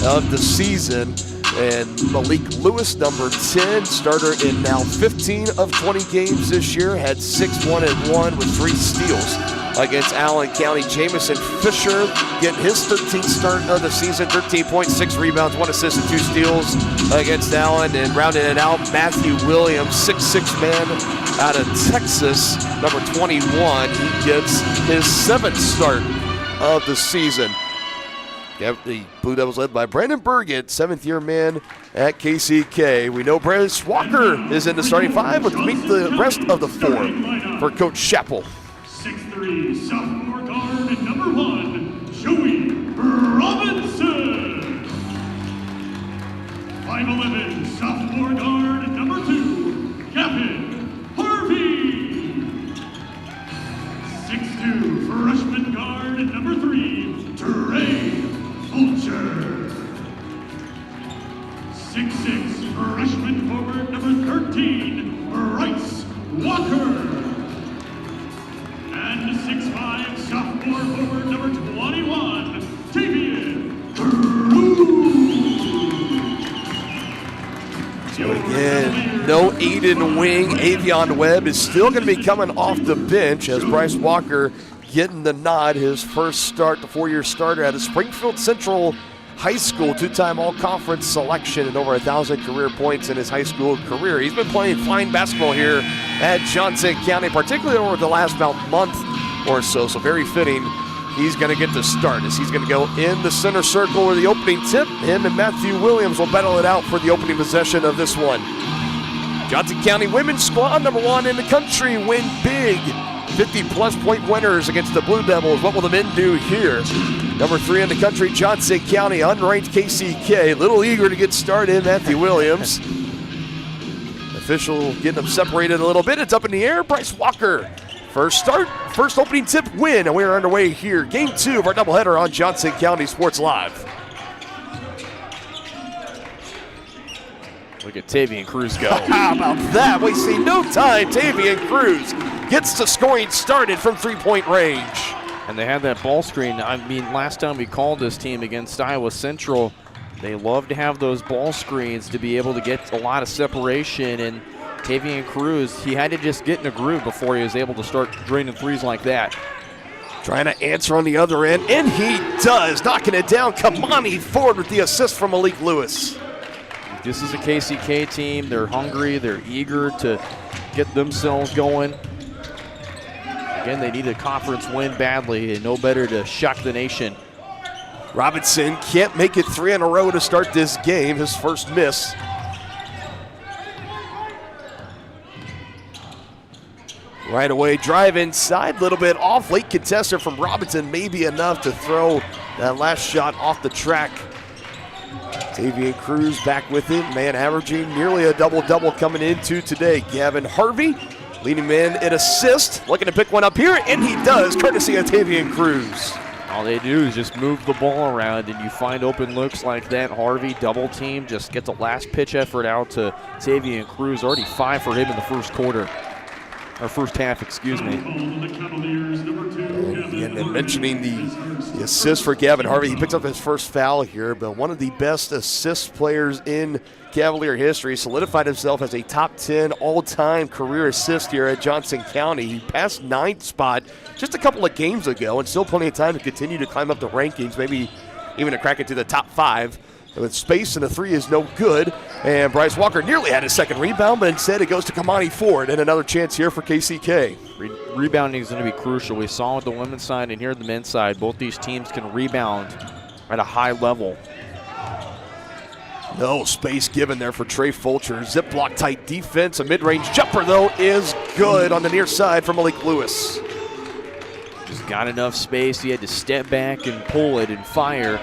of the season. And Malik Lewis, number 10, starter in now 15 of 20 games this year, had 6-1-1 with 3 steals against Allen County. Jamison Fisher getting his 13th start of the season, 13 points, 6 rebounds, 1 assist, and 2 steals against Allen. And rounding it out, Matthew Williams, 6'6" man out of Texas, number 21. He gets his 7th start of the season. The Blue Devils led by Brandon Burgett, 7th-year man at KCK. We know Bryce Walker is in the starting 5. Let's meet the rest of the 4 for Coach Chappell. 6'3", sophomore guard, number 1, Joey Robinson. 5'11", sophomore guard, number 2, Gavin Harvey. 6'2", freshman guard, number 3, Trey Fulcher. 6'6", freshman forward, number 13, Bryce Walker. And 6'5", sophomore forward, number 21, Tavian Cruz. So again, no Aiden Wing. Avion Webb is still going to be coming off the bench as Bryce Walker getting the nod. His first start, the 4-year starter at a Springfield Central High School, 2-time all-conference selection and over 1,000 career points in his high school career. He's been playing fine basketball here at Johnson County, particularly over the last about month or so. So very fitting. He's going to get the start as he's going to go in the center circle with the opening tip. Him and Matthew Williams will battle it out for the opening possession of this one. Johnson County women's squad, number 1 in the country, win big. 50-plus point winners against the Blue Devils. What will the men do here? Number 3 in the country, Johnson County, unranked KCK. A little eager to get started, Matthew Williams. Official getting them separated a little bit. It's up in the air. Bryce Walker. First start, first opening tip win, and we are underway here. Game 2 of our doubleheader on Johnson County Sports Live. Look at Tavian Cruz go. How about that? Wasting no time. Tavian Cruz gets the scoring started from 3-point range. And they had that ball screen. I mean, last time we called this team against Iowa Central, they love to have those ball screens to be able to get a lot of separation. And Tavian Cruz, he had to just get in a groove before he was able to start draining threes like that. Trying to answer on the other end, and he does, knocking it down. Kamani Ford with the assist from Malik Lewis. This is a KCK team. They're hungry. They're eager to get themselves going. Again, they need a conference win badly, and no better to shock the nation. Robinson can't make it 3 in a row to start this game, his first miss. Right away, drive inside, little bit off. Late contester from Robinson, maybe enough to throw that last shot off the track. Tavian Cruz back with it, man averaging nearly a double-double coming into today. Gavin Harvey leading man in assist, looking to pick one up here, and he does, courtesy of Tavian Cruz. All they do is just move the ball around, and you find open looks like that. Harvey double team, just get the last pitch effort out to Tavian Cruz. Already 5 for him in the first quarter. Or first half, excuse me. And mentioning the assist for Gavin Harvey, he picks up his first foul here, but one of the best assist players in Cavalier history, solidified himself as a top 10 all-time career assist here at Johnson County. He passed 9th spot just a couple of games ago, and still plenty of time to continue to climb up the rankings, maybe even to crack into the top 5. With space and a 3 is no good. And Bryce Walker nearly had his second rebound, but instead it goes to Kamani Ford, and another chance here for KCK. Rebounding is going to be crucial. We saw with the women's side and here the men's side, both these teams can rebound at a high level. No space given there for Trey Fulcher. Zip block tight defense. A mid-range jumper, though, is good on the near side for Malik Lewis. Just got enough space. He had to step back and pull it and fire.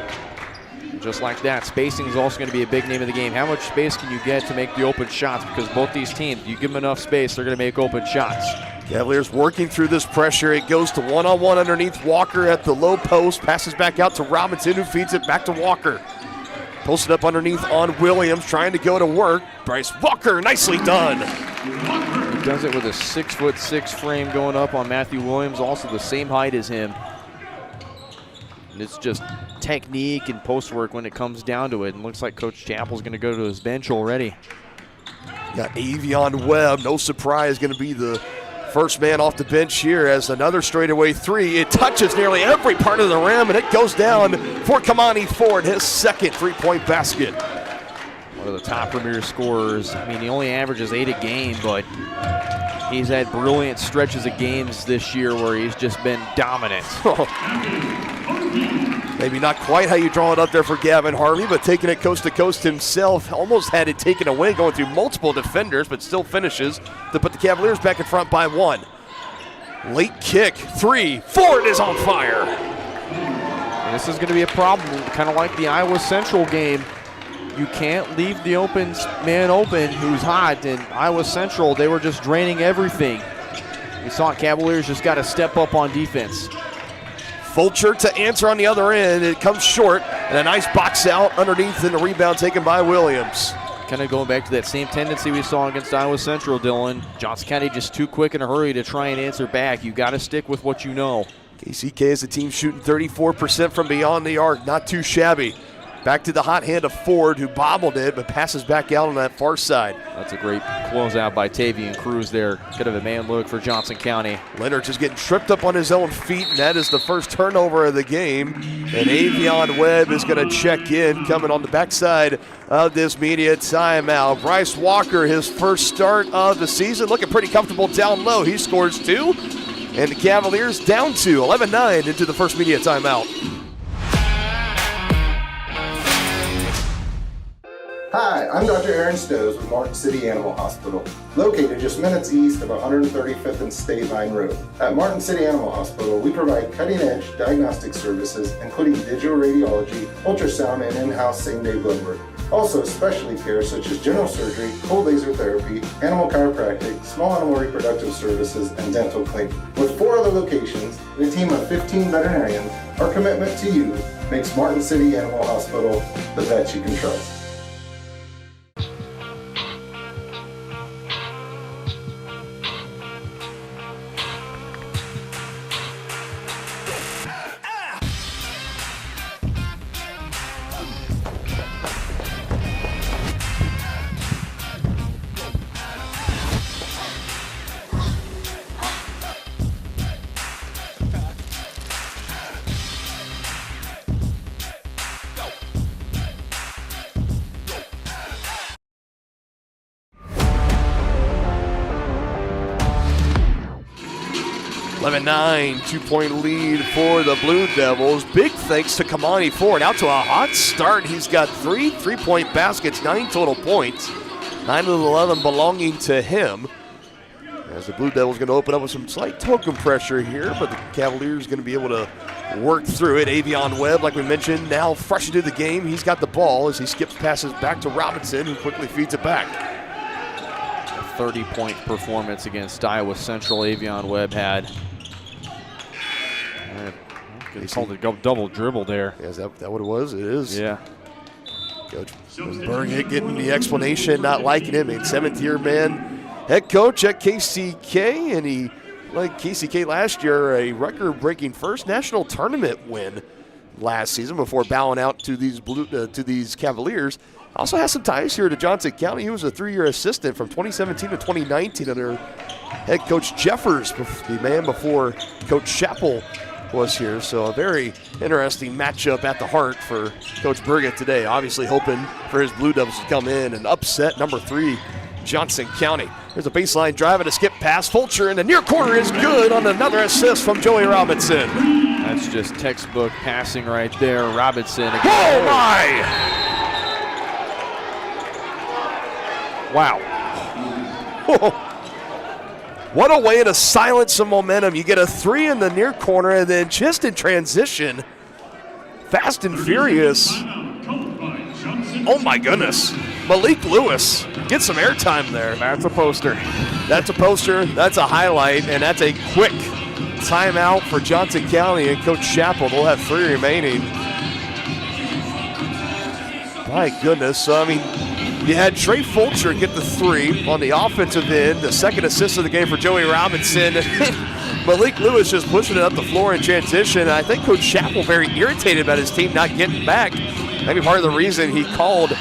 Just like that, spacing is also going to be a big name of the game. How much space can you get to make the open shots? Because both these teams, you give them enough space, they're going to make open shots. Cavaliers working through this pressure. It goes to one-on-one underneath Walker at the low post. Passes back out to Robinson, who feeds it back to Walker. Posted up underneath on Williams, trying to go to work. Bryce Walker, nicely done. He does it with a 6'6" frame going up on Matthew Williams, also the same height as him. And it's just technique and post work when it comes down to it. And looks like Coach Chappell's going to go to his bench already. Got Avion Webb, no surprise, going to be the first man off the bench here as another straightaway 3. It touches nearly every part of the rim, and it goes down for Kamani Ford, his second 3-point basket. One of the top premier scorers. I mean, he only averages 8 a game, but he's had brilliant stretches of games this year where he's just been dominant. Maybe not quite how you draw it up there for Gavin Harvey, but taking it coast to coast himself. Almost had it taken away, going through multiple defenders, but still finishes to put the Cavaliers back in front by 1. Late kick, 3. Ford is on fire. And this is going to be a problem, kind of like the Iowa Central game. You can't leave the man open who's hot. And Iowa Central, they were just draining everything. We saw Cavaliers just got to step up on defense. Fulcher to answer on the other end. It comes short, and a nice box out underneath, and the rebound taken by Williams. Kind of going back to that same tendency we saw against Iowa Central, Dylan. Johnson County just too quick in a hurry to try and answer back. You got to stick with what you know. KCK is a team shooting 34% from beyond the arc. Not too shabby. Back to the hot hand of Ford, who bobbled it, but passes back out on that far side. That's a great closeout by Tavian Cruz there. Kind of a man look for Johnson County. Leonard just getting tripped up on his own feet, and that is the first turnover of the game. And Avion Webb is going to check in, coming on the backside of this media timeout. Bryce Walker, his first start of the season, looking pretty comfortable down low. He scores 2, and the Cavaliers down 2, 11-9 into the first media timeout. Hi, I'm Dr. Aaron Stows with Martin City Animal Hospital, located just minutes east of 135th and State Line Road. At Martin City Animal Hospital, we provide cutting-edge diagnostic services, including digital radiology, ultrasound, and in-house same-day blood work. Also, specialty care such as general surgery, cold laser therapy, animal chiropractic, small animal reproductive services, and dental cleaning. With 4 other locations and a team of 15 veterinarians, our commitment to you makes Martin City Animal Hospital the vet you can trust. Nine, 2-point lead for the Blue Devils. Big thanks to Kamani Ford. Out to a hot start. He's got 3 3-point baskets, 9 total points. 9 of the 11 belonging to him. As the Blue Devils going to open up with some slight token pressure here, but the Cavaliers going to be able to work through it. Avion Webb, like we mentioned, now fresh into the game. He's got the ball as he skips passes back to Robinson, who quickly feeds it back. A 30-point performance against Iowa Central, Avion Webb had. They called it a double dribble there. Yeah, is that what it was? It is. Yeah. Coach Burgett getting the explanation, not liking him. A 7th-year man, head coach at KCK, and he, like KCK last year, a record-breaking first national tournament win last season before bowing out to these Cavaliers. Also has some ties here to Johnson County. He was a 3-year assistant from 2017 to 2019 under head coach Jeffers, the man before Coach Chappell was here. So a very interesting matchup at the heart for Coach Burgett today. Obviously hoping for his Blue Devils to come in and upset number 3 Johnson County. There's a baseline drive and a skip pass. Fulcher in the near corner is good on another assist from Joey Robinson. That's just textbook passing right there. Robinson again. Oh my! Wow. What a way to silence some momentum. You get a 3 in the near corner, and then just in transition, fast and furious. Oh my goodness. Malik Lewis gets some airtime there. That's a poster. That's a poster. That's a highlight, and that's a quick timeout for Johnson County and Coach Chappell. They'll have 3 remaining. My goodness. So, I mean, you had Trey Fulcher get the 3 on the offensive end, the second assist of the game for Joey Robinson. Malik Lewis just pushing it up the floor in transition. I think Coach Chappell very irritated about his team not getting back. Maybe part of the reason he called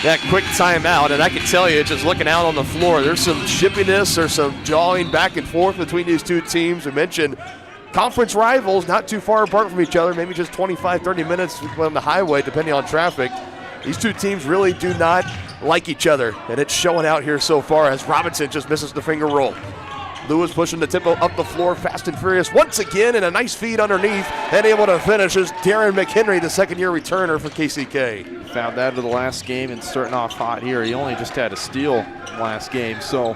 that quick timeout. And I can tell you, just looking out on the floor, there's some shippiness, there's some jawing back and forth between these two teams. We mentioned conference rivals, not too far apart from each other, maybe just 25, 30 minutes on the highway, depending on traffic. These two teams really do not like each other, and it's showing out here so far as Robinson just misses the finger roll. Lewis pushing the tempo up the floor, fast and furious once again, and a nice feed underneath, and able to finish is Darren McHenry, the second-year returner for KCK. Found that in the last game and starting off hot here. He only just had a steal last game, so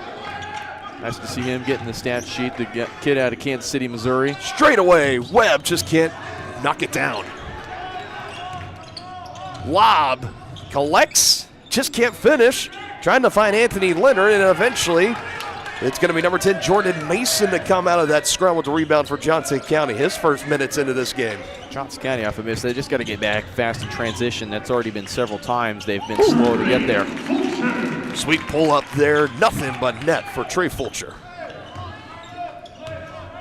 nice to see him getting the stat sheet. The kid out of Kansas City, Missouri. Straight away, Webb just can't knock it down. Lob, collects, just can't finish. Trying to find Anthony Leonard, and eventually it's going to be number 10, Jordan Mason, to come out of that scrum with the rebound for Johnson County. His first minutes into this game. Johnson County off a miss. They just got to get back fast in transition. That's already been several times. They've been slow to get there. Sweet pull up there. Nothing but net for Trey Fulcher.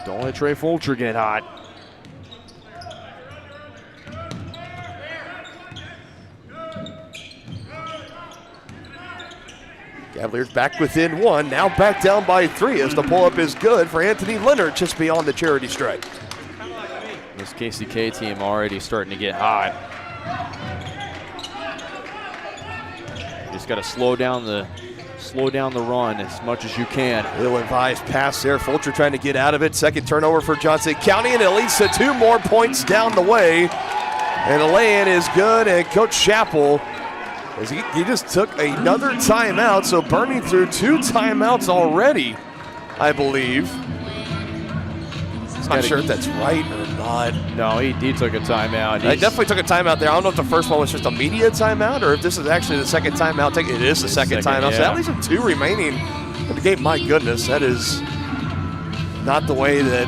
Don't let Trey Fulcher get hot. Cavaliers back within one, now back down by 3 as the pull-up is good for Anthony Leonard just beyond the charity stripe. This KCK team already starting to get hot. You just got to slow down the run as much as you can. Ill-advised pass there. Fulcher trying to get out of it. Second turnover for Johnson County, and it leads to 2 more points down the way. And the lay-in is good, and Coach Chappell, as he just took another timeout, so burning through 2 timeouts already, I believe. I'm not sure if that's right or not. No, he took a timeout. I definitely took a timeout there. I don't know if the first one was just a media timeout or if this is actually the second timeout. It is the second timeout. Yeah. So that leaves him 2 remaining in the game. My goodness, that is not the way that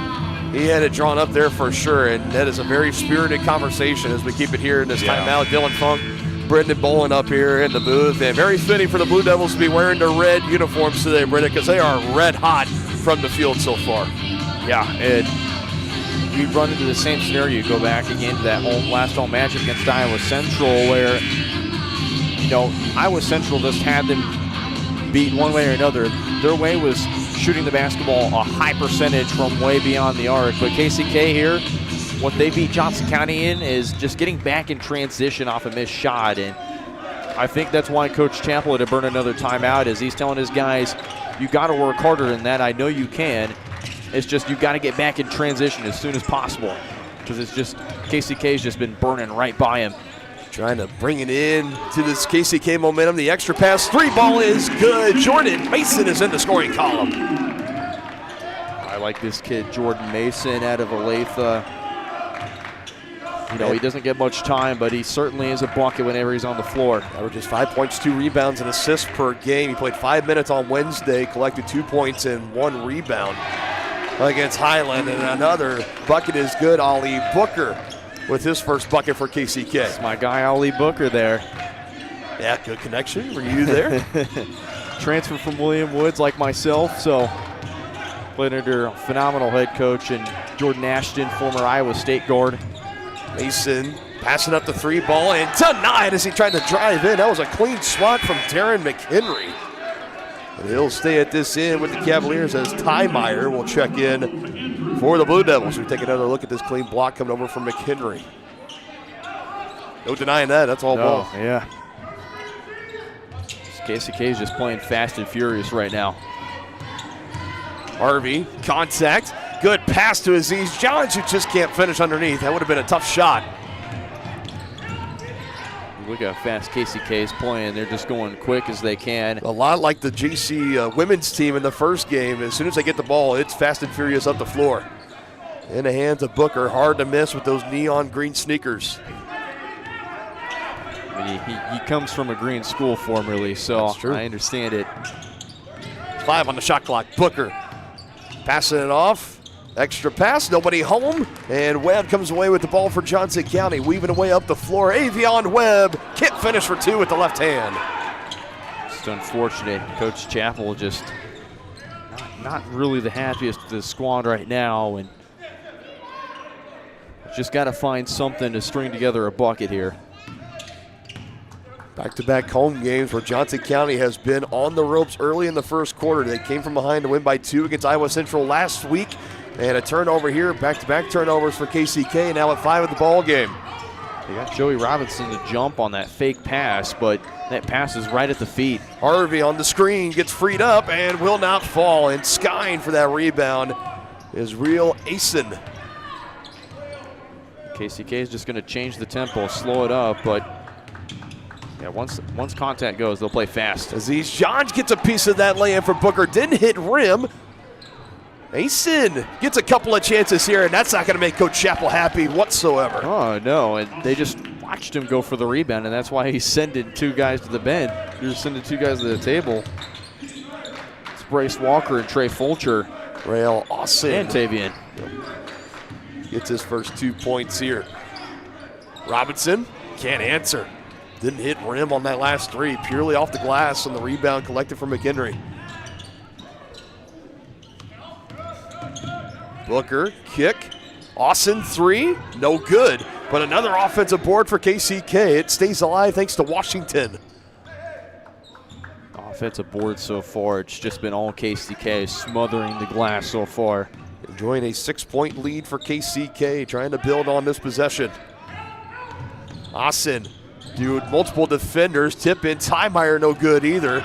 he had it drawn up there for sure. And that is a very spirited conversation as we keep it here in this timeout. Dylan Funk, Brendan Bolin up here in the booth. And very fitting for the Blue Devils to be wearing their red uniforms today, Brendan, because they are red hot from the field so far. Yeah, we run into the same scenario. You go back again to that last home match against Iowa Central where, Iowa Central just had them beat one way or another. Their way was shooting the basketball a high percentage from way beyond the arc. But KCK here, what they beat Johnson County in is just getting back in transition off a missed shot. And I think that's why Coach Chappell had to burn another timeout, is he's telling his guys, you got to work harder than that. I know you can. It's just you got to get back in transition as soon as possible, because it's just KCK's just been burning right by him. Trying to bring it in to this KCK momentum. The extra pass, 3-ball is good. Jordan Mason is in the scoring column. I like this kid, Jordan Mason, out of Olathe. He doesn't get much time, but he certainly is a bucket whenever he's on the floor. Averages 5 points, 2 rebounds, and assists per game. He played 5 minutes on Wednesday, collected 2 points and 1 rebound against Highland, and another bucket is good. Ali Booker with his first bucket for KCK. That's my guy, Ali Booker there. Yeah, good connection. Were you there? Transfer from William Woods like myself, so played under a phenomenal head coach and Jordan Ashton, former Iowa State guard. Mason passing up the 3-ball and denied as he tried to drive in. That was a clean swat from Darren McHenry. And he'll stay at this end with the Cavaliers as Ty Meyer will check in for the Blue Devils. We take another look at this clean block coming over from McHenry. No denying that. That's all ball. Yeah. KCK is just playing fast and furious right now. Harvey, contact. Good pass to Aziz Johns, who just can't finish underneath. That would have been a tough shot. Look how fast KCK is playing. They're just going quick as they can. A lot like the GC women's team in the first game. As soon as they get the ball, it's fast and furious up the floor. In the hands of Booker, hard to miss with those neon green sneakers. I mean, he comes from a green school formerly, so I understand it. 5 on the shot clock. Booker passing it off. Extra pass, nobody home, and Webb comes away with the ball for Johnson County, weaving away up the floor. Avion Webb can't finish for 2 with the left hand. It's unfortunate. Coach Chappell just not really the happiest with the squad right now, and just got to find something to string together a bucket here. Back-to-back home games where Johnson County has been on the ropes early in the first quarter. They came from behind to win by 2 against Iowa Central last week. And a turnover here, back-to-back turnovers for KCK, now at 5 of the ball game. They got Joey Robinson to jump on that fake pass, but that pass is right at the feet. Harvey on the screen gets freed up and will not fall. And skying for that rebound is Real Asen. KCK is just going to change the tempo, slow it up, but yeah, once contact goes, they'll play fast. Aziz Johns gets a piece of that lay-in for Booker. Didn't hit rim. Asen gets a couple of chances here, and that's not going to make Coach Chappell happy whatsoever. Oh, no, and they just watched him go for the rebound, and that's why he's sending 2 guys to the bench. You're sending 2 guys to the table. It's Bryce Walker and Trey Fulcher. Rail Austin. And Tavian. Gets his first 2 points here. Robinson can't answer. Didn't hit rim on that last 3, purely off the glass, and the rebound collected from McHenry. Booker, kick. Austin 3, no good. But another offensive board for KCK. It stays alive thanks to Washington. Offensive board so far. It's just been all KCK smothering the glass so far. Enjoying a 6-point lead for KCK, trying to build on this possession. Austin, dude, multiple defenders. Tip in. Tymeyer no good either.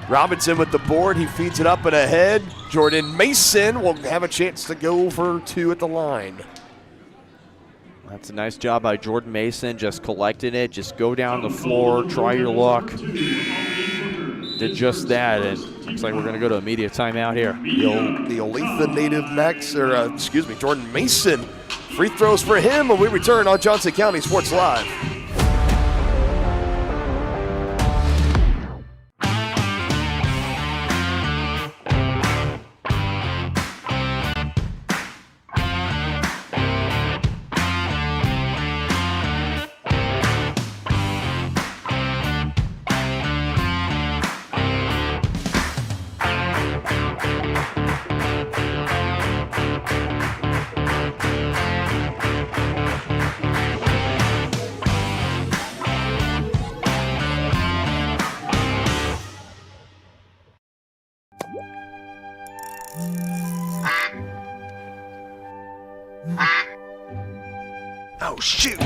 Robinson with the board. He feeds it up and ahead. Jordan Mason will have a chance to go for 2 at the line. That's a nice job by Jordan Mason, just collecting it. Just go down the floor, try your luck. Did just that, and looks like we're going to go to immediate timeout here. The Olathe native Jordan Mason. Free throws for him when we return on Johnson County Sports Live. Oh, shoot.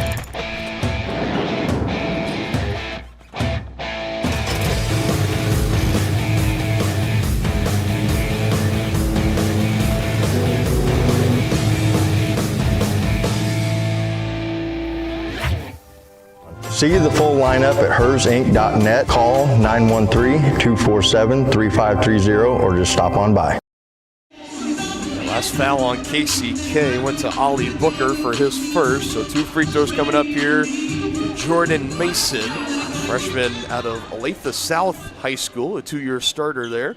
See the full lineup at hersinc.net. Call 913-247-3530 or just stop on by. Last foul on KCK went to Ollie Booker for his first. So 2 free throws coming up here. Jordan Mason, freshman out of Olathe South High School, a 2-year starter there.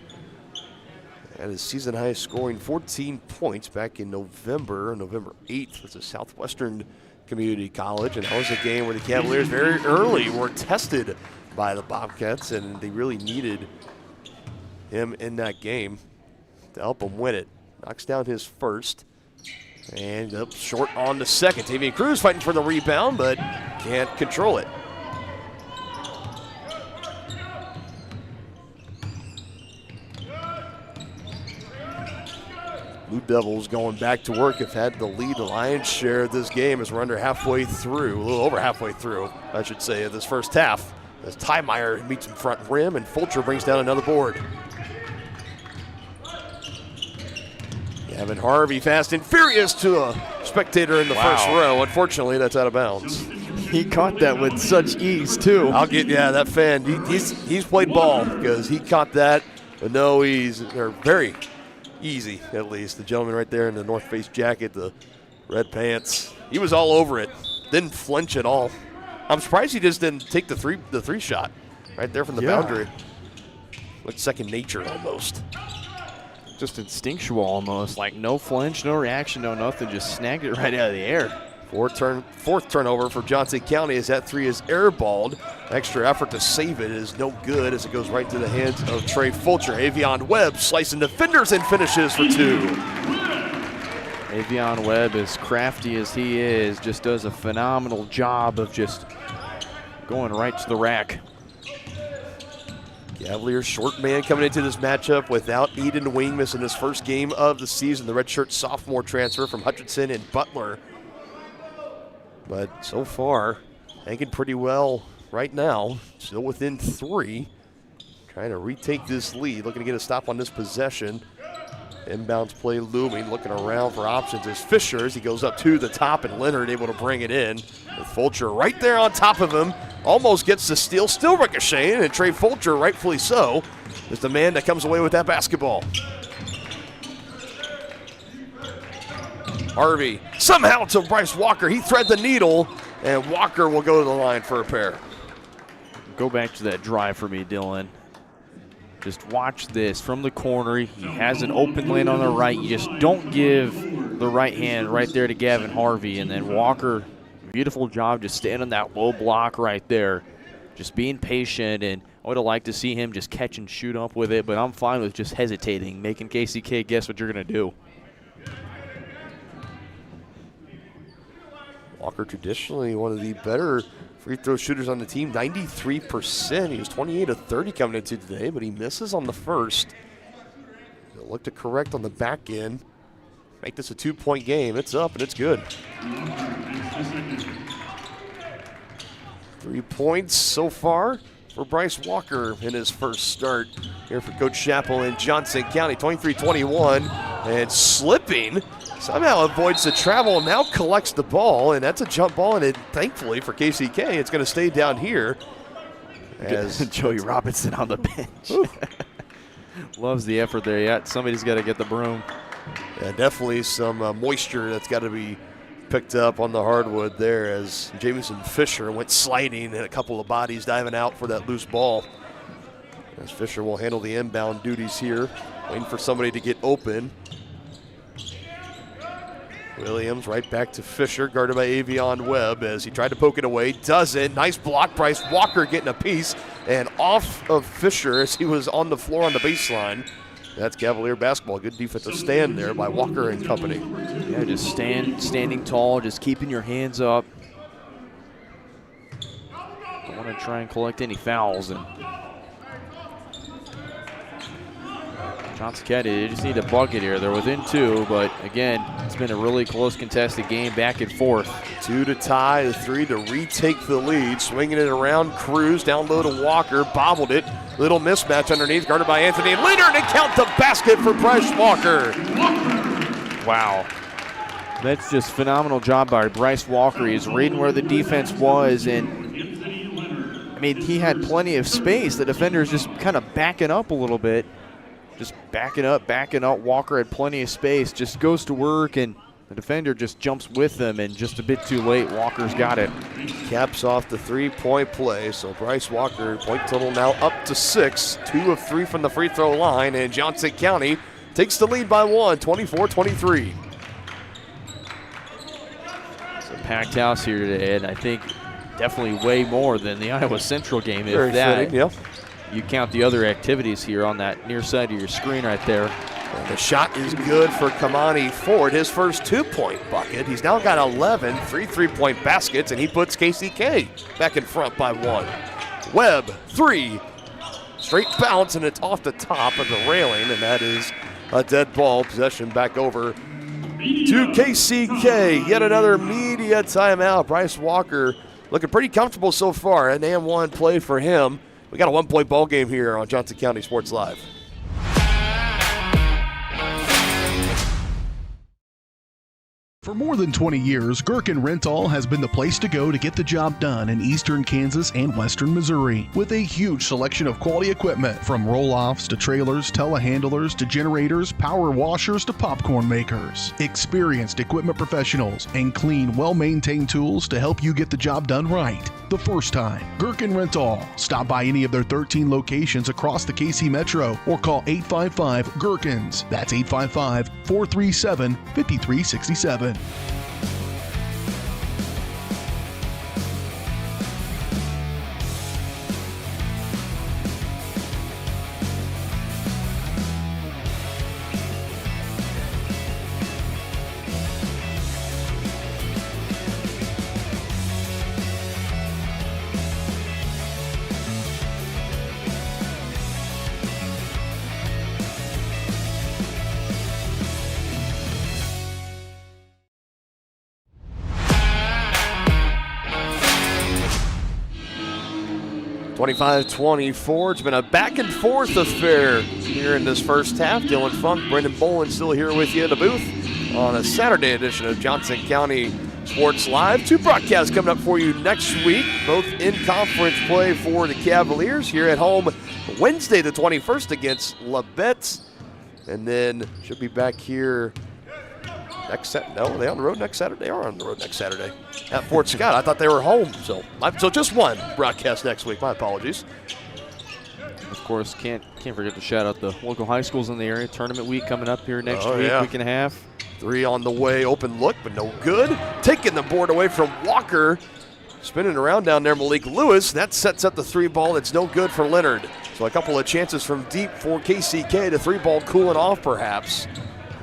At his season high, scoring 14 points back in November 8th. It's a Southwestern Community College, and that was a game where the Cavaliers very early were tested by the Bobcats, and they really needed him in that game to help them win it. Knocks down his first, and up short on the second. Tavian Cruz fighting for the rebound, but can't control it. Blue Devils going back to work have had the lead, the lion's share of this game as we're under halfway through, a little over halfway through, I should say, of this first half. As Tymeyer meets in front rim and Fulcher brings down another board. Gavin Harvey fast and furious to a spectator in the first row. Unfortunately, that's out of bounds. He caught that with such ease, too. That fan, he's played ball because he caught that, but no ease, or very easy, at least. The gentleman right there in the North Face jacket, the red pants, he was all over it. Didn't flinch at all. I'm surprised he just didn't take the three shot right there from the boundary. Like second nature almost. Just instinctual almost, like no flinch, no reaction, no nothing, just snagged it right out of the air. Fourth turnover for Johnson County as that 3 is airballed. Extra effort to save it is no good as it goes right to the hands of Trey Fulcher. Avion Webb slicing defenders and finishes for 2. Avion Webb, as crafty as he is, just does a phenomenal job of just going right to the rack. Cavaliers short man coming into this matchup without Eden Wingmas in his first game of the season. The redshirt sophomore transfer from Hutchinson and Butler. But so far, hanging pretty well right now. Still within 3. Trying to retake this lead. Looking to get a stop on this possession. Inbounds play looming. Looking around for options as Fisher as he goes up to the top, and Leonard able to bring it in. With Fulcher right there on top of him. Almost gets the steal. Still ricocheting, and Trey Fulcher, rightfully so, is the man that comes away with that basketball. Harvey somehow to Bryce Walker. He thread the needle, and Walker will go to the line for a pair. Go back to that drive for me, Dylan. Just watch this from the corner. He has an open lane on the right. You just don't give the right hand right there to Gavin Harvey. And then Walker, beautiful job just staying on that low block right there. Just being patient, and I would have liked to see him just catch and shoot up with it, but I'm fine with just hesitating, making KCK guess what you're going to do. Walker traditionally one of the better free throw shooters on the team, 93%. He was 28 of 30 coming into today, but he misses on the first. He'll look to correct on the back end. Make this a 2-point game. It's up and it's good. 3 points so far for Bryce Walker in his first start here for Coach Chappell in Johnson County. 23-21, and slipping. Somehow avoids the travel, now collects the ball, and that's a jump ball, and thankfully for KCK, it's going to stay down here. As Joey Robinson on the bench. Loves the effort there. Yeah, somebody's got to get the broom. Yeah, definitely some moisture that's got to be picked up on the hardwood there as Jamison Fisher went sliding and a couple of bodies diving out for that loose ball. As Fisher will handle the inbound duties here, waiting for somebody to get open. Williams right back to Fisher, guarded by Avion Webb as he tried to poke it away. Doesn't. Nice block. Bryce Walker getting a piece, and off of Fisher as he was on the floor on the baseline. That's Cavalier basketball. Good defensive stand there by Walker and company. Yeah, just standing tall, just keeping your hands up. Don't want to try and collect any fouls. And Johnson County, they just need a bucket here. They're within 2, but again, it's been a really close contested game, back and forth. 2 to tie, the 3 to retake the lead. Swinging it around, Cruz down low to Walker, bobbled it. Little mismatch underneath, guarded by Anthony Leonard, and count the basket for Bryce Walker. Wow. That's just phenomenal job by Bryce Walker. He's reading where the defense was, and I mean, he had plenty of space. The defender's just kind of backing up a little bit. Just backing up. Walker had plenty of space, just goes to work, and the defender just jumps with them, and just a bit too late. Walker's got it. Caps off the 3-point play, so Bryce Walker, point total now up to 6. 2 of 3 from the free throw line, and Johnson County takes the lead by 1, 24-23. It's a packed house here today, and I think definitely way more than the Iowa Central game, if Very that. fitting, yeah. You count the other activities here on that near side of your screen right there. And the shot is good for Kamani Ford, his first 2-point bucket. He's now got 11 3-point baskets, and he puts KCK back in front by 1. Webb, 3. Straight bounce, and it's off the top of the railing, and that is a dead ball. Possession back over to KCK. Yet another media timeout. Bryce Walker looking pretty comfortable so far. An and 1 play for him. We got a 1-point ball game here on Johnson County Sports Live. For more than 20 years, Gherkin Rental has been the place to go to get the job done in eastern Kansas and western Missouri. With a huge selection of quality equipment, from roll-offs to trailers, telehandlers to generators, power washers to popcorn makers. Experienced equipment professionals and clean, well-maintained tools to help you get the job done right the first time. Gherkin Rental. Stop by any of their 13 locations across the KC Metro or call 855-GHERKINS. That's 855-437-5367. 25-24. It's been a back and forth affair here in this first half. Dylan Funk, Brendan Bolin still here with you in the booth on a Saturday edition of Johnson County Sports Live. 2 broadcasts coming up for you next week, both in conference play for the Cavaliers here at home Wednesday the 21st against Labette. And then should be back here next Saturday. No, are they on the road next Saturday? They are on the road next Saturday at Fort Scott. I thought they were home. So just one broadcast next week. My apologies. Of course, can't forget to shout out the local high schools in the area. Tournament week coming up here next week, week and a half. 3 on the way, open look, but no good. Taking the board away from Walker. Spinning around down there, Malik Lewis. That sets up the 3 ball that's no good for Leonard. So a couple of chances from deep for KCK. The 3 ball cooling off perhaps.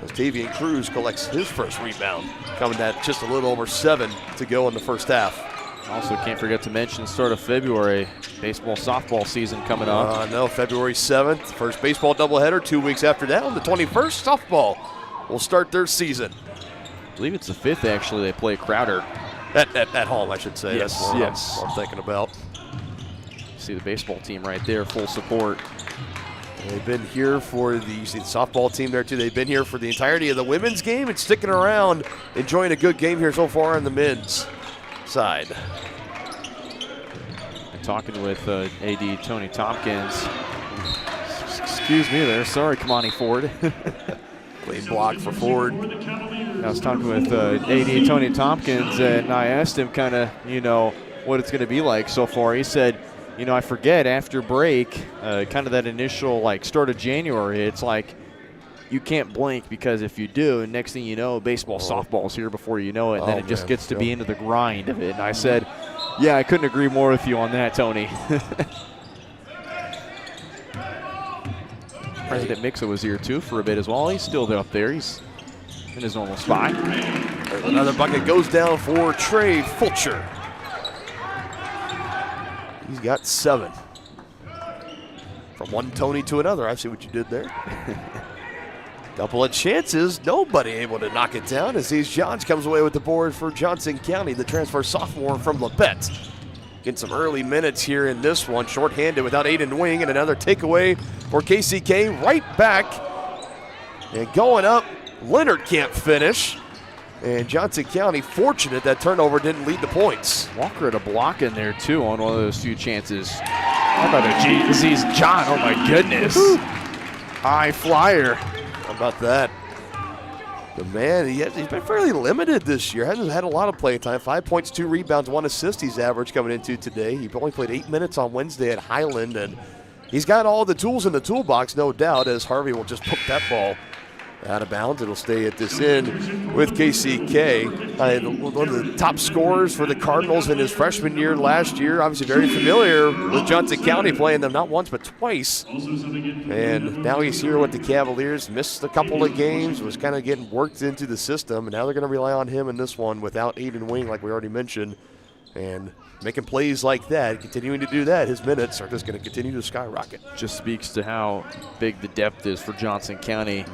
As Tavian Cruz collects his first rebound. Coming at just a little over 7 to go in the first half. Also can't forget to mention start of February, baseball, softball season coming up. No, February 7th, first baseball doubleheader. 2 weeks after that, on the 21st, softball will start their season. I believe it's the 5th, actually. They play Crowder. At home, I should say. Yes, That's what I'm thinking about. See the baseball team right there, full support. They've been here for you see the softball team there too. They've been here for the entirety of the women's game and sticking around, enjoying a good game here so far on the men's side. And talking with AD Tony Tompkins. Excuse me there, sorry Kamani Ford. Clean block for Ford. I was talking with AD Tony Tompkins, and I asked him kind of, what it's going to be like so far. He said, I forget after break, kind of that initial start of January, it's like you can't blink because if you do, next thing you know, baseball, softball's here before you know it, and then it just gets to be into the grind of it. And I said, yeah, I couldn't agree more with you on that, Tony. President Mixa was here too for a bit as well. He's still up there. He's in his normal spot. Another bucket goes down for Trey Fulcher. He's got 7. From one Tony to another. I see what you did there. Couple of chances. Nobody able to knock it down as these Johns comes away with the board for Johnson County, the transfer sophomore from Labette. Getting some early minutes here in this one. Shorthanded without Aiden Wing, and another takeaway for KCK. Right back. And going up, Leonard can't finish. And Johnson County fortunate that turnover didn't lead to points. Walker had a block in there too on one of those few chances. How about a Aziz John? Oh my goodness. High flyer. How about that? The man, he's been fairly limited this year. Hasn't had a lot of play time. 5 points, 2 rebounds, 1 assist he's average coming into today. He only played 8 minutes on Wednesday at Highland, and he's got all the tools in the toolbox, no doubt, as Harvey will just poke that ball out of bounds. It'll stay at this end with KCK. One of the top scorers for the Cardinals in his freshman year last year. Obviously very familiar with Johnson County, playing them not once but twice. And now he's here with the Cavaliers. Missed a couple of games, was kind of getting worked into the system. And now they're going to rely on him in this one without Aiden Wing, like we already mentioned. And making plays like that, continuing to do that, his minutes are just going to continue to skyrocket. Just speaks to how big the depth is for Johnson County.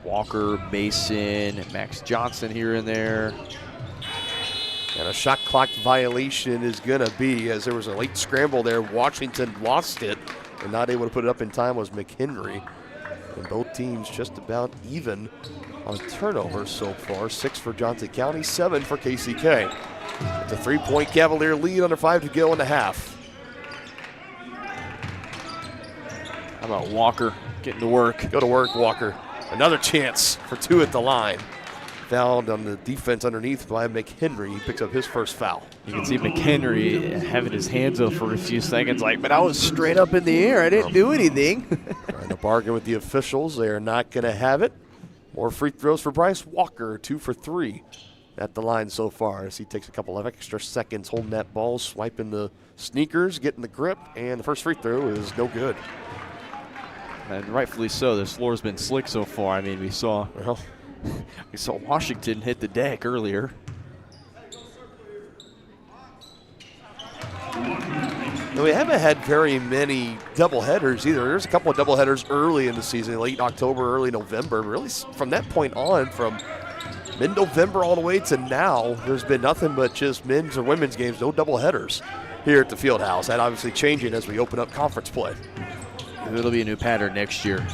Walker, Mason, Max Johnson here and there. And a shot clock violation is going to be, as there was a late scramble there. Washington lost it and not able to put it up in time was McHenry. And both teams just about even on turnovers so far. 6 for Johnson County, 7 for KCK. It's a 3-point Cavalier lead, under 5 to go in the half. How about Walker getting to work? Go to work, Walker. Another chance for 2 at the line. Fouled on the defense underneath by McHenry. He picks up his first foul. You can see McHenry having his hands up for a few seconds, but I was straight up in the air. I didn't do anything. Trying to bargain with the officials. They are not going to have it. More free throws for Bryce Walker, 2 for 3 at the line so far, as he takes a couple of extra seconds holding that ball, swiping the sneakers, getting the grip, and the first free throw is no good. And rightfully so. This floor's been slick so far. I mean, we saw Washington hit the deck earlier. And we haven't had very many doubleheaders either. There's a couple of doubleheaders early in the season, late October, early November. Really, from that point on, from mid-November all the way to now, there's been nothing but just men's or women's games, no doubleheaders. here at the field house. That obviously changing as we open up conference play. It'll be a new pattern next year.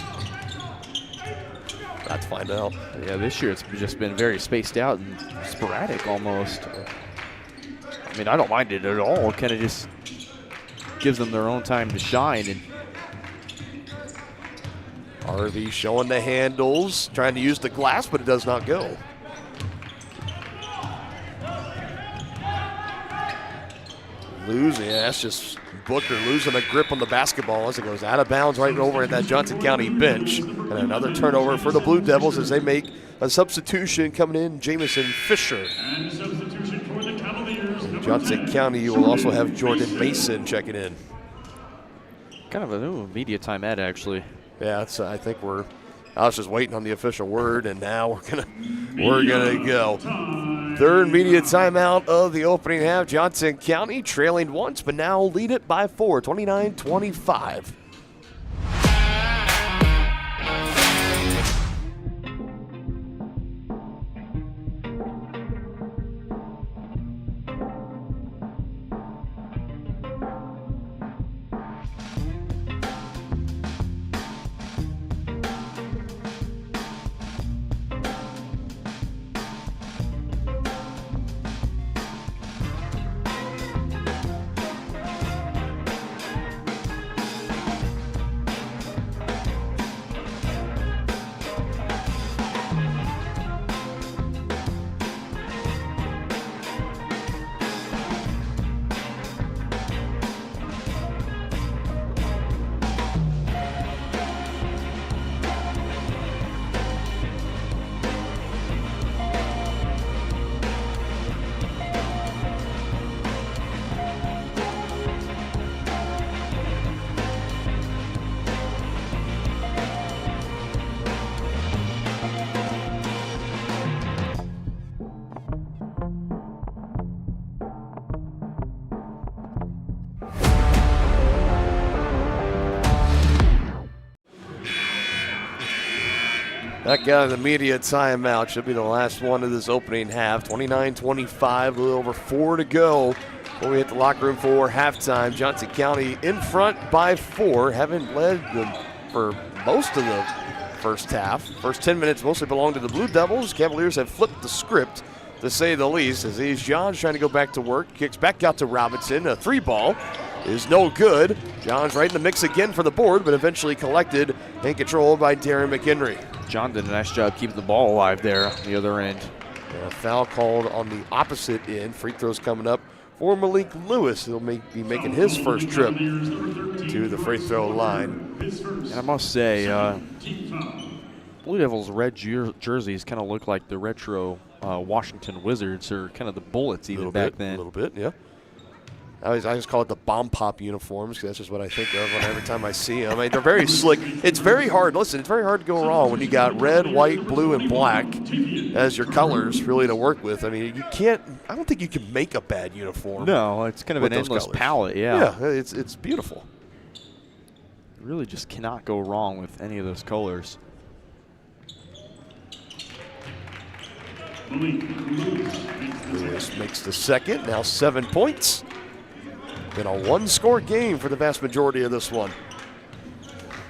Let's find out. Yeah, this year it's just been very spaced out and sporadic almost. I mean, I don't mind it at all. Kind of just gives them their own time to shine. And Harvey showing the handles, trying to use the glass, but it does not go. Losing, yeah, that's just Booker losing a grip on the basketball as it goes out of bounds right over at that Johnson County bench. And another turnover for the Blue Devils as they make a substitution coming in, Jamison Fisher. And substitution for the Cavaliers. In Johnson County, you will also have Jordan Mason checking in. Kind of a new media timeout, actually. Yeah, it's, I think I was just waiting on the official word, and now we're gonna go. Third media timeout of the opening half. Johnson County trailing once, but now lead it by 4, 29-25. Back out of the media timeout. Should be the last one of this opening half. 29-25, a little over 4 to go before we hit the locker room for halftime. Johnson County in front by 4. Haven't led them for most of the first half. First 10 minutes mostly belong to the Blue Devils. Cavaliers have flipped the script, to say the least, as these Johns trying to go back to work. Kicks back out to Robinson. A 3-ball is no good. Johns right in the mix again for the board, but eventually collected and controlled by Darren McHenry. John did a nice job keeping the ball alive there on the other end. And a foul called on the opposite end. Free throws coming up for Malik Lewis. He'll be making his first trip to the free throw line. And I must say, Blue Devils' red jerseys kind of look like the retro Washington Wizards, or kind of the Bullets even back then. A little bit, yeah. I just call it the bomb pop uniforms because that's just what I think of every time I see them. I mean, they're very slick. It's very hard. Listen, it's very hard to go wrong when you got red, white, blue, and black as your colors really to work with. I mean, you can't. I don't think you can make a bad uniform. No, it's kind of an endless palette. Yeah, it's beautiful. You really just cannot go wrong with any of those colors. Lewis makes the second. Now 7 points. Been a one-score game for the vast majority of this one.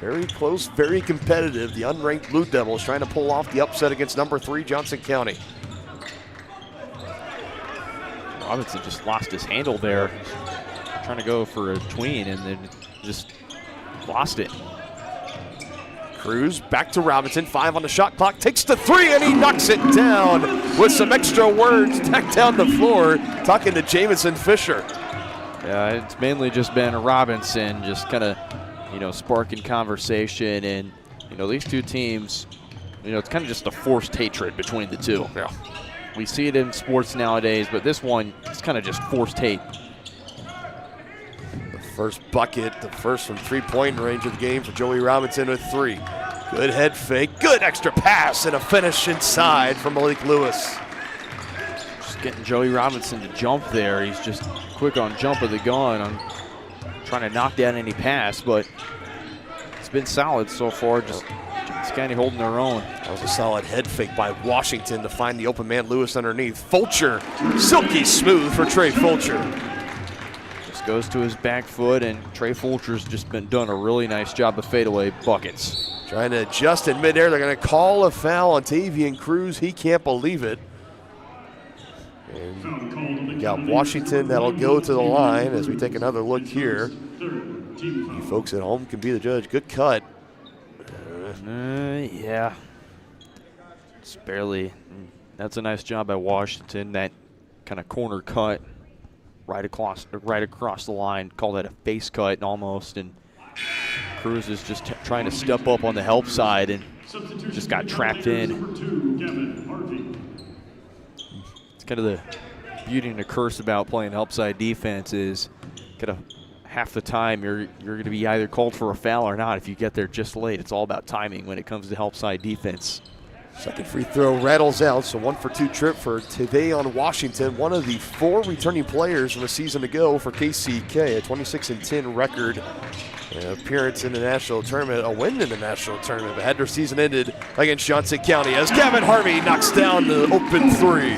Very close, very competitive. The unranked Blue Devils trying to pull off the upset against number 3 Johnson County. Robinson just lost his handle there, trying to go for a tween and then just lost it. Cruz back to Robinson, 5 on the shot clock, takes the 3 and he knocks it down with some extra words tacked down the floor, talking to Jamison Fisher. Yeah, it's mainly just been Robinson just kind of, sparking conversation, and, these two teams, it's kind of just a forced hatred between the two. Yeah. We see it in sports nowadays, but this one, it's kind of just forced hate. The first bucket, the first from three-point range of the game for Joey Robinson with 3. Good head fake, good extra pass, and a finish inside from Malik Lewis. Just getting Joey Robinson to jump there. He's just quick on jump of the gun, on trying to knock down any pass, but it's been solid so far. Just County holding their own. That was a solid head fake by Washington to find the open man Lewis underneath. Fulcher, silky smooth for Trey Fulcher. Just goes to his back foot, and Trey Fulcher's just been done a really nice job of fadeaway buckets. Trying to adjust in midair. They're going to call a foul on Tavian Cruz. He can't believe it. And we got Washington that'll go to the line as we take another look here. You folks at home can be the judge. Good cut. Yeah. It's barely. That's a nice job by Washington. That kind of corner cut right across the line. Call that a face cut almost. And Cruz is just trying to step up on the help side and just got trapped in. It's kind of the beauty and the curse about playing help side defense is kind of half the time you're going to be either called for a foul or not if you get there just late. It's all about timing when it comes to help side defense. Second free throw rattles out, so 1 for 2 trip for Tavian Washington, one of the 4 returning players from a season ago for KCK, a 26-10 record. An appearance in the national tournament, a win in the national tournament, but had their season ended against Johnson County as Gavin Harvey knocks down the open 3.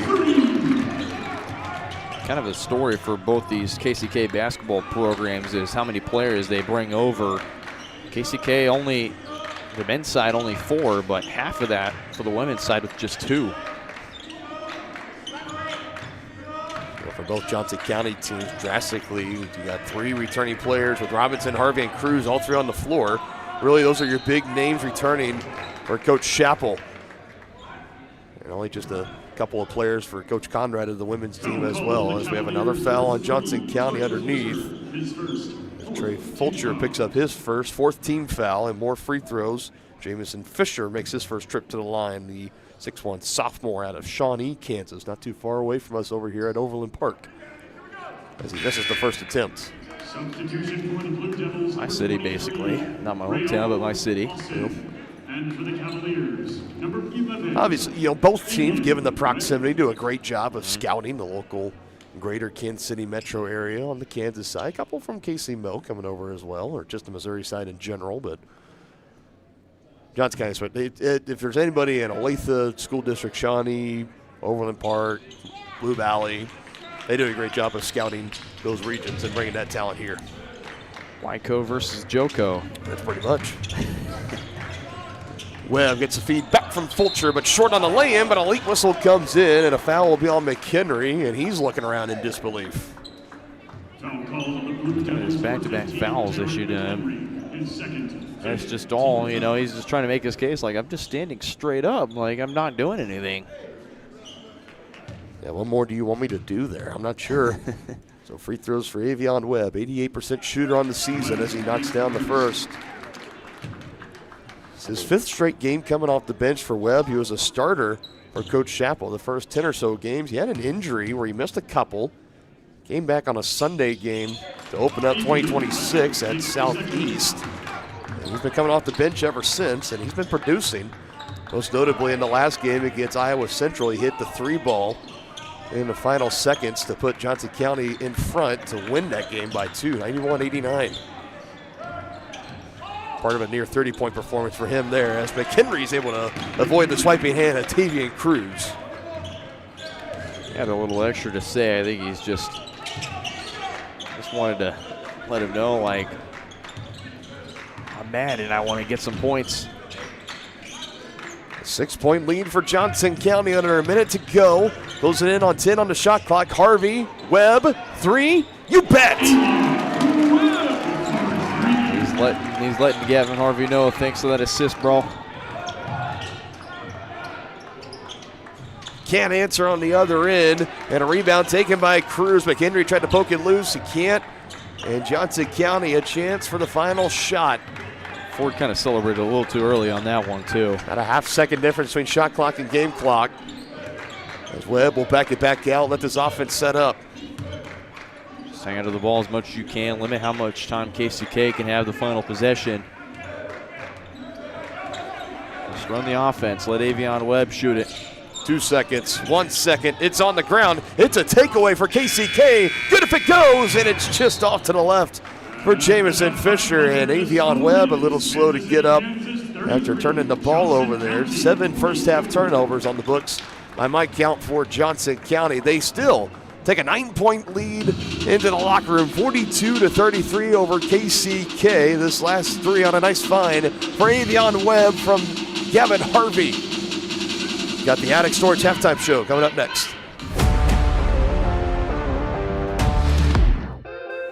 Kind of a story for both these KCK basketball programs is how many players they bring over. KCK only, the men's side only 4, but half of that for the women's side with just 2. For both Johnson County teams, drastically, you got 3 returning players with Robinson, Harvey, and Cruz, all 3 on the floor. Really, those are your big names returning for Coach Chappell. And only just a couple of players for Coach Conrad of the women's team as well, as we have another foul on Johnson County underneath. Trey Fulcher picks up his first, 4th team foul, and more free throws. Jamison Fisher makes his first trip to the line, the 6'1" sophomore out of Shawnee, Kansas, not too far away from us over here at Overland Park, as he misses the first attempt. My city, basically. Not my hometown, but my city. And for the Cavaliers, number 11. Obviously, both teams, given the proximity, do a great job of scouting the local greater Kansas City metro area on the Kansas side. A couple from KC Mo coming over as well, or just the Missouri side in general, but Johnson County, if there's anybody in Olathe, School District, Shawnee, Overland Park, Blue Valley, they do a great job of scouting those regions and bringing that talent here. Wyco versus Joko. That's pretty much. Webb gets a feed back from Fulcher, but short on the lay-in, but a late whistle comes in, and a foul will be on McHenry, and he's looking around in disbelief. His back-to-back fouls issued to him. That's just all, he's just trying to make his case like, I'm just standing straight up, like I'm not doing anything. Yeah, what more do you want me to do there? I'm not sure. So free throws for Avion Webb, 88% shooter on the season as he knocks down the first. It's his 5th straight game coming off the bench for Webb. He was a starter for Coach Chappell the first 10 or so games. He had an injury where he missed a couple. Came back on a Sunday game to open up 2026 at Southeast. And he's been coming off the bench ever since, and he's been producing. Most notably in the last game against Iowa Central, he hit the 3-ball in the final seconds to put Johnson County in front to win that game by 2, 91-89. Part of a near 30-point performance for him there, as McHenry's able to avoid the swiping hand of Tavian Cruz. He had a little extra to say. I think he's just wanted to let him know, like, I'm mad and I want to get some points. A 6-point lead for Johnson County under a minute to go. Closing in on 10 on the shot clock. Harvey, Webb, 3, you bet! He's letting Gavin Harvey know, thanks for that assist, bro. Can't answer on the other end, and a rebound taken by Cruz. McHenry tried to poke it loose, he can't. And Johnson County a chance for the final shot. Ford kind of celebrated a little too early on that one, too. About a half-second difference between shot clock and game clock. As Webb will back it back out, let this offense set up. Just hang on to the ball as much as you can. Limit how much time KCK can have the final possession. Just run the offense. Let Avion Webb shoot it. 2 seconds, 1 second. It's on the ground. It's a takeaway for KCK. Good if it goes, and it's just off to the left for Jamison Fisher. And Avion Webb a little slow to get up after turning the ball over there. 7 first-half turnovers on the books by my count for Johnson County. They still take a 9-point lead into the locker room, 42-33 over KCK. This last three on a nice find for Avion Webb from Gavin Harvey. Got the Attic Storage halftime show coming up next.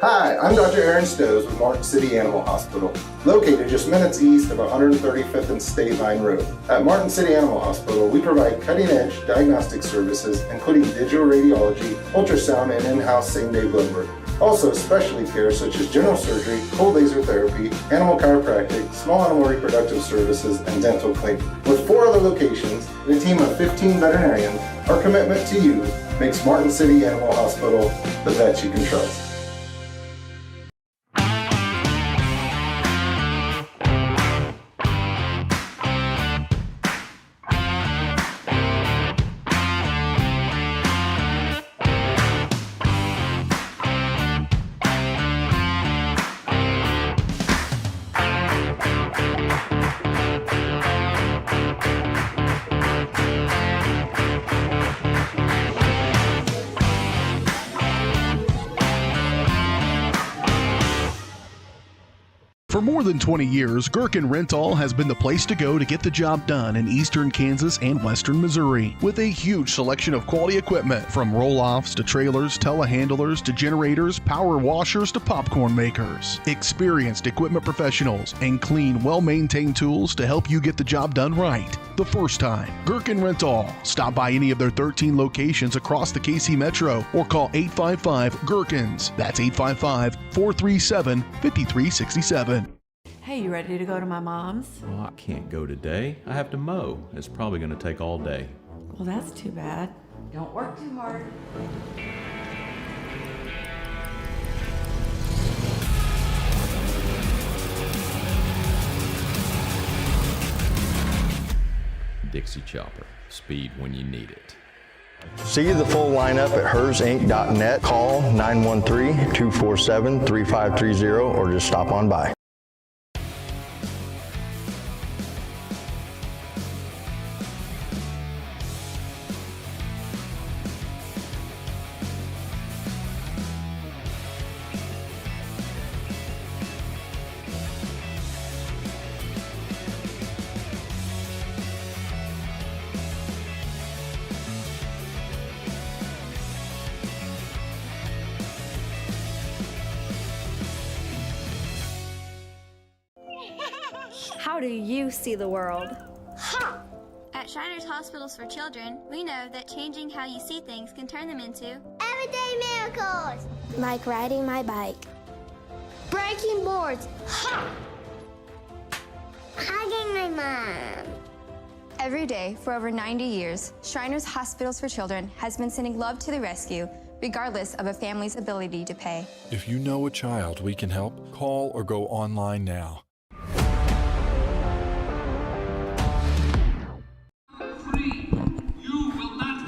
Hi, I'm Dr. Aaron Stowe with Martin City Animal Hospital, located just minutes east of 135th and State Line Road. At Martin City Animal Hospital, we provide cutting-edge diagnostic services, including digital radiology, ultrasound, and in-house same-day blood work. Also, specialty care such as general surgery, cold laser therapy, animal chiropractic, small animal reproductive services, and dental cleaning. With 4 other locations and a team of 15 veterinarians, our commitment to you makes Martin City Animal Hospital the vet you can trust. For more than 20 years, Gherkin Rental has been the place to go to get the job done in eastern Kansas and western Missouri. With a huge selection of quality equipment, from roll-offs to trailers, telehandlers to generators, power washers to popcorn makers. Experienced equipment professionals and clean, well-maintained tools to help you get the job done right the first time. Gherkin Rental. Stop by any of their 13 locations across the KC Metro or call 855-GHERKINS. That's 855-437-5367. Hey, you ready to go to my mom's? Well, I can't go today. I have to mow. It's probably going to take all day. Well, that's too bad. Don't work too hard. Dixie Chopper. Speed when you need it. See the full lineup at hersinc.net. Call 913-247-3530 or just stop on by. How do you see the world? At Shriners Hospitals for Children, we know that changing how you see things can turn them into everyday miracles. Like riding my bike. Breaking boards. Hugging my mom. Every day for over 90 years, Shriners Hospitals for Children has been sending love to the rescue, regardless of a family's ability to pay. If you know a child we can help, call or go online now.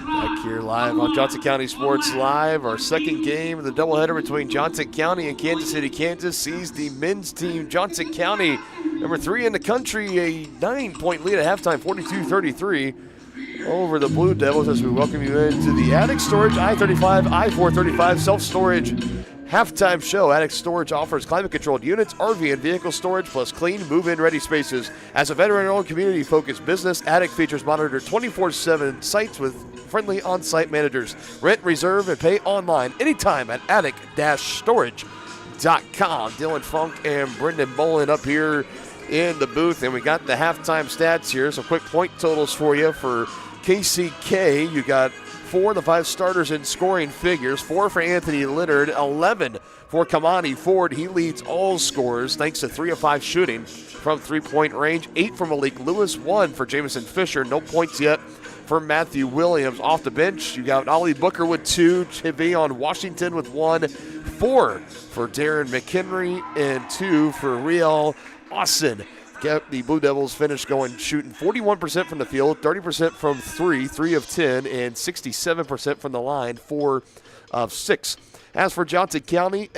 Back here live on Johnson County Sports Live. Our second game of the doubleheader between Johnson County and Kansas City, Kansas sees the men's team, Johnson County, number 3 in the country, a 9-point lead at halftime, 42-33 over the Blue Devils, as we welcome you into the Attic Storage I-35, I-435 self-storage halftime show. Attic Storage offers climate-controlled units, RV and vehicle storage, plus clean, move-in ready spaces. As a veteran-owned, community-focused business, Attic features monitored 24/7 sites with friendly on-site managers. Rent, reserve, and pay online anytime at attic-storage.com. Dylan Funk and Brendan Bolin up here in the booth, and we got the halftime stats here. Some quick point totals for you for KCK. You got 4 of the 5 starters in scoring figures, 4 for Anthony Leonard, 11 for Kamani Ford. He leads all scorers thanks to 3 of 5 shooting from three-point range, 8 for Malik Lewis, 1 for Jamison Fisher. No points yet for Matthew Williams. Off the bench, you got Ollie Booker with 2, Javion Washington with 1, 4 for Darren McHenry, and 2 for Riel Austin. The Blue Devils finished shooting 41% from the field, 30% from 3 of 10, and 67% from the line, 4 of 6. As for Johnson County,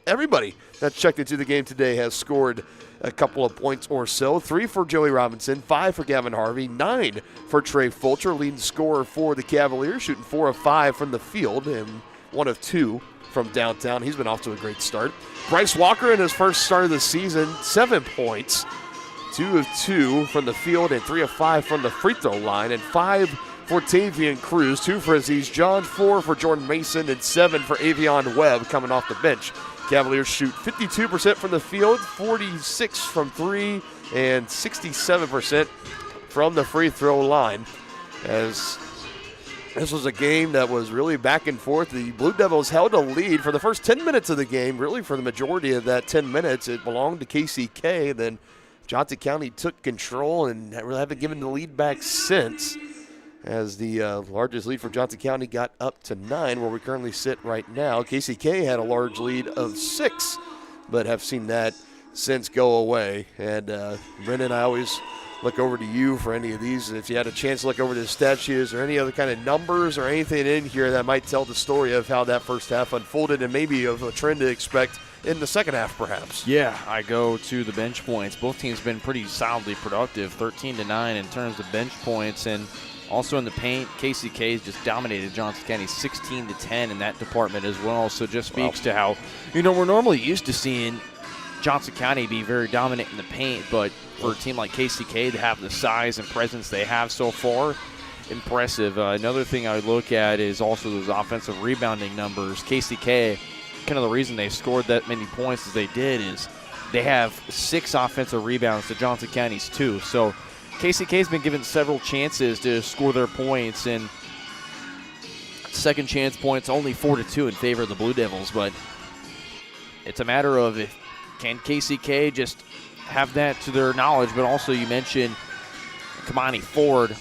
everybody that's checked into the game today has scored a couple of points or so. 3 for Joey Robinson, 5 for Gavin Harvey, 9 for Trey Fulcher, leading scorer for the Cavaliers, shooting 4 of 5 from the field, and one of 2 from downtown. He's been off to a great start. Bryce Walker in his first start of the season, 7 points, 2 of 2 from the field and 3 of 5 from the free throw line, and 5 for Tavian Cruz, 2 for Aziz John, 4 for Jordan Mason, and 7 for Avion Webb coming off the bench. Cavaliers shoot 52% from the field, 46 from 3, and 67% from the free throw line. As this was a game that was really back and forth. The Blue Devils held a lead for the first 10 minutes of the game. Really, for the majority of that 10 minutes, it belonged to KCK. Then Johnson County took control and really haven't given the lead back since, as the largest lead for Johnson County got up to 9, where we currently sit right now. KCK had a large lead of 6, but have seen that since go away. And Brendan, I always look over to you for any of these. If you had a chance to look over the stat sheets or any other kind of numbers or anything in here that might tell the story of how that first half unfolded and maybe of a trend to expect in the second half, perhaps. Yeah, I go to the bench points. Both teams been pretty solidly productive, 13-9 in terms of bench points, and also in the paint, KCK has just dominated Johnson County 16-10 in that department as well. So just speaks to how, we're normally used to seeing Johnson County be very dominant in the paint, but for a team like KCK to have the size and presence they have so far, impressive. Another thing I would look at is also those offensive rebounding numbers. KCK, kind of the reason they scored that many points as they did is they have 6 offensive rebounds to Johnson County's 2. So KCK's been given several chances to score their points, and second chance points only 4-2 in favor of the Blue Devils. But it's a matter of can KCK just have that to their knowledge. But also you mentioned Kamani Ford,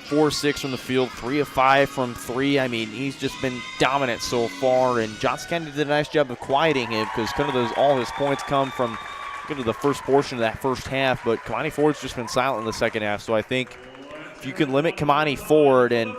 4-6 from the field, 3 of 5 from 3. I mean, he's just been dominant so far, and Johnson County did a nice job of quieting him because kind of all his points come from kind of the first portion of that first half. But Kamani Ford's just been silent in the second half. So I think if you can limit Kamani Ford and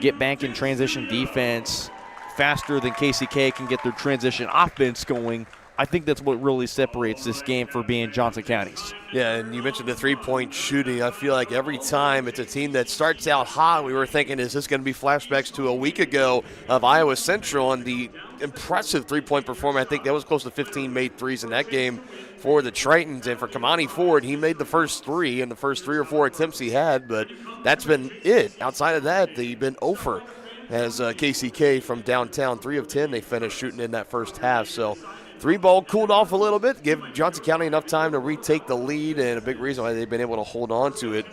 get back in transition defense faster than KCK can get their transition offense going, I think that's what really separates this game for being Johnson County's. Yeah, and you mentioned the three-point shooting. I feel like every time it's a team that starts out hot, we were thinking, is this going to be flashbacks to a week ago of Iowa Central and the impressive three-point performance? I think that was close to 15 made threes in that game for the Tritons. And for Kamani Ford, he made the first 3 in the first 3 or 4 attempts he had, but that's been it. Outside of that, they've been 0 for, as KCK from downtown, 3 of 10 they finished shooting in that first half. So 3-ball cooled off a little bit, give Johnson County enough time to retake the lead, and a big reason why they've been able to hold on to it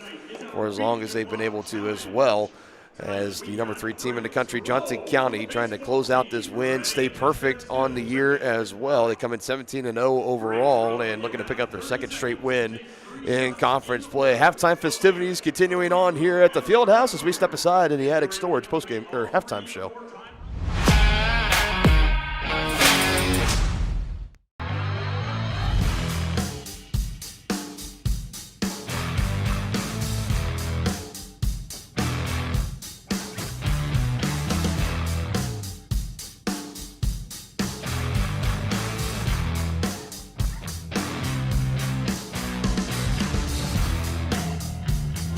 for as long as they've been able to as well. As the number 3 team in the country, Johnson County, trying to close out this win, stay perfect on the year as well. They come in 17-0 overall and looking to pick up their second straight win in conference play. Halftime festivities continuing on here at the Fieldhouse as we step aside in the Attic Storage postgame or halftime show.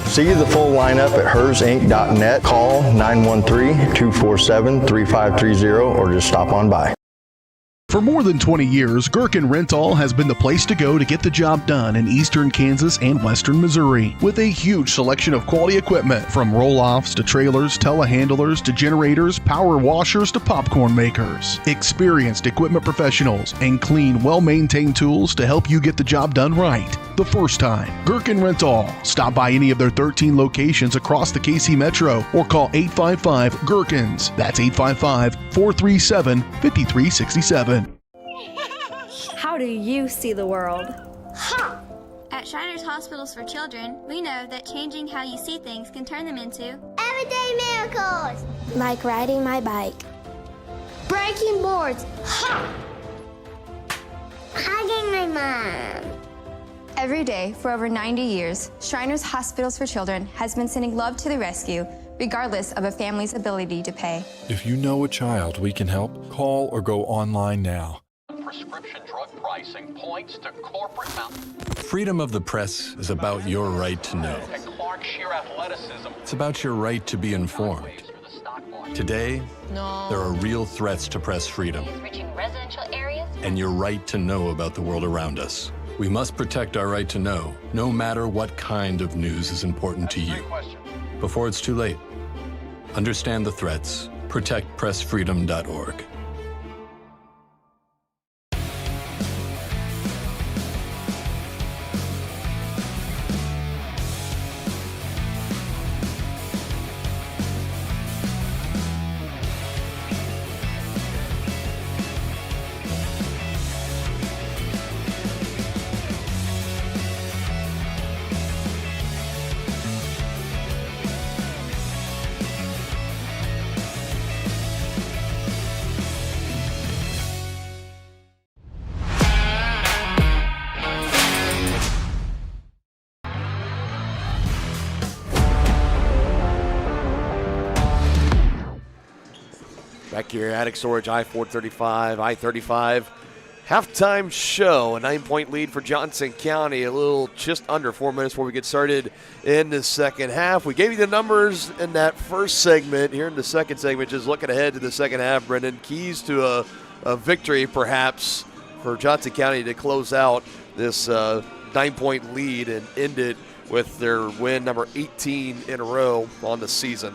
See the full lineup at hersinc.net. Call 913-247-3530 or just stop on by. For more than 20 years, Gherkin Rental has been the place to go to get the job done in eastern Kansas and western Missouri. With a huge selection of quality equipment, from roll-offs to trailers, telehandlers to generators, power washers to popcorn makers. Experienced equipment professionals and clean, well-maintained tools to help you get the job done right the first time. Gherkin Rental. Stop by any of their 13 locations across the KC Metro or call 855-GHERKINS. That's 855-437-5367. How do you see the world? At Shriners Hospitals for Children, we know that changing how you see things can turn them into everyday miracles. Like riding my bike. Breaking boards. Hugging my mom. Every day for over 90 years, Shriners Hospitals for Children has been sending love to the rescue, regardless of a family's ability to pay. If you know a child we can help, call or go online now. Prescription drug pricing points to corporate Freedom of the press is about your right to know. and Clark sheer athleticism. It's about your right to be informed. Today, there are real threats to press freedom Reaching residential areas. and your right to know about the world around us. We must protect our right to know, no matter what kind of news is important to you. Before it's too late, understand the threats. ProtectPressFreedom.org. Back here, Attic Storage, I-435, I-35. Halftime show, a 9-point lead for Johnson County. A little just under 4 minutes before we get started in the second half. We gave you the numbers in that first segment. Here in the second segment, just looking ahead to the second half, Brendan. Keys to a victory, perhaps, for Johnson County to close out this 9-point lead and end it with their win number 18 in a row on the season.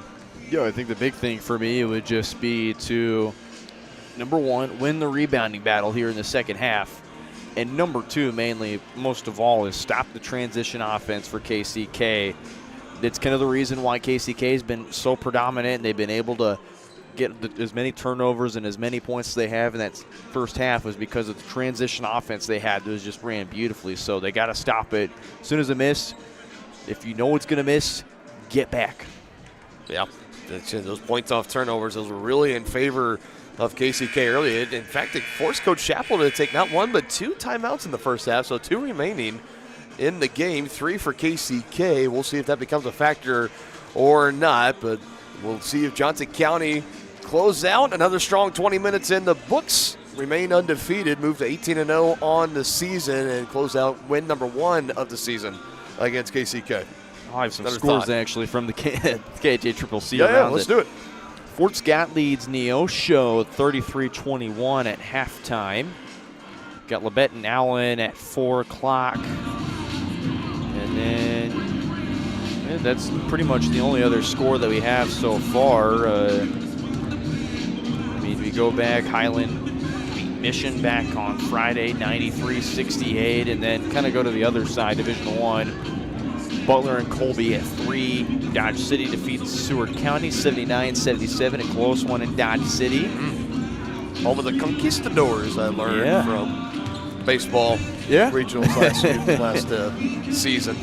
Yeah, I think the big thing for me would just be to, number one, win the rebounding battle here in the second half. And number two, mainly, most of all, is stop the transition offense for KCK. That's kind of the reason why KCK has been so predominant, and they've been able to get as many turnovers and as many points as they have in that first half was because of the transition offense they had. That was just ran beautifully. So they got to stop it. As soon as it miss, if you know it's going to miss, get back. Yeah. Those points off turnovers, those were really in favor of KCK early. In fact, it forced Coach Chappell to take not one but two timeouts in the first half, so 2 remaining in the game, 3 for KCK. We'll see if that becomes a factor or not, but we'll see if Johnson County close out another strong 20 minutes in the books, remain undefeated, move to 18-0 on the season, and close out win number 1 of the season against KCK. I have some Another scores thought. actually from the KHCCC. Yeah, let's do it. Fort Scott leads Neosho 33-21 at halftime. Got Labette and Allen at 4 o'clock. And then that's pretty much the only other score that we have so far. We go back, Highland beat Mission back on Friday, 93-68, and then kind of go to the other side, Division I. Butler and Colby at 3. Dodge City defeats Seward County 79-77, a close one in Dodge City. Home of the Conquistadors, I learned from baseball regionals last season.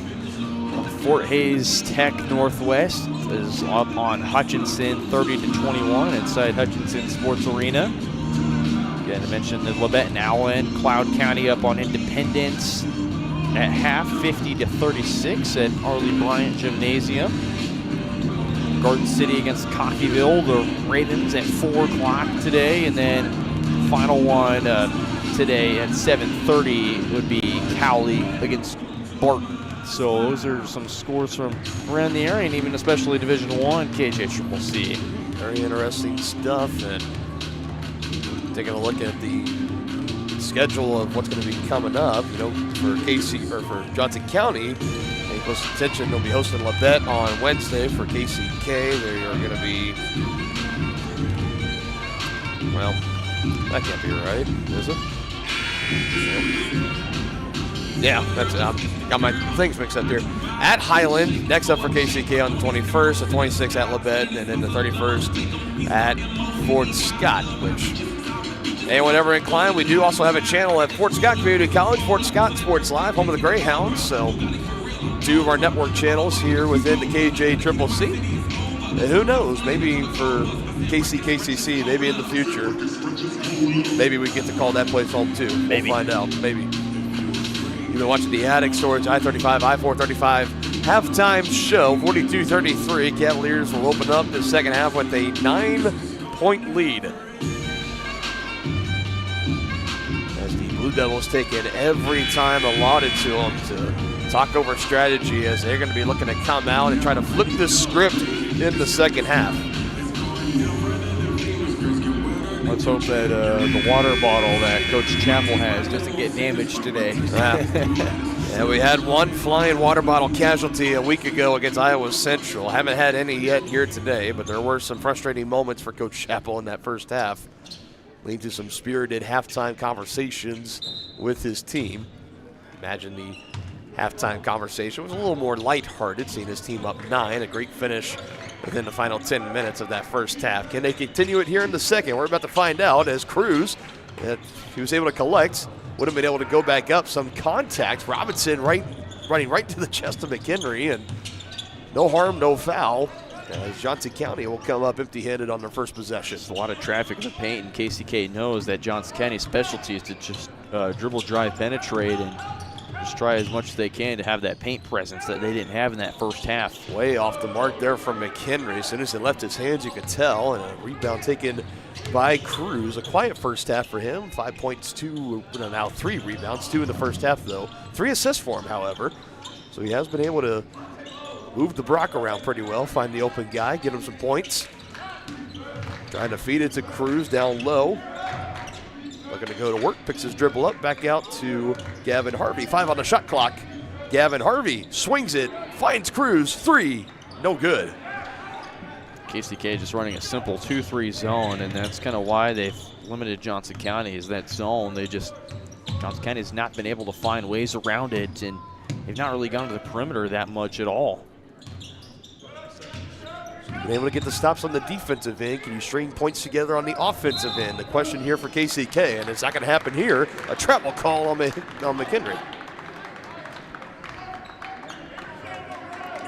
Fort Hays Tech Northwest is up on Hutchinson 30-21 inside Hutchinson Sports Arena. Again, I mentioned the Labette and Allen. Cloud County up on Independence at half, 50-36 at Arlie Bryant Gymnasium. Garden City against Coffeyville, the Ravens at 4 o'clock today, and then final one today at 7:30 would be Cowley against Barton. So those are some scores from around the area, and even especially Division I KHCCC. Very interesting stuff, and taking a look at the schedule of what's going to be coming up, for for Johnson County. Pay close attention. They'll be hosting Labette on Wednesday. For KCK, they are going to be, well, that can't be right, is it? Yeah, that's it. I got my things mixed up here. At Highland, next up for KCK on the 21st, the 26th at Labette, and then the 31st at Fort Scott, which anyone ever inclined, we do also have a channel at Fort Scott Community College, Fort Scott Sports Live, home of the Greyhounds. So 2 of our network channels here within the KJCCC. And who knows, maybe for KCCC, maybe in the future, maybe we get to call that place home too. Maybe. We'll find out, maybe. You've been watching the Attic Storage I-35, I-435 halftime show, 42-33. Cavaliers will open up the second half with a 9-point lead. As the Blue Devils taking every time allotted to them to talk over strategy, as they're going to be looking to come out and try to flip this script in the second half. Let's hope that the water bottle that Coach Chappell has doesn't get damaged today. And we had one flying water bottle casualty a week ago against Iowa Central. Haven't had any yet here today, but there were some frustrating moments for Coach Chappell in that first half, leading to some spirited halftime conversations with his team. Imagine the halftime conversation was a little more lighthearted, seeing his team up 9, a great finish within the final 10 minutes of that first half. Can they continue it here in the second? We're about to find out as Cruz, that he was able to collect, would have been able to go back up. Some contact. Robinson running right to the chest of McHenry, and no harm, no foul, as Johnson County will come up empty-handed on their first possession. There's a lot of traffic in the paint, and KCK knows that Johnson County's specialty is to just dribble, drive, penetrate, and just try as much as they can to have that paint presence that they didn't have in that first half. Way off the mark there from McHenry. As soon as it left his hands, you could tell, and a rebound taken by Cruz. A quiet first half for him. 5 points, now 3 rebounds, 2 in the first half though. 3 assists for him, however. So he has been able to move the Brock around pretty well, find the open guy, get him some points. Trying to feed it to Cruz down low. Looking to go to work, picks his dribble up, back out to Gavin Harvey. 5 on the shot clock. Gavin Harvey swings it, finds Cruz, 3, no good. KCK just running a simple 2-3 zone, and that's kind of why they've limited Johnson County, is that zone. Johnson County has not been able to find ways around it, and they've not really gone to the perimeter that much at all. Been able to get the stops on the defensive end. Can you string points together on the offensive end? The question here for KCK, and it's not going to happen here. A travel call on McHenry.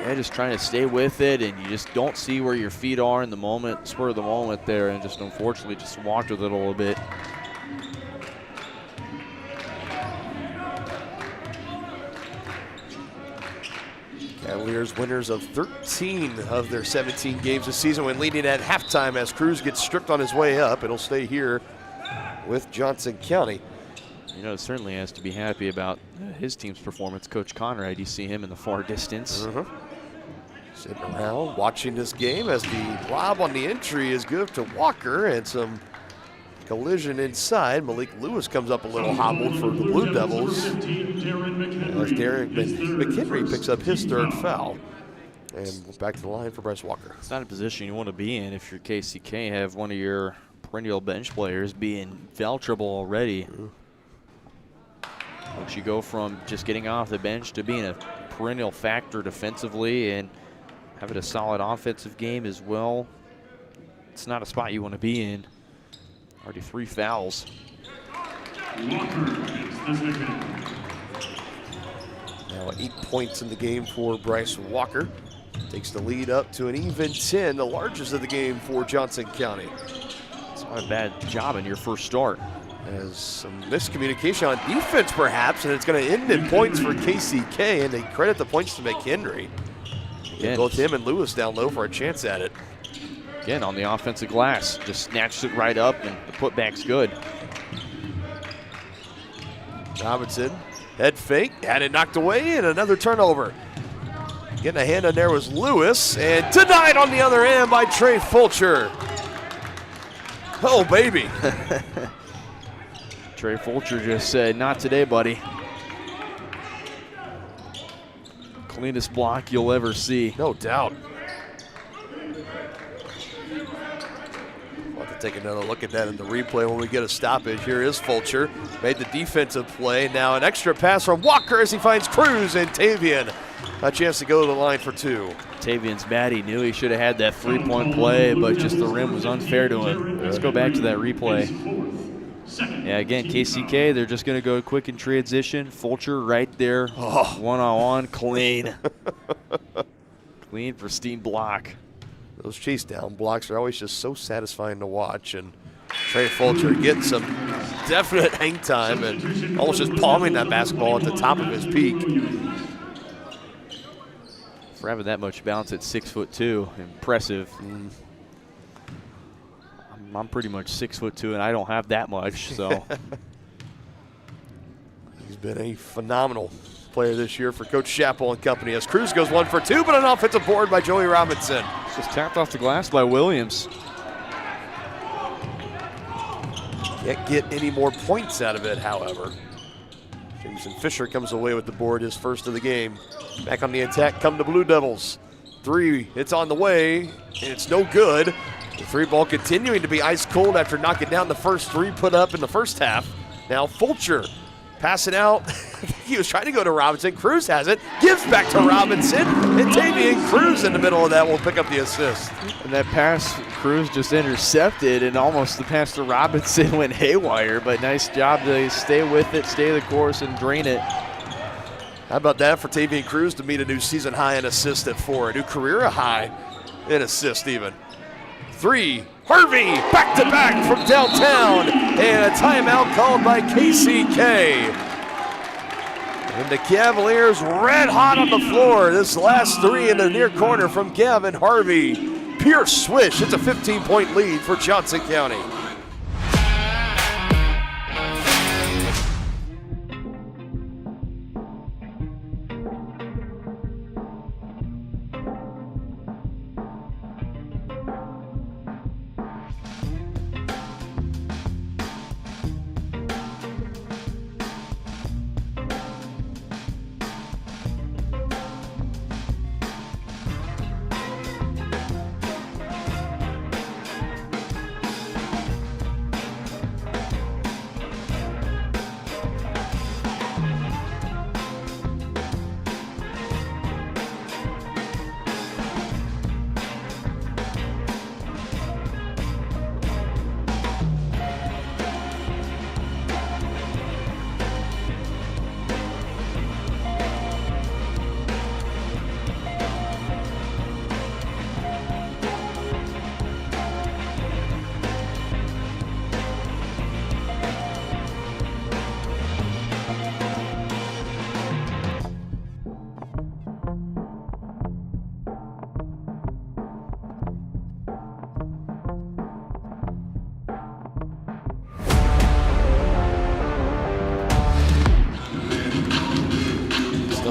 Yeah, just trying to stay with it, and you just don't see where your feet are in the moment, spur of the moment there, and just unfortunately just walked with it a little bit. Cavaliers winners of 13 of their 17 games this season when leading at halftime as Cruz gets stripped on his way up. It'll stay here with Johnson County. You know, certainly has to be happy about his team's performance. Coach Conrad, you see him in the far distance. Sitting around watching this game as the lob on the entry is good to Walker, and some collision inside. Malik Lewis comes up a little hobbled for the Blue Devils as Darren McHenry picks up his 3rd foul. And back to the line for Bryce Walker. It's not a position you want to be in if you're KCK. Have one of your perennial bench players be in foul trouble already. Once you go from just getting off the bench to being a perennial factor defensively and having a solid offensive game as well, it's not a spot you want to be in. Already 3 fouls. Now 8 points in the game for Bryce Walker. Takes the lead up to an even 10, the largest of the game for Johnson County. It's not a bad job in your first start. As some miscommunication on defense perhaps, and it's going to end in points for KCK, and they credit the points to McHenry. Both him and Lewis down low for a chance at it. Again, on the offensive glass, just snatched it right up, and the putback's good. Robinson, head fake, had it knocked away, and another turnover. Getting a hand on there was Lewis, and denied on the other end by Trey Fulcher. Oh, baby. Trey Fulcher just said, not today, buddy. Cleanest block you'll ever see. No doubt. We'll have to take another look at that in the replay when we get a stoppage. Here is Fulcher. Made the defensive play. Now an extra pass from Walker as he finds Cruz and Tavian. A chance to go to the line for 2. Tavian's mad. He knew he should have had that 3-point play, but just the rim was unfair to him. Let's go back to that replay. Yeah, again, KCK, they're just going to go quick in transition. Fulcher right there, one-on-one, clean. Clean, pristine block. Those chase down blocks are always just so satisfying to watch, and Trey Fulcher getting some definite hang time and almost just palming that basketball at the top of his peak. For having that much bounce at 6'2", impressive. I'm pretty much 6'2", and I don't have that much, so. He's been a phenomenal player this year for Coach Chappell and company as Cruz goes 1 for 2, but an offensive board by Joey Robinson. Just tapped off the glass by Williams. Can't get any more points out of it, however. Jameson Fisher comes away with the board, his first of the game. Back on the attack come the Blue Devils. 3, it's on the way, and it's no good. The 3 ball continuing to be ice cold after knocking down the first 3 put up in the first half. Now Fulcher passing out. He was trying to go to Robinson. Cruz has it, gives back to Robinson, and Tavian Cruz in the middle of that will pick up the assist. And that pass, Cruz just intercepted, and almost the pass to Robinson went haywire, but nice job to stay with it, stay the course, and drain it. How about that for Tavian Cruz to meet a new season high in assists at 4, a new career high in assists even. 3, Harvey, back-to-back from downtown, and a timeout called by KCK. And the Cavaliers red hot on the floor. This last 3 in the near corner from Gavin Harvey. Pure swish, it's a 15-point lead for Johnson County.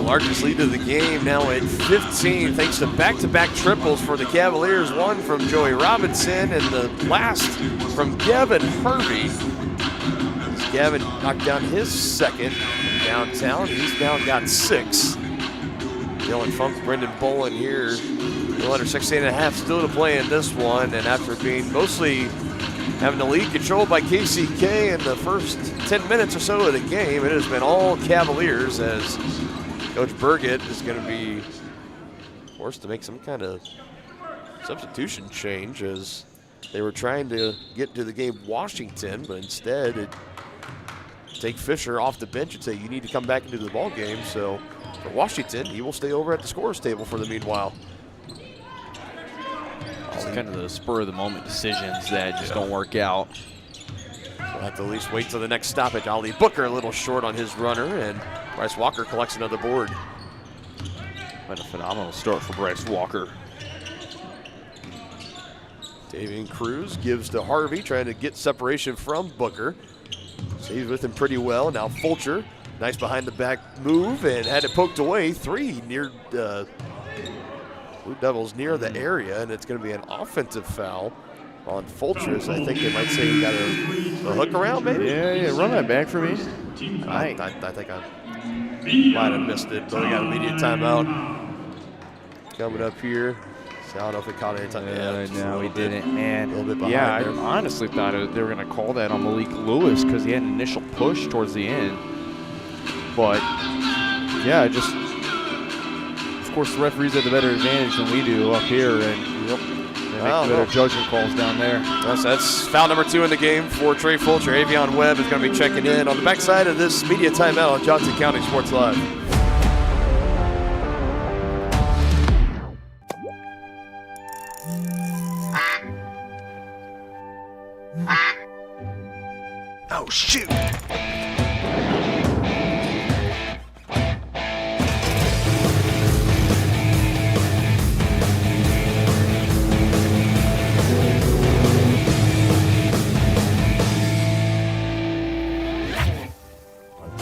Largest lead of the game now at 15, thanks to back-to-back triples for the Cavaliers. One from Joey Robinson and the last from Gavin Harvey. As Gavin knocked down his second downtown, he's now got 6. Dylan Funk, Brendan Bolin here. A little under 16.5 still to play in this one, and after being mostly having the lead controlled by KCK in the first 10 minutes or so of the game, it has been all Cavaliers as Coach Burgett is going to be forced to make some kind of substitution change as they were trying to get to the game Washington, but instead it take Fisher off the bench and say you need to come back into the ball game. So for Washington, he will stay over at the scorer's table for the meanwhile. It's kind of the spur of the moment decisions that just don't work out. We'll have to at least wait till the next stoppage. Ali Booker a little short on his runner, and Bryce Walker collects another board. What a phenomenal start for Bryce Walker. Tavian Cruz gives to Harvey, trying to get separation from Booker. Stays with him pretty well. Now Fulcher, nice behind the back move, and had it poked away. 3 near Blue Devils near the area, and it's going to be an offensive foul on Fulcher. I think they might say he got a hook around, maybe? Yeah, run that back for me. I think I might have missed it, but we got immediate timeout. Coming up here. So I don't know if we caught any time. No, we didn't, man. A little bit behind yeah, there. I honestly thought they were going to call that on Malik Lewis because he had an initial push towards the end. But, yeah, just, of course, the referees have the better advantage than we do up here, and they make better judgment calls down there. That's foul number 2 in the game for Trey Fulcher. Avion Webb is going to be checking in on the backside of this media timeout on Johnson County Sports Live. Oh, shoot.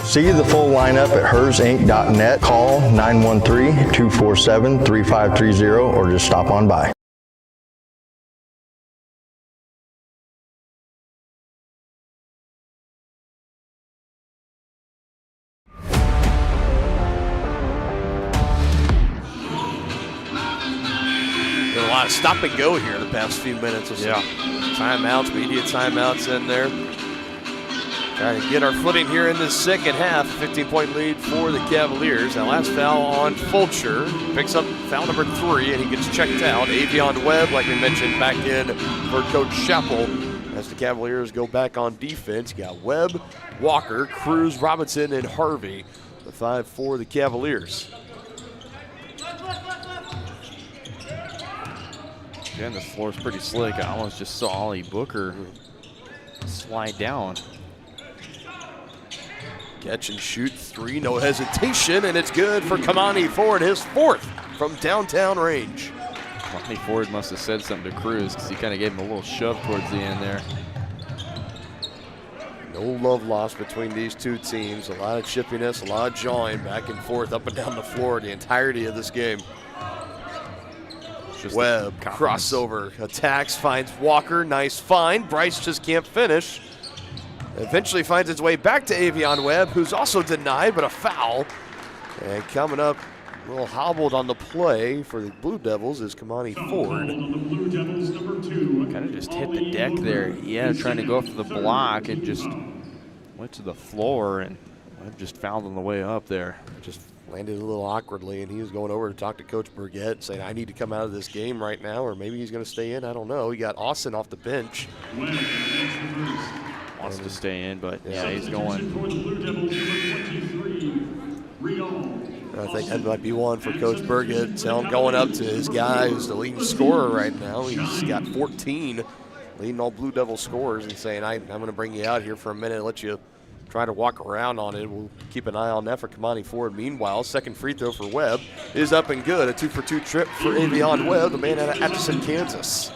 See the full lineup at hersinc.net. Call 913-247-3530 or just stop on by. lot of stop and go here the past few minutes. Yeah. Timeouts, media timeouts in there. Trying to get our footing here in the second half. 15-point lead for the Cavaliers. Now last foul on Fulcher. Picks up foul number 3, and he gets checked out. Avion Webb, like we mentioned, back in for Coach Chappell. As the Cavaliers go back on defense, you got Webb, Walker, Cruz, Robinson, and Harvey. The 5 for the Cavaliers. Again, this floor is pretty slick. I almost just saw Ollie Booker slide down. Catch and shoot 3, no hesitation, and it's good for Kamani Ford, his 4th from downtown range. Kamani Ford must have said something to Cruz because he kind of gave him a little shove towards the end there. No love lost between these two teams. A lot of chippiness, a lot of jawing back and forth, up and down the floor the entirety of this game. Webb, crossover, attacks, finds Walker, nice find. Bryce just can't finish. Eventually finds its way back to Avion Webb, who's also denied, but a foul. And coming up, a little hobbled on the play for the Blue Devils is Kamani Ford. Kind of just hit the deck there. Yeah, trying to go for the block and just went to the floor and Webb just fouled on the way up there. Just landed a little awkwardly, and he was going over to talk to Coach Burgett, saying, I need to come out of this game right now, or maybe he's going to stay in. I don't know. He got Austin off the bench. Wants to stay in, but yeah, he's going. I think that might be one for Coach Burgett, going up to his guy who's the leading scorer right now. He's got 14, leading all Blue Devil scorers, and saying, I'm going to bring you out here for a minute and let you try to walk around on it. We'll keep an eye on that for Kamani Ford. Meanwhile, second free throw for Webb is up and good. A 2-for-2 trip for Avion Webb, the man out of Atchison, Kansas.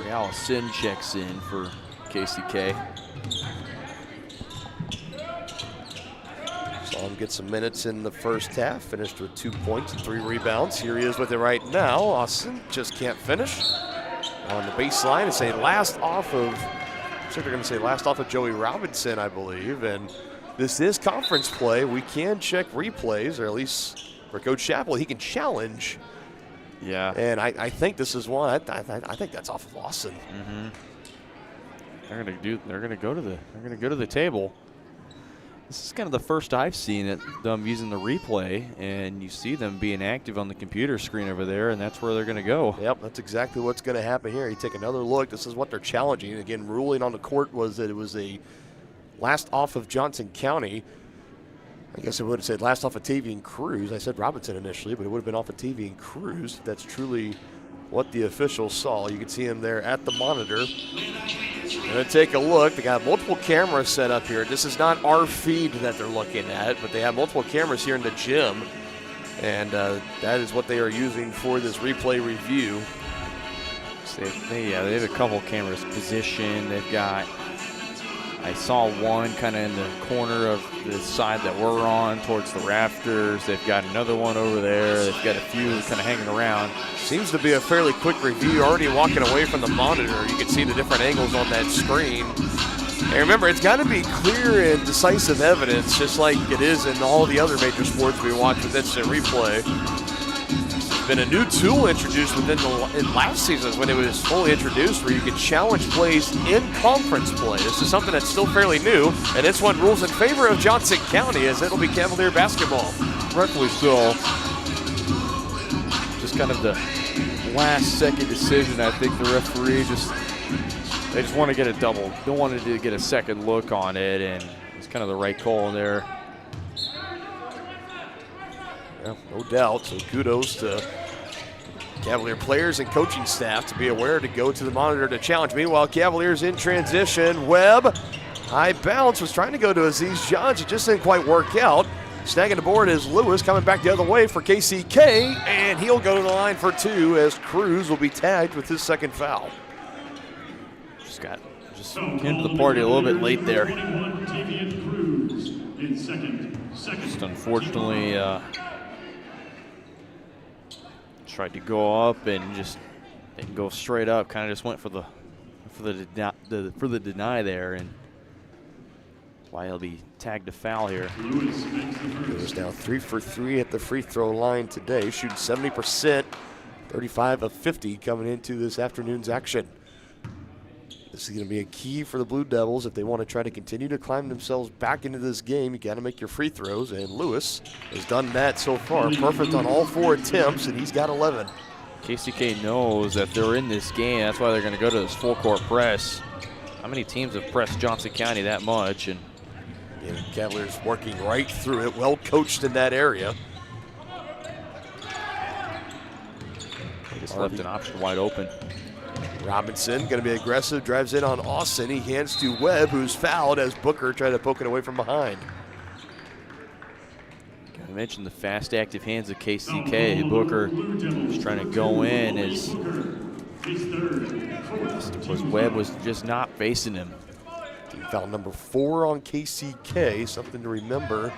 Real Sin checks in for KCK. Saw him get some minutes in the first half. Finished with 2 points and 3 rebounds. Here he is with it right now. Austin just can't finish. On the baseline, it's a last off of, they're going to say last off of Joey Robinson, I believe. And this is conference play. We can check replays, or at least for Coach Chappell, he can challenge. Yeah. And I think this is one. I think that's off of Austin. Mm-hmm. They're gonna go to the table. This is kind of the first I've seen it, them using the replay, and you see them being active on the computer screen over there, and that's where they're gonna go. Yep, that's exactly what's gonna happen here. You take another look. This is what they're challenging. Again, ruling on the court was that it was a last off of Johnson County. I guess it would have said last off of Tavian Cruz. I said Robinson initially, but it would have been off of Tavian Cruz. If that's truly what the officials saw. You can see him there at the monitor. Gonna take a look. They got multiple cameras set up here. This is not our feed that they're looking at, but they have multiple cameras here in the gym, and that is what they are using for this replay review. So they have a couple cameras positioned. They've got, I saw one kind of in the corner of the side that we're on towards the rafters. They've got another one over there. They've got a few kind of hanging around. Seems to be a fairly quick review. Already walking away from the monitor. You can see the different angles on that screen. And remember, it's got to be clear and decisive evidence, just like it is in all the other major sports we watch with instant replay. Been a new tool introduced in last season when it was fully introduced, where you can challenge plays in conference play. This is something that's still fairly new, and this one rules in favor of Johnson County, as it'll be Cavalier basketball. Rightfully so. Just kind of the last second decision. I think the referee they just want to get a double. Don't want to get a second look on it, and it's kind of the right call there. Yeah, no doubt. So kudos to Cavalier players and coaching staff to be aware to go to the monitor to challenge. Meanwhile, Cavaliers in transition. Webb, high bounce, was trying to go to Aziz Judge. It just didn't quite work out. Snagging the board is Lewis, coming back the other way for KCK, and he'll go to the line for 2 as Cruz will be tagged with his second foul. Just into the party a little bit late there. Just unfortunately tried to go up and just didn't go straight up. Kind of just went for the deny there, and why he'll be tagged a foul here. Lewis now 3 for 3 at the free throw line today, shooting 70% 35 of 50 coming into this afternoon's action. This is going to be a key for the Blue Devils if they want to try to continue to climb themselves back into this game. You got to make your free throws, and Lewis has done that so far. Perfect on all 4 attempts, and he's got 11. KCK knows that they're in this game. That's why they're going to go to this full-court press. How many teams have pressed Johnson County that much? And yeah, Cavaliers working right through it, well coached in that area. They just left an option wide open. Robinson going to be aggressive, drives in on Austin. He hands to Webb, who's fouled as Booker tried to poke it away from behind. I mentioned the fast, active hands of KCK. Booker is trying to go in as Webb was just not facing him. Team foul number 4 on KCK, something to remember.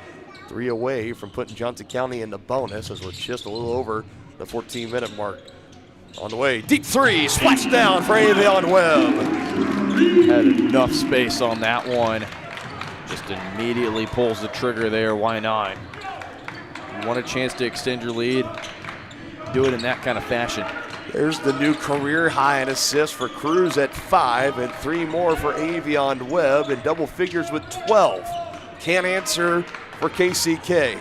3 away from putting Johnson County in the bonus as we're just a little over the 14-minute mark. On the way, deep 3, splash down for Avion Webb. Had enough space on that one. Just immediately pulls the trigger there, why not? You want a chance to extend your lead, do it in that kind of fashion. There's the new career high in assists for Cruz at 5 and 3 more for Avion Webb in double figures with 12. Can't answer for KCK.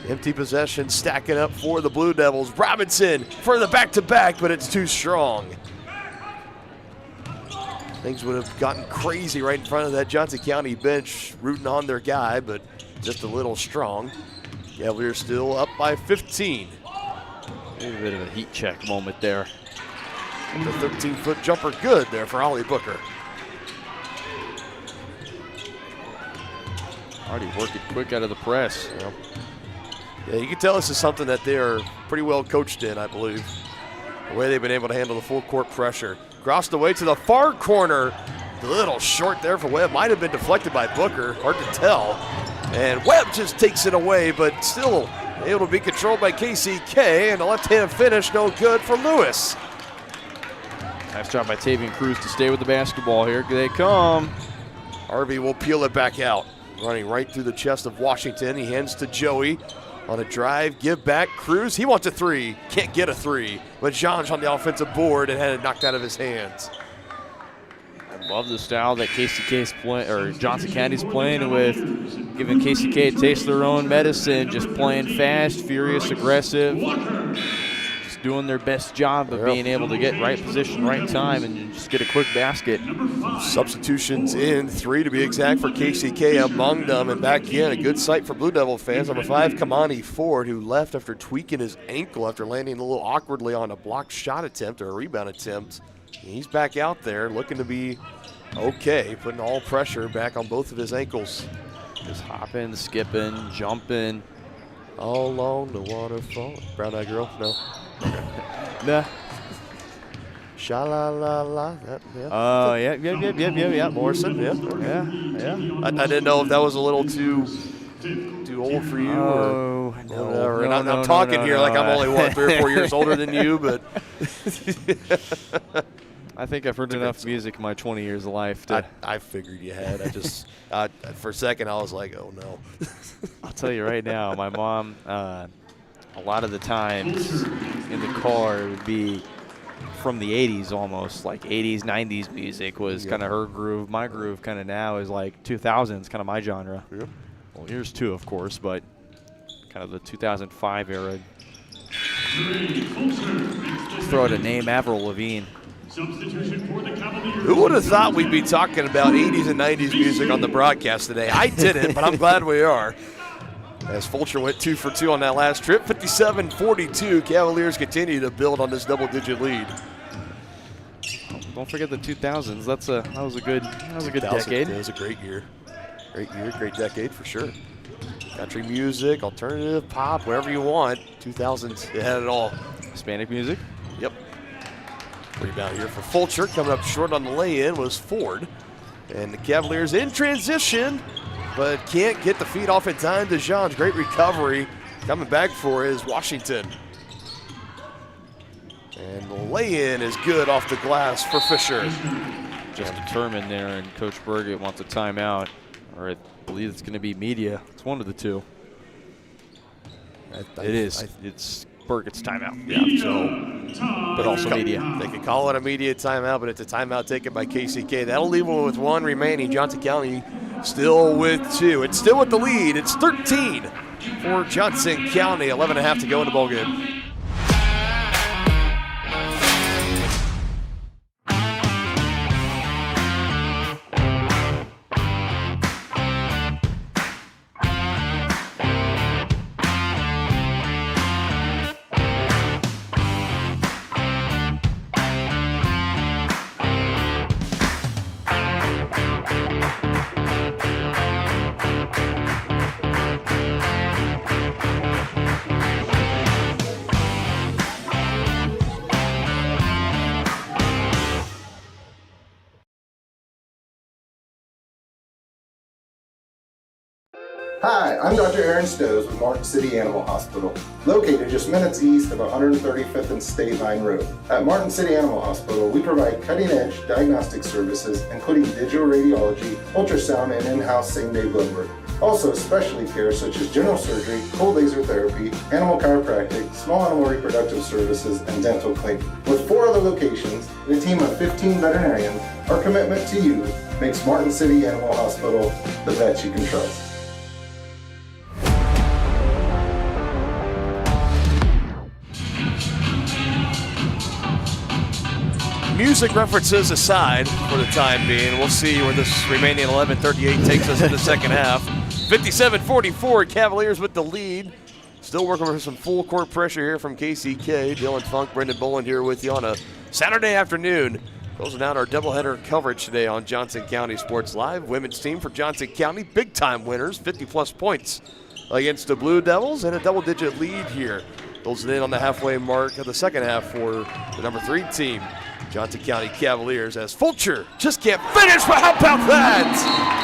Empty possession stacking up for the Blue Devils. Robinson for the back-to-back, but it's too strong. Things would have gotten crazy right in front of that Johnson County bench, rooting on their guy, but just a little strong. Cavaliers still up by 15. Maybe a bit of a heat check moment there. The 13-foot jumper good there for Ollie Booker. Already working quick out of the press. Yeah, you can tell this is something that they are pretty well coached in, I believe. The way they've been able to handle the full court pressure. Crossed the way to the far corner. A little short there for Webb. Might have been deflected by Booker. Hard to tell. And Webb just takes it away, but still able to be controlled by KCK. And the left-hand finish, no good for Lewis. Nice job by Tavian Cruz to stay with the basketball. Here they come. Harvey will peel it back out. Running right through the chest of Washington. He hands to Joey. On a drive, give back, Cruz. He wants a 3. Can't get a 3. But Jean's on the offensive board and had it knocked out of his hands. I love the style that KCK's playing, or Johnson County's playing with, giving KCK a taste of their own medicine, just playing fast, furious, aggressive, just doing their best job of being able to get right position, right time, and just get a quick basket. Substitutions in, 3 to be exact for KCK among them, and back in, a good sight for Blue Devil fans. Number 5, Kamani Ford, who left after tweaking his ankle after landing a little awkwardly on a blocked shot attempt or a rebound attempt. He's back out there looking to be okay, putting all pressure back on both of his ankles. Just hopping, skipping, jumping. All along the waterfall. Brown Eyed Girl? No. Nah. Sha-la-la-la. Yeah. Oh, yeah. Morrison, yeah. Yeah. I didn't know if that was a little too old for you. Oh, or I'm talking here like I'm only 3 or 4 years older than you, but I think I've heard enough music in my 20 years of life. I figured you had. I just, for a second, I was like, oh no. I'll tell you right now, my mom, a lot of the times in the car would be from the 80s almost, like 80s, 90s music was kind of her groove. My groove kind of now is like 2000s, kind of my genre. Yeah. Well, yours too, of course, but kind of the 2005 era. Throw out a name, Avril Lavigne. Who would have thought we'd be talking about 80s and 90s music on the broadcast today? I didn't, but I'm glad we are. As Fulcher went 2 for 2 on that last trip, 57-42. Cavaliers continue to build on this double-digit lead. Don't forget the 2000s. That was a good decade. It was a great year. Great decade for sure. Country music, alternative, pop, whatever you want. 2000s, it had it all. Hispanic music. Yep. Rebound here for Fulcher. Coming up short on the lay-in was Ford. And the Cavaliers in transition, but can't get the feet off in time. DeJean's great recovery. Coming back for is Washington. And the lay-in is good off the glass for Fisher. Just determined there, and Coach Burgett wants a timeout, or I believe it's going to be media. It's one of the two. It's Burke gets timeout. Yeah, but also media. They could call it a media timeout, but it's a timeout taken by KCK. That'll leave them with 1 remaining. Johnson County still with 2. It's still with the lead. It's 13 for Johnson County. 11.5 to go in the ballgame. Hi, I'm Dr. Aaron Stowe with Martin City Animal Hospital, located just minutes east of 135th and State Line Road. At Martin City Animal Hospital, we provide cutting-edge diagnostic services, including digital radiology, ultrasound, and in-house same-day blood work. Also, specialty care such as general surgery, cold laser therapy, animal chiropractic, small animal reproductive services, and dental cleaning. With 4 other locations and a team of 15 veterinarians, our commitment to you makes Martin City Animal Hospital the vet you can trust. Music references aside for the time being, we'll see where this remaining 11:38 takes us in the second half. 57-44, Cavaliers with the lead. Still working for some full court pressure here from KCK. Dylan Funk, Brendan Boland here with you on a Saturday afternoon. Closing out our doubleheader coverage today on Johnson County Sports Live. Women's team for Johnson County, big-time winners, 50-plus points against the Blue Devils, and a double-digit lead here. Closing in on the halfway mark of the second half for the number 3 team, Johnson County Cavaliers, as Fulcher just can't finish, but how about that?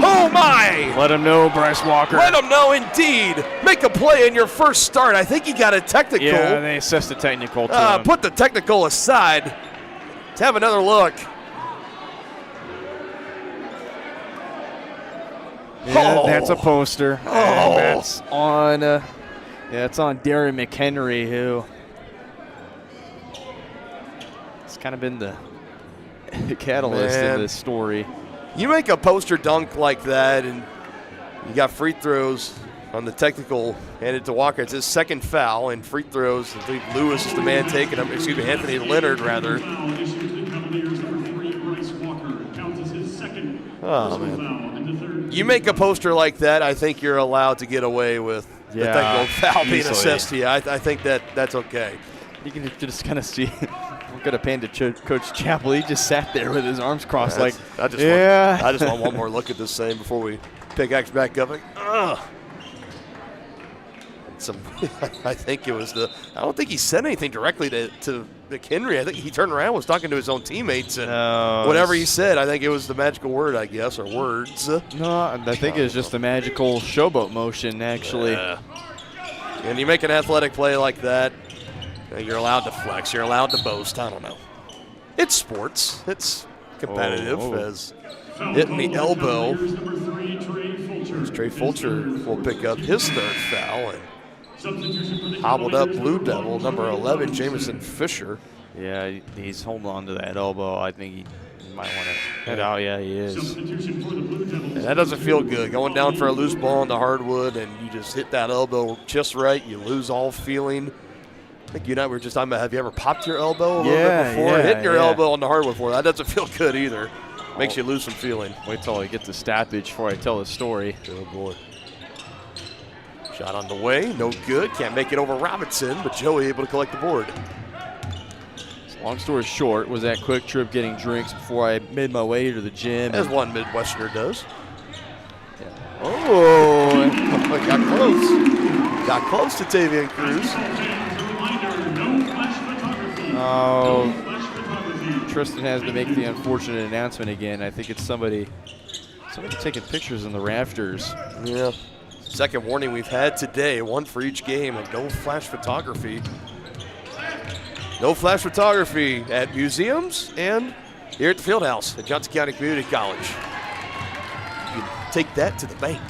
Oh my! Let him know, Bryce Walker. Let him know indeed. Make a play in your first start. I think he got a technical. Yeah, they assessed the technical to him. Put the technical aside. Let's have another look. Yeah, that's a poster. And that's on it's on Darren McHenry, who has kind of been the catalyst in this story. You make a poster dunk like that, and you got free throws on the technical handed to Walker. It's his second foul, and free throws. I think Lewis is the man taking them. Excuse me, Anthony Leonard, rather. Oh, man. You make a poster like that, I think you're allowed to get away with the technical foul being assessed to you. I think that's okay. You can just kind of see. We're going to pan to Coach Chappell. He just sat there with his arms crossed I just want one more look at this thing before we pickaxe back up. I think it was I don't think he said anything directly to McHenry. I think he turned around and was talking to his own teammates. And whatever he said, I think it was the magical word, I guess, or words. No, I think it was just the magical showboat motion, actually. Yeah. And you make an athletic play like that, you're allowed to flex. You're allowed to boast. I don't know. It's sports. It's competitive as hitting the elbow. Trey Fulcher will pick up his third foul and hobbled up Blue Devil, number 11, Jamison Fisher. Yeah, he's holding on to that elbow. I think he might want to head out. Yeah, he is. And that doesn't feel good. Going down for a loose ball on the hardwood and you just hit that elbow just right. You lose all feeling. I think you and I were just talking about, have you ever popped your elbow a little bit before? Hitting your elbow on the hardwood before, that doesn't feel good either. Makes you lose some feeling. Wait till I get the stoppage before I tell the story. Oh, boy. Shot on the way, no good. Can't make it over Robinson, but Joey able to collect the board. So long story short, was that quick trip getting drinks before I made my way to the gym. As one Midwesterner does. Yeah. Oh, got close. Got close to Tavian Cruz. Oh, Tristan has to make the unfortunate announcement again. I think it's somebody taking pictures in the rafters. Yeah. Second warning we've had today, one for each game of no flash photography. No flash photography at museums and here at the Fieldhouse at Johnson County Community College. You can take that to the bank.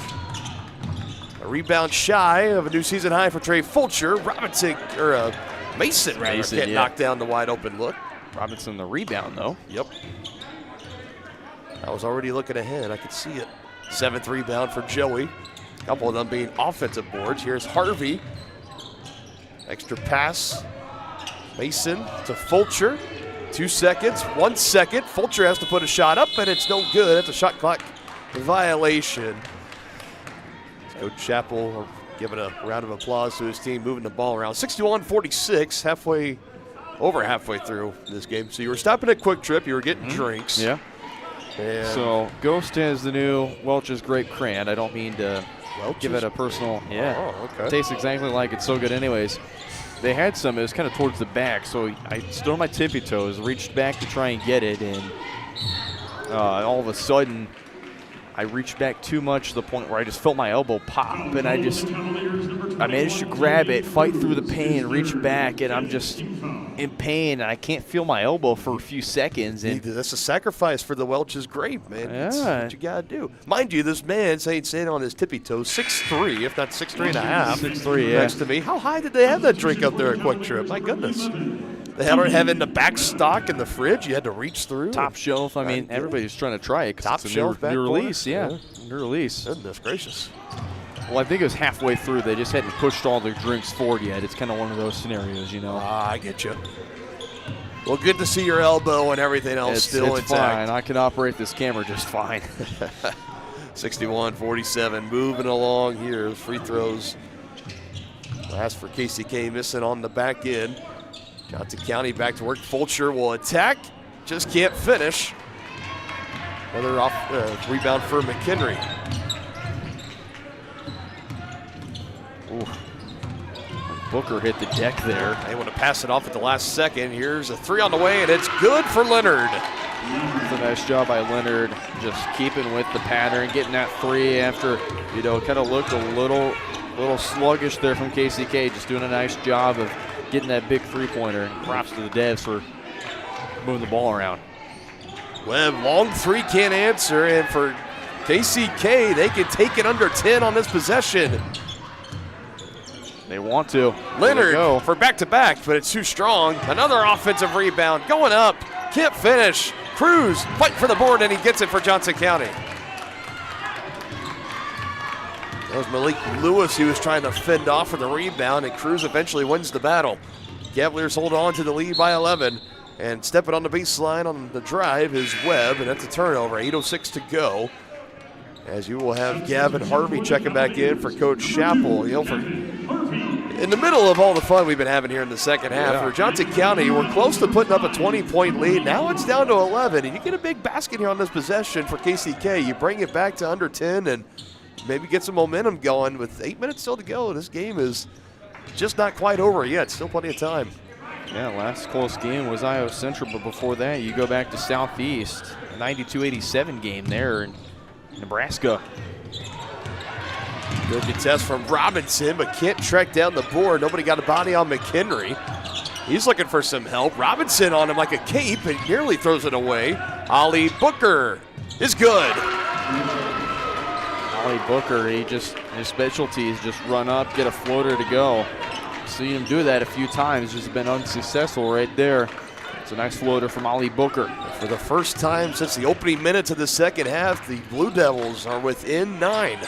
A rebound shy of a new season high for Trey Fulcher. Mason can't knock down the wide open look. Robinson the rebound, though. Yep. I was already looking ahead. I could see it. 7th rebound for Joey. A couple of them being offensive boards. Here's Harvey. Extra pass. Mason to Fulcher. 2 seconds, 1 second. Fulcher has to put a shot up, and it's no good. That's a shot clock violation. Coach Chappell giving a round of applause to his team, moving the ball around. 61-46, over halfway through this game. So you were stopping at Quick Trip. You were getting drinks. Yeah. And so Ghost has the new Welch's Grape Cran. I don't mean to give it a personal. Yeah. Oh, okay. It tastes exactly like it's so good anyways. They had some, it was kind of towards the back, so I stood on my tippy toes, reached back to try and get it, and all of a sudden, I reached back too much to the point where I just felt my elbow pop, and I managed to grab it, fight through the pain, reach back, and I'm just in pain, and I can't feel my elbow for a few seconds. And that's a sacrifice for the Welch's Grape, man. Yeah. That's what you got to do. Mind you, this man saying on his tippy toes, 6'3", if not 6'3 and a half. 6'3", yeah. Next to me. How high did they have that drink up there at Quick Trip? My goodness. They had to have it in the back stock in the fridge. You had to reach through. Top shelf. I mean, everybody's trying to try it because Top it's shelf a new release. corner? Yeah, new release. Goodness gracious. Well, I think it was halfway through. They just hadn't pushed all their drinks forward yet. It's kind of one of those scenarios, you know. I get you. Well, good to see your elbow and everything else still it's intact. fine. I can operate this camera just fine. 61-47, moving along here. Free throws. Last for KCK, missing on the back end. Johnson County back to work. Fulcher will attack, just can't finish. Another rebound for McHenry. Ooh. Booker hit the deck there. They want to pass it off at the last second. Here's a 3 on the way, and it's good for Leonard. It's a nice job by Leonard, just keeping with the pattern, getting that 3 after, kind of looked a little sluggish there from KCK, just doing a nice job of getting that big 3-pointer. Props to the devs for moving the ball around. Webb, long 3 can't answer, and for KCK, they can take it under 10 on this possession. They want to. Leonard for back-to-back, but it's too strong. Another offensive rebound, going up, can't finish. Cruz fighting for the board, and he gets it for Johnson County. That was Malik Lewis who was trying to fend off for the rebound, and Cruz eventually wins the battle. Cavaliers hold on to the lead by 11, and stepping on the baseline on the drive is Webb, and that's a turnover, 8:06 to go. As you will have Gavin Harvey checking back in for Coach Chappell. In the middle of all the fun we've been having here in the second half, for Johnson County, we're close to putting up a 20-point lead. Now it's down to 11, and you get a big basket here on this possession for KCK. You bring it back to under 10 and maybe get some momentum going. With 8 minutes still to go, this game is just not quite over yet. Still plenty of time. Yeah, last close game was Iowa Central, but before that, you go back to Southeast, a 92-87 game there in Nebraska. Good contest from Robinson, but can't track down the board. Nobody got a body on McHenry. He's looking for some help. Robinson on him like a cape and nearly throws it away. Ali Booker is good. Ali Booker, his specialty is just run up, get a floater to go. Seen him do that a few times, just been unsuccessful right there. It's a nice floater from Ali Booker. For the first time since the opening minutes of the second half, the Blue Devils are within 9.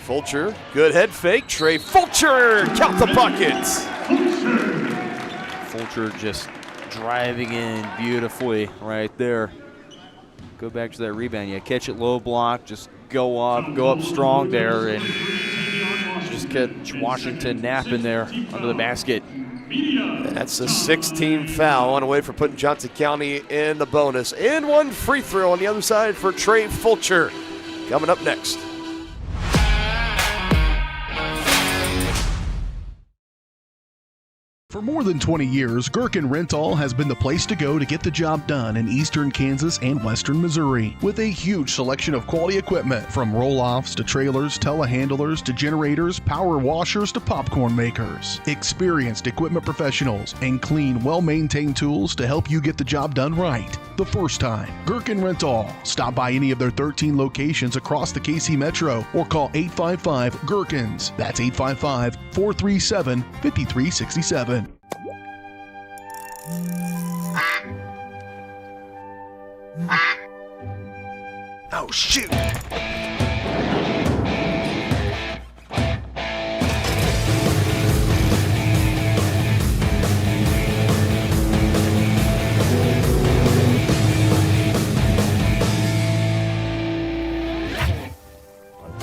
Fulcher, good head fake. Trey Fulcher, count the buckets. Fulcher just driving in beautifully right there. Go back to that rebound. Yeah, catch it low block, just go up strong there, and just catch Washington napping there under the basket. That's a 6-team foul on the way for putting Johnson County in the bonus. And one free throw on the other side for Trey Fulcher. Coming up next. For more than 20 years, Gherkin Rental has been the place to go to get the job done in eastern Kansas and western Missouri. With a huge selection of quality equipment, from roll-offs to trailers, telehandlers to generators, power washers to popcorn makers. Experienced equipment professionals and clean, well-maintained tools to help you get the job done right. the first time. Gherkin Rental. Stop by any of their 13 locations across the KC Metro or call 855-GHERKINS. That's 855-437-5367. Oh, shoot!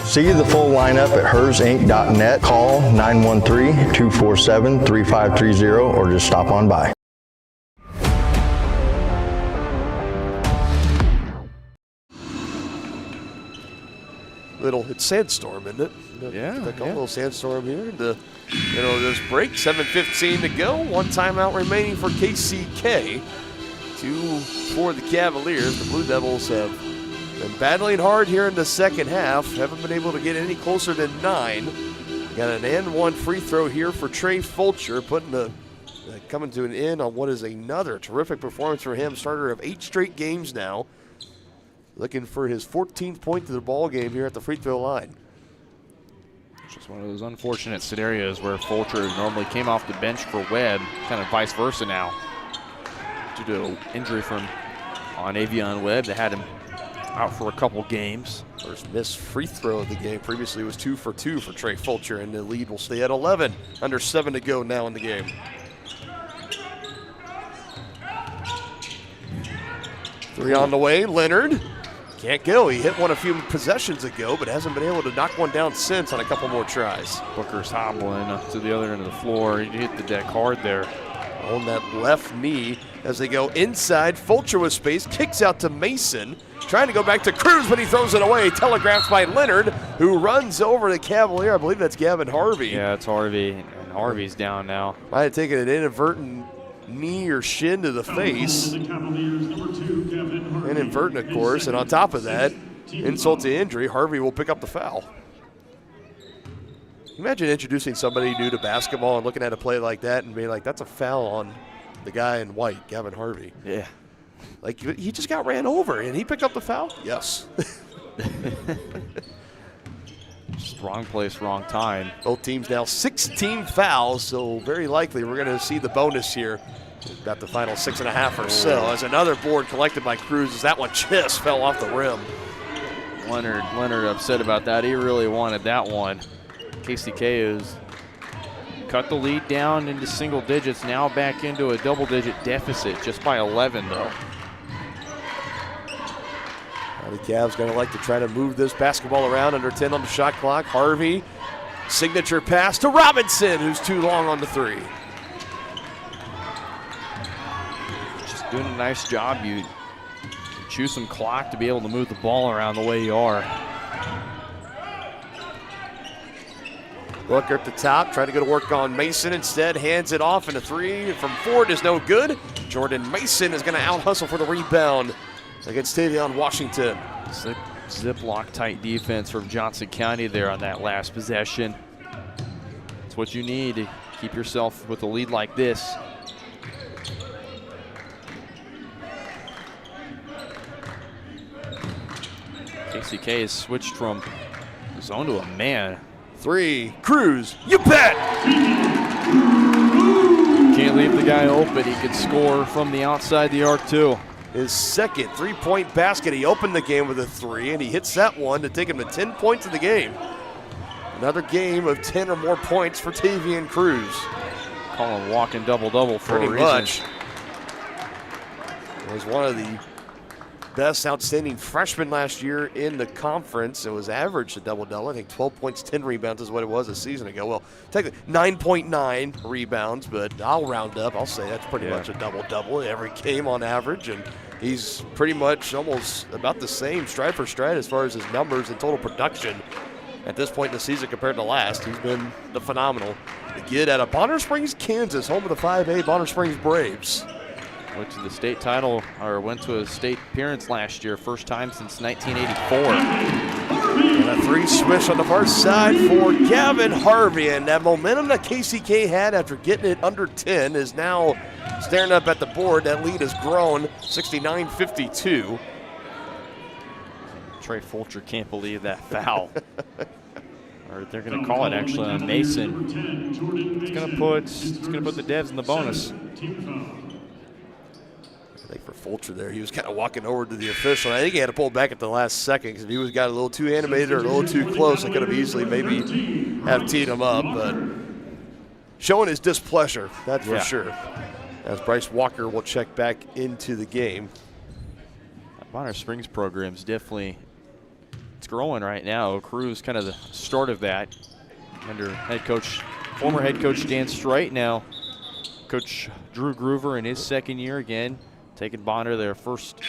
See the full lineup at hersinc.net. Call 913-247-3530 or just stop on by. It's sandstorm, isn't it? Yeah. Like a little sandstorm here. This break, 7:15 to go. One timeout remaining for KCK. 2 for the Cavaliers. The Blue Devils have been battling hard here in the second half. Haven't been able to get any closer than 9. Got an and one free throw here for Trey Fulcher, coming to an end on what is another terrific performance for him. Starter of 8 straight games now. Looking for his 14th point to the ball game here at the free throw line. Just one of those unfortunate scenarios where Fulcher normally came off the bench for Webb, kind of vice versa now. Due to an injury on Avion Webb that had him out for a couple games. First missed free throw of the game previously was 2 for 2 for Trey Fulcher, and the lead will stay at 11. Under 7 to go now in the game. Three on the way, Leonard. Can't go. He hit one a few possessions ago, but hasn't been able to knock one down since on a couple more tries. Booker's hobbling to the other end of the floor. He hit the deck hard there. On that left knee as they go inside. Fulcher with space, kicks out to Mason. Trying to go back to Cruz, but he throws it away. Telegraphed by Leonard, who runs over the Cavalier. I believe that's Gavin Harvey. Yeah, it's Harvey, and Harvey's down now. Might have taken an inadvertent knee or shin to the face. Inadvertent, of course, and on top of that, insult to injury, Harvey will pick up the foul. Imagine introducing somebody new to basketball and looking at a play like that and being like, that's a foul on the guy in white, Gavin Harvey. Yeah. Like, he just got ran over and he picked up the foul? Yes. Just wrong place, wrong time. Both teams now 16 fouls, so very likely we're going to see the bonus here. About the final 6.5 or so. As another board collected by Cruz as that one just fell off the rim. Leonard upset about that. He really wanted that one. KCK has cut the lead down into single digits, now back into a double-digit deficit, just by 11 though. Now the Cavs going to like to try to move this basketball around. Under 10 on the shot clock. Harvey, signature pass to Robinson, who's too long on the 3. Just doing a nice job. You chew some clock to be able to move the ball around the way you are. Booker at the top, trying to go to work on Mason. Instead, hands it off, and a 3 from Ford is no good. Jordan Mason is going to out-hustle for the rebound against Tavion Washington. Ziploc tight defense from Johnson County there on that last possession. It's what you need to keep yourself with a lead like this. KCK has switched from zone to a man. 3, Cruz, you bet! Can't leave the guy open. He could score from the outside the arc too. His second three-point basket. He opened the game with a 3, and he hits that one to take him to 10 points in the game. Another game of 10 or more points for Tavion Cruz. Call him walking double-double for pretty a reason. Much. It was one of the best outstanding freshmen last year in the conference. It was average a double-double. I think 12 points, 10 rebounds is what it was a season ago. Well, technically 9.9 rebounds, but I'll round up. I'll say that's pretty much a double-double every game on average, and he's pretty much almost about the same stride for stride as far as his numbers and total production at this point in the season compared to last. He's been phenomenal. The kid out of Bonner Springs, Kansas, home of the 5A Bonner Springs Braves. Went to the state title, or went to a state appearance last year, first time since 1984. And a 3 swish on the far side for Gavin Harvey, and that momentum that KCK had after getting it under 10 is now staring up at the board. That lead has grown 69-52. Trey Fulcher can't believe that foul. Or they're going to call it actually on Mason. It's going to put the Devs in the bonus. I think for Fulcher there, he was kind of walking over to the official. I think he had to pull back at the last second because if he got a little too animated or a little too close, it could have easily maybe have teed him up. But showing his displeasure, that's for sure. As Bryce Walker will check back into the game. Bonner Springs program's definitely, it's growing right now. Cruz kind of the start of that under former head coach Dan Strite, now Coach Drew Groover in his second year again, taking Bonner their first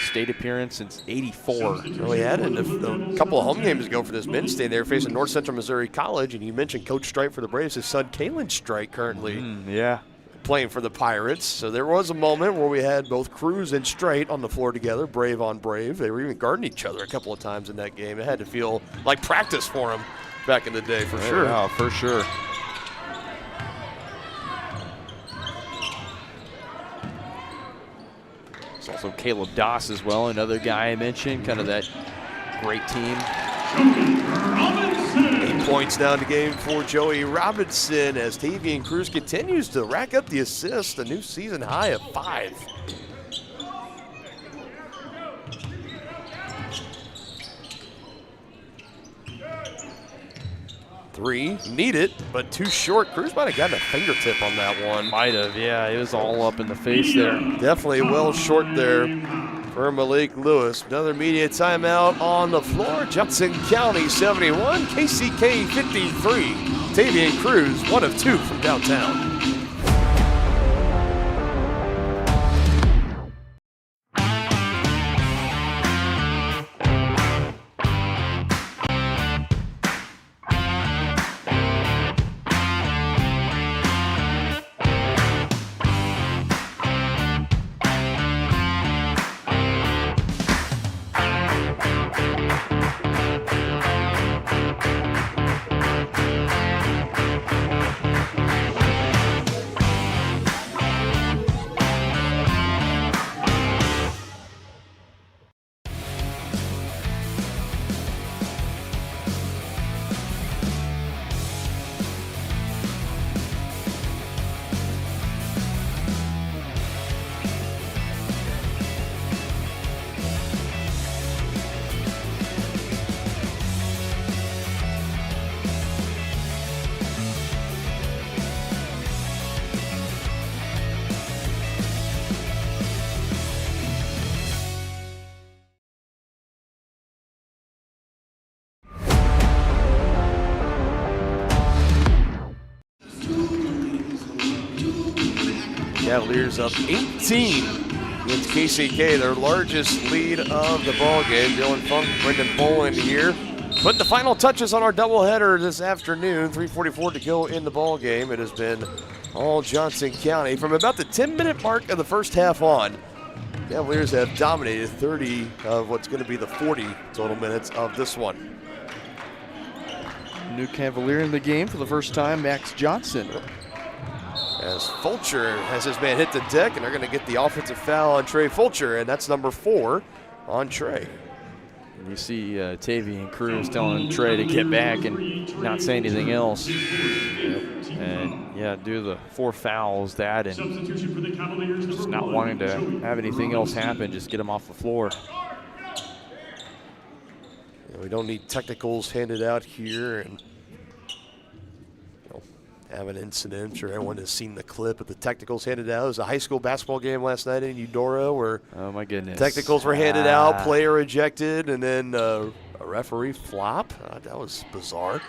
state appearance since '84. Well, he had it a couple of home games ago for this men's state. They were facing North Central Missouri College, and you mentioned Coach Strite for the Braves. His son, Kalen Strite, currently playing for the Pirates. So there was a moment where we had both Cruz and Strite on the floor together, brave on brave. They were even guarding each other a couple of times in that game. It had to feel like practice for them back in the day, for sure. Yeah, for sure. There's also Caleb Doss as well, another guy I mentioned, kind of that great team. 8 points down the game for Joey Robinson as Tavian Cruz continues to rack up the assists, a new season high of 5. Three, need it, but too short. Cruz might have gotten a fingertip on that one. Might have, yeah. It was all up in the face there. Definitely well short there for Malik Lewis. Another media timeout on the floor. Johnson County 71, KCK 53. Tavian Cruz, 1 of 2 from downtown. Cavaliers up 18 against KCK, their largest lead of the ball game. Dylan Funk, Brendan Boland here. Putting the final touches on our doubleheader this afternoon. 3:44 to go in the ball game. It has been all Johnson County. From about the 10-minute mark of the first half on, Cavaliers have dominated 30 of what's going to be the 40 total minutes of this one. New Cavalier in the game for the first time, Max Johnson. As Fulcher has his man hit the deck, and they're going to get the offensive foul on Trey Fulcher, and that's number 4 on Trey. And you see Tavian Cruz telling Trey to get back and not say anything else. And yeah, do the 4 fouls, that, and just not wanting to have anything else happen, just get him off the floor. Yeah, we don't need technicals handed out here, and have an incident. I'm sure everyone has seen the clip of the technicals handed out. It was a high school basketball game last night in Eudora where oh my goodness, technicals were handed out, player ejected, and then a referee flop. That was bizarre.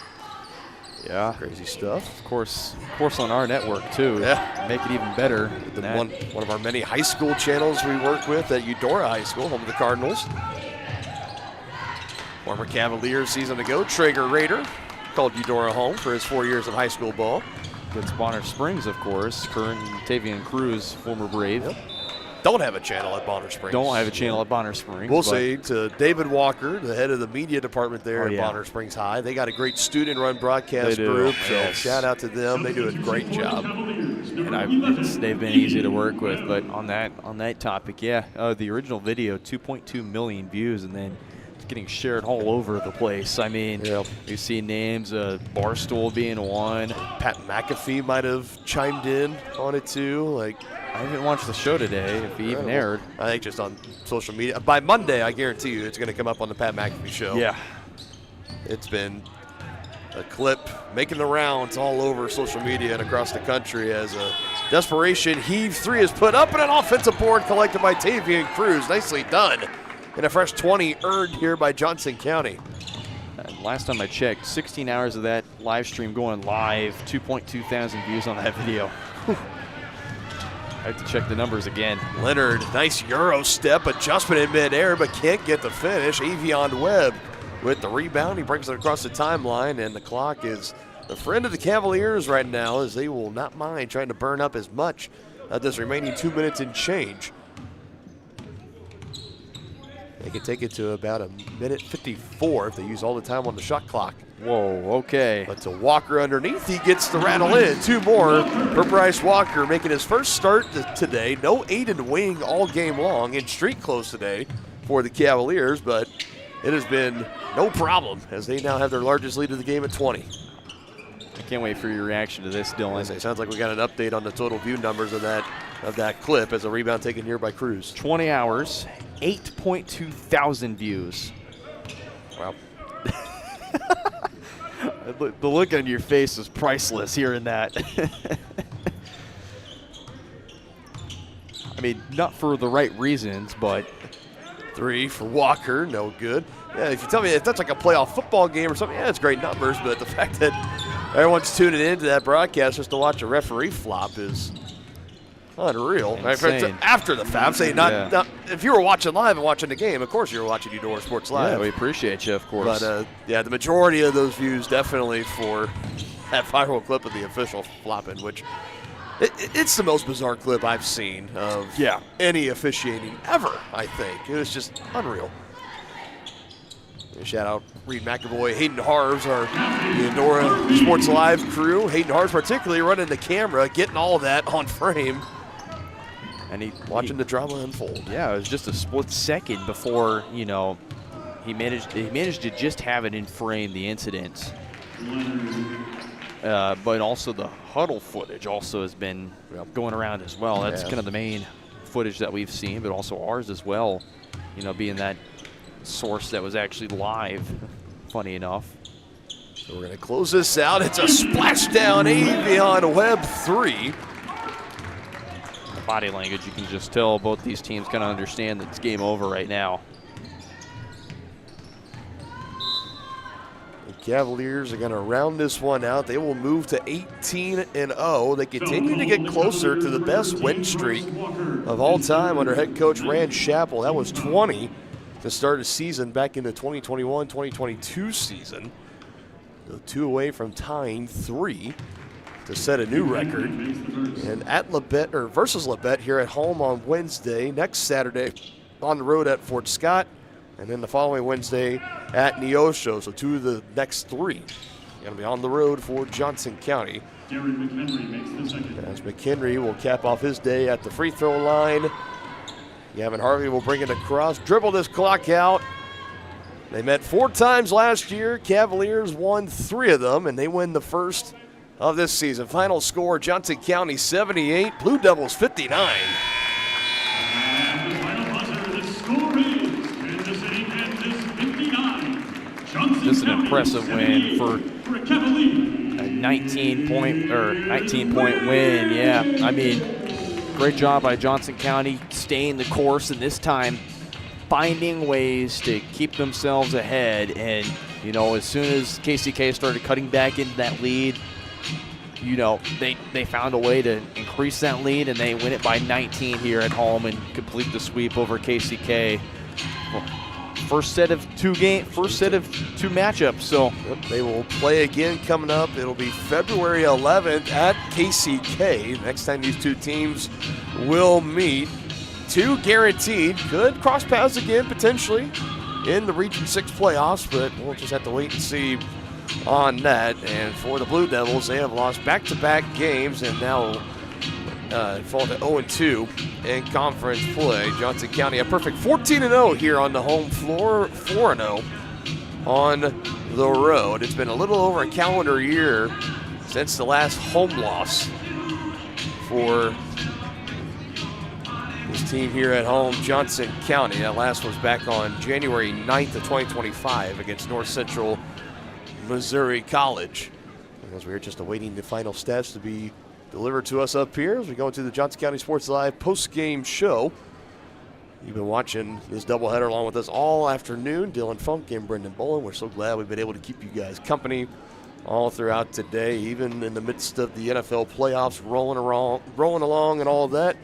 Yeah, crazy stuff. Of course on our network too. Yeah, make it even better. One of our many high school channels we work with at Eudora High School, home of the Cardinals. Former Cavaliers season ago, Traeger Raider called Eudora home for his 4 years of high school ball. Against Bonner Springs, of course. Current Tavian Cruz, former Brave. Yep. don't have a channel at Bonner Springs. Don't have a channel at Bonner Springs. We'll say to David Walker, the head of the media department there at yeah. Bonner Springs High. They got a great student-run broadcast group, so shout out to them. They do a great job. And they've been easy to work with. But on that topic, the original video, 2.2 million views, and then it's getting shared all over the place. I mean, you see names, Barstool being one. Pat McAfee might have chimed in on it too. Like, I haven't watched the show today, if he even aired. I think just on social media. By Monday, I guarantee you it's going to come up on the Pat McAfee show. Yeah. It's been a clip making the rounds all over social media and across the country as a desperation heave three is put up and an offensive board collected by Tavian Cruz. Nicely done. And a fresh 20 earned here by Johnson County. Last time I checked, 16 hours of that live stream going live, 2.2 thousand views on that video. I have to check the numbers again. Leonard, nice Euro step adjustment in midair, but can't get the finish. Avion Webb with the rebound. He brings it across the timeline, and the clock is the friend of the Cavaliers right now, as they will not mind trying to burn up as much of this remaining 2 minutes and change. They can take it to about a minute 54 if they use all the time on the shot clock. Whoa, okay. But to Walker underneath, he gets the rattle in. 2 more for Bryce Walker, making his first start today. No Aiden wing all game long, in street close today for the Cavaliers, but it has been no problem as they now have their largest lead of the game at 20. I can't wait for your reaction to this, Dylan. It sounds like we got an update on the total view numbers of that clip as a rebound taken here by Cruz. 20 hours, 8.2 thousand views. Wow. The look on your face is priceless hearing that. I mean, not for the right reasons, but 3 for Walker, no good. Yeah, if you tell me if that's like a playoff football game or something, it's great numbers, but the fact that everyone's tuning into that broadcast just to watch a referee flop is unreal. Insane. After the fact, I'm saying not if you were watching live and watching the game, of course you were watching Eudora Sports Live. Yeah, we appreciate you, of course. But the majority of those views definitely for that viral clip of the official flopping, which it's the most bizarre clip I've seen of any officiating ever, I think. It was just unreal. Shout out Reed McAvoy, Hayden Harves, our Eudora Sports Live crew. Hayden Harves particularly running the camera, getting all of that on frame. And watching the drama unfold. Yeah, it was just a split second before, he managed to just have it in frame, the incident. But also the huddle footage also has been going around as well. That's kind of the main footage that we've seen, but also ours as well, being that source that was actually live, funny enough. So we're going to close this out. It's a splashdown Avion Webb 3. The body language, you can just tell both these teams kind of understand that it's game over right now. The Cavaliers are going to round this one out. They will move to 18-0. They continue to get closer to the best win streak of all time under head coach Rand Chappell. That was 20 to start a season back in the 2021-2022 season. So 2 away from tying 3 to set a new record. And at Labette, or versus Labette here at home on Wednesday. Next Saturday on the road at Fort Scott. And then the following Wednesday at Neosho. So 2 of the next 3 going to be on the road for Johnson County. As McHenry will cap off his day at the free throw line. Gavin Harvey will bring it across, dribble this clock out. They met 4 times last year. Cavaliers won 3 of them, and they win the first of this season. Final score, Johnson County 78, Blue Devils 59. And the final buzzer, the score is Kansas City, Kansas 59. Johnson Just an County impressive win for Cavaliers. a 19-point win. Yeah, I mean, great job by Johnson County staying the course, and this time finding ways to keep themselves ahead. And, as soon as KCK started cutting back into that lead, they found a way to increase that lead, and they win it by 19 here at home and complete the sweep over KCK. First set of 2 matchups. So they will play again coming up. It'll be February 11th at KCK. Next time these 2 teams will meet. 2 guaranteed. Could cross paths again potentially in the Region 6 playoffs, but we'll just have to wait and see on that. And for the Blue Devils, they have lost back-to-back games and now fall to 0-2 in conference play. Johnson County a perfect 14-0 here on the home floor, 4-0 on the road. It's been a little over a calendar year since the last home loss for this team here at home, Johnson County. That last was back on January 9th of 2025 against North Central Missouri College. As we're just awaiting the final stats to be delivered to us up here as we go into the Johnson County Sports Live post-game show. You've been watching this doubleheader along with us all afternoon. Dylan Funk and Brendan Bolin. We're so glad we've been able to keep you guys company all throughout today, even in the midst of the NFL playoffs rolling along and all of that.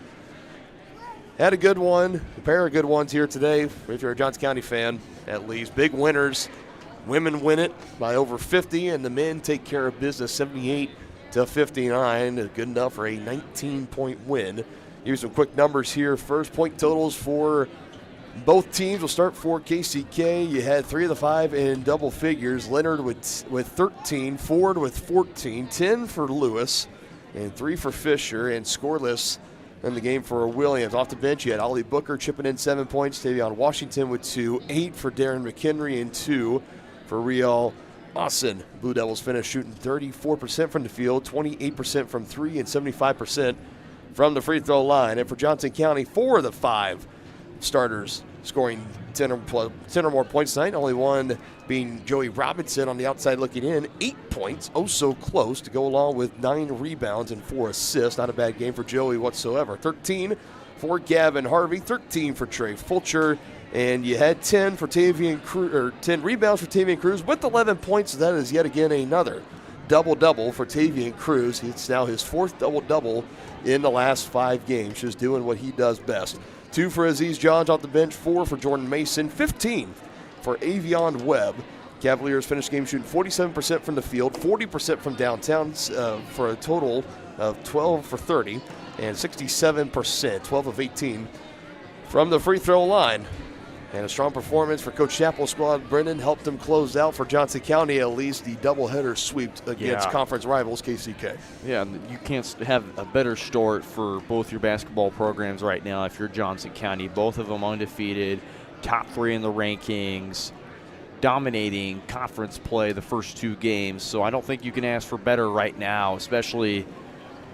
Had a good one, a pair of good ones here today. If you're a Johnson County fan, at least. Big winners. Women win it by over 50, and the men take care of business 78-59. Good enough for a 19-point win. Here's some quick numbers here. First, point totals for both teams. We'll start for KCK. You had 3 of the 5 in double figures. Leonard with 13, Ford with 14, 10 for Lewis, and 3 for Fisher, and scoreless in the game for Williams. Off the bench, you had Ollie Booker chipping in 7 points. Tavion Washington with 2, 8 for Darren McHenry, and 2 for Riel Austin. Blue Devils finished shooting 34% from the field, 28% from 3, and 75% from the free throw line. And for Johnson County, 4 of the 5 starters scoring 10 or more points tonight. Only one being Joey Robinson on the outside looking in. 8 points, oh so close, to go along with 9 rebounds and 4 assists. Not a bad game for Joey whatsoever. 13 for Gavin Harvey, 13 for Trey Fulcher, and you had 10 for 10 rebounds for Tavian Cruz with 11 points. That is yet again another double-double for Tavian Cruz. It's now his 4th double-double in the last 5 games, just doing what he does best. 2 for Aziz Johns off the bench, 4 for Jordan Mason, 15 for Avion Webb. Cavaliers finished game shooting 47% from the field, 40% from downtown for a total of 12 for 30 and 67%, 12 of 18 from the free throw line. And a strong performance for Coach Chappell's squad. Brendan helped them close out for Johnson County, at least the doubleheader sweep against conference rivals KCK. Yeah, you can't have a better start for both your basketball programs right now if you're Johnson County. Both of them undefeated, top 3 in the rankings, dominating conference play the first 2 games. So I don't think you can ask for better right now, especially,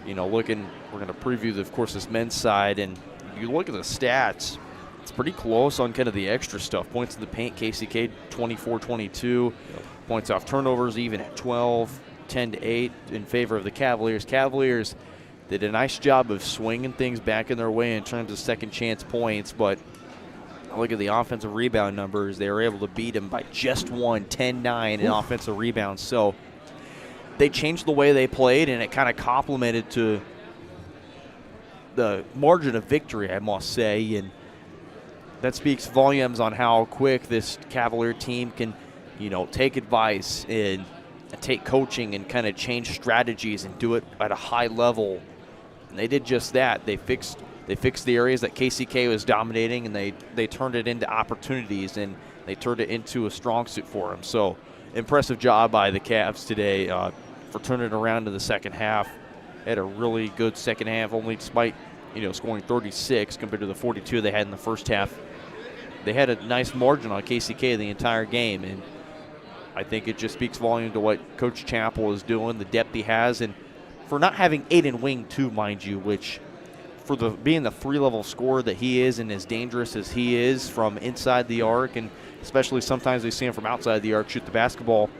we're going to preview, of course, this men's side, and you look at the stats. It's pretty close on kind of the extra stuff. Points in the paint, KCK 24-22. Points off turnovers even at 12, 10-8 in favor of the Cavaliers. Cavaliers did a nice job of swinging things back in their way in terms of second chance points, but look at the offensive rebound numbers. They were able to beat them by just 1, 10-9 in offensive rebounds. So they changed the way they played, and it kind of complemented to the margin of victory, I must say, and that speaks volumes on how quick this Cavalier team can, take advice and take coaching and kind of change strategies and do it at a high level. And they did just that. They fixed the areas that KCK was dominating, and they turned it into opportunities, and they turned it into a strong suit for them. So impressive job by the Cavs today for turning it around in the second half. Had a really good second half, only despite scoring 36 compared to the 42 they had in the first half. They had a nice margin on KCK the entire game, and I think it just speaks volume to what Coach Chappell is doing, the depth he has, and for not having Aiden Wing too, mind you, which for being the 3-level scorer that he is and as dangerous as he is from inside the arc, and especially sometimes we see him from outside the arc shoot the basketball,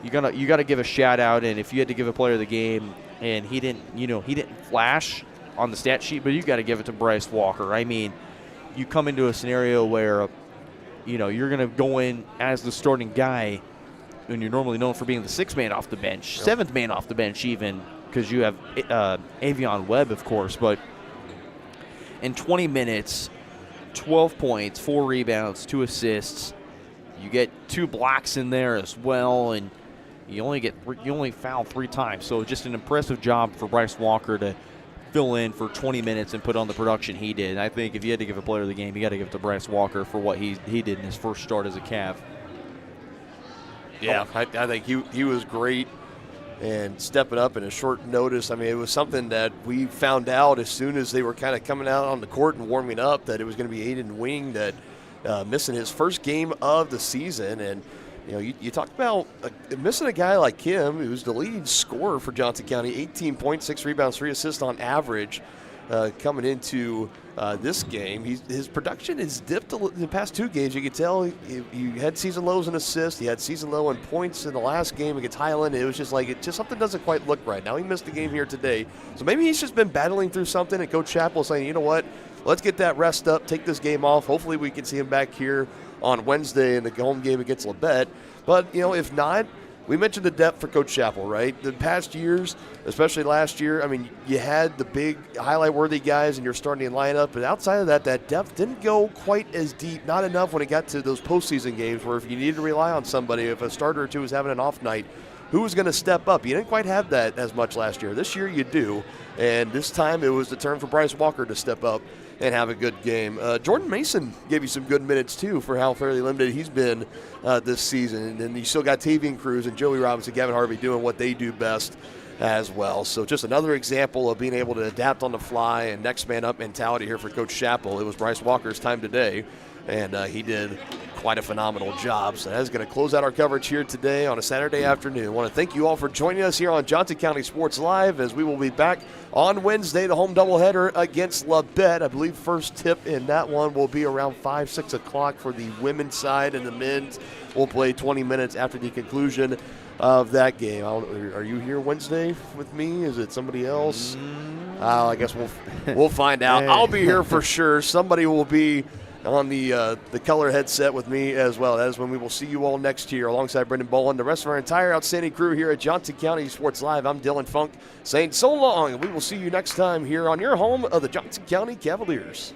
you got to give a shout out. And if you had to give a player of the game, and he didn't flash on the stat sheet, but you got to give it to Bryce Walker. I mean, you come into a scenario where, you're going to go in as the starting guy, and you're normally known for being the 6th man off the bench, 7th man off the bench even, because you have Avion Webb, of course. But in 20 minutes, 12 points, 4 rebounds, 2 assists. You get 2 blocks in there as well, and you only foul 3 times. So just an impressive job for Bryce Walker to fill in for 20 minutes and put on the production he did. And I think if you had to give a player of the game, you got to give it to Bryce Walker for what he did in his first start as a Cav. Yeah, I think he was great and stepping up in a short notice. I mean, it was something that we found out as soon as they were kind of coming out on the court and warming up that it was going to be Aiden Wing that missing his first game of the season. And, you talk about missing a guy like him, who's the leading scorer for Johnson County, 18 points, 6 rebounds, 3 assists on average coming into this game. His production has dipped in the past 2 games. You could tell he had season lows in assists. He had season low in points in the last game against Highland. It was just like something doesn't quite look right. Now he missed the game here today. So maybe he's just been battling through something, and Coach Chappell saying, you know what, let's get that rest up, take this game off. Hopefully we can see him back here on Wednesday in the home game against Labette. But, if not, we mentioned the depth for Coach Chappell, right? The past years, especially last year, I mean, you had the big highlight-worthy guys in your starting lineup, but outside of that depth didn't go quite as deep, not enough when it got to those postseason games where if you needed to rely on somebody, if a starter or two was having an off night, who was going to step up? You didn't quite have that as much last year. This year you do, and this time it was the turn for Bryce Walker to step up and have a good game. Jordan Mason gave you some good minutes, too, for how fairly limited he's been this season. And then you still got Tavian Cruz and Joey Robinson, Gavin Harvey doing what they do best as well. So just another example of being able to adapt on the fly and next man up mentality here for Coach Chappell. It was Bryce Walker's time today, and he did quite a phenomenal job. So that's going to close out our coverage here today on a Saturday afternoon. I want to thank you all for joining us here on Johnson County Sports Live, as we will be back on Wednesday, the home doubleheader against Labette. I believe first tip in that one will be around 5, 6 o'clock for the women's side, and the men's will play 20 minutes after the conclusion of that game. Are you here Wednesday with me? Is it somebody else? I guess we'll find out. I'll be here for sure. Somebody will be on the color headset with me as well. That is when we will see you all next year alongside Brendan Boland, the rest of our entire outstanding crew here at Johnson County Sports Live. I'm Dylan Funk saying so long, and we will see you next time here on your home of the Johnson County Cavaliers.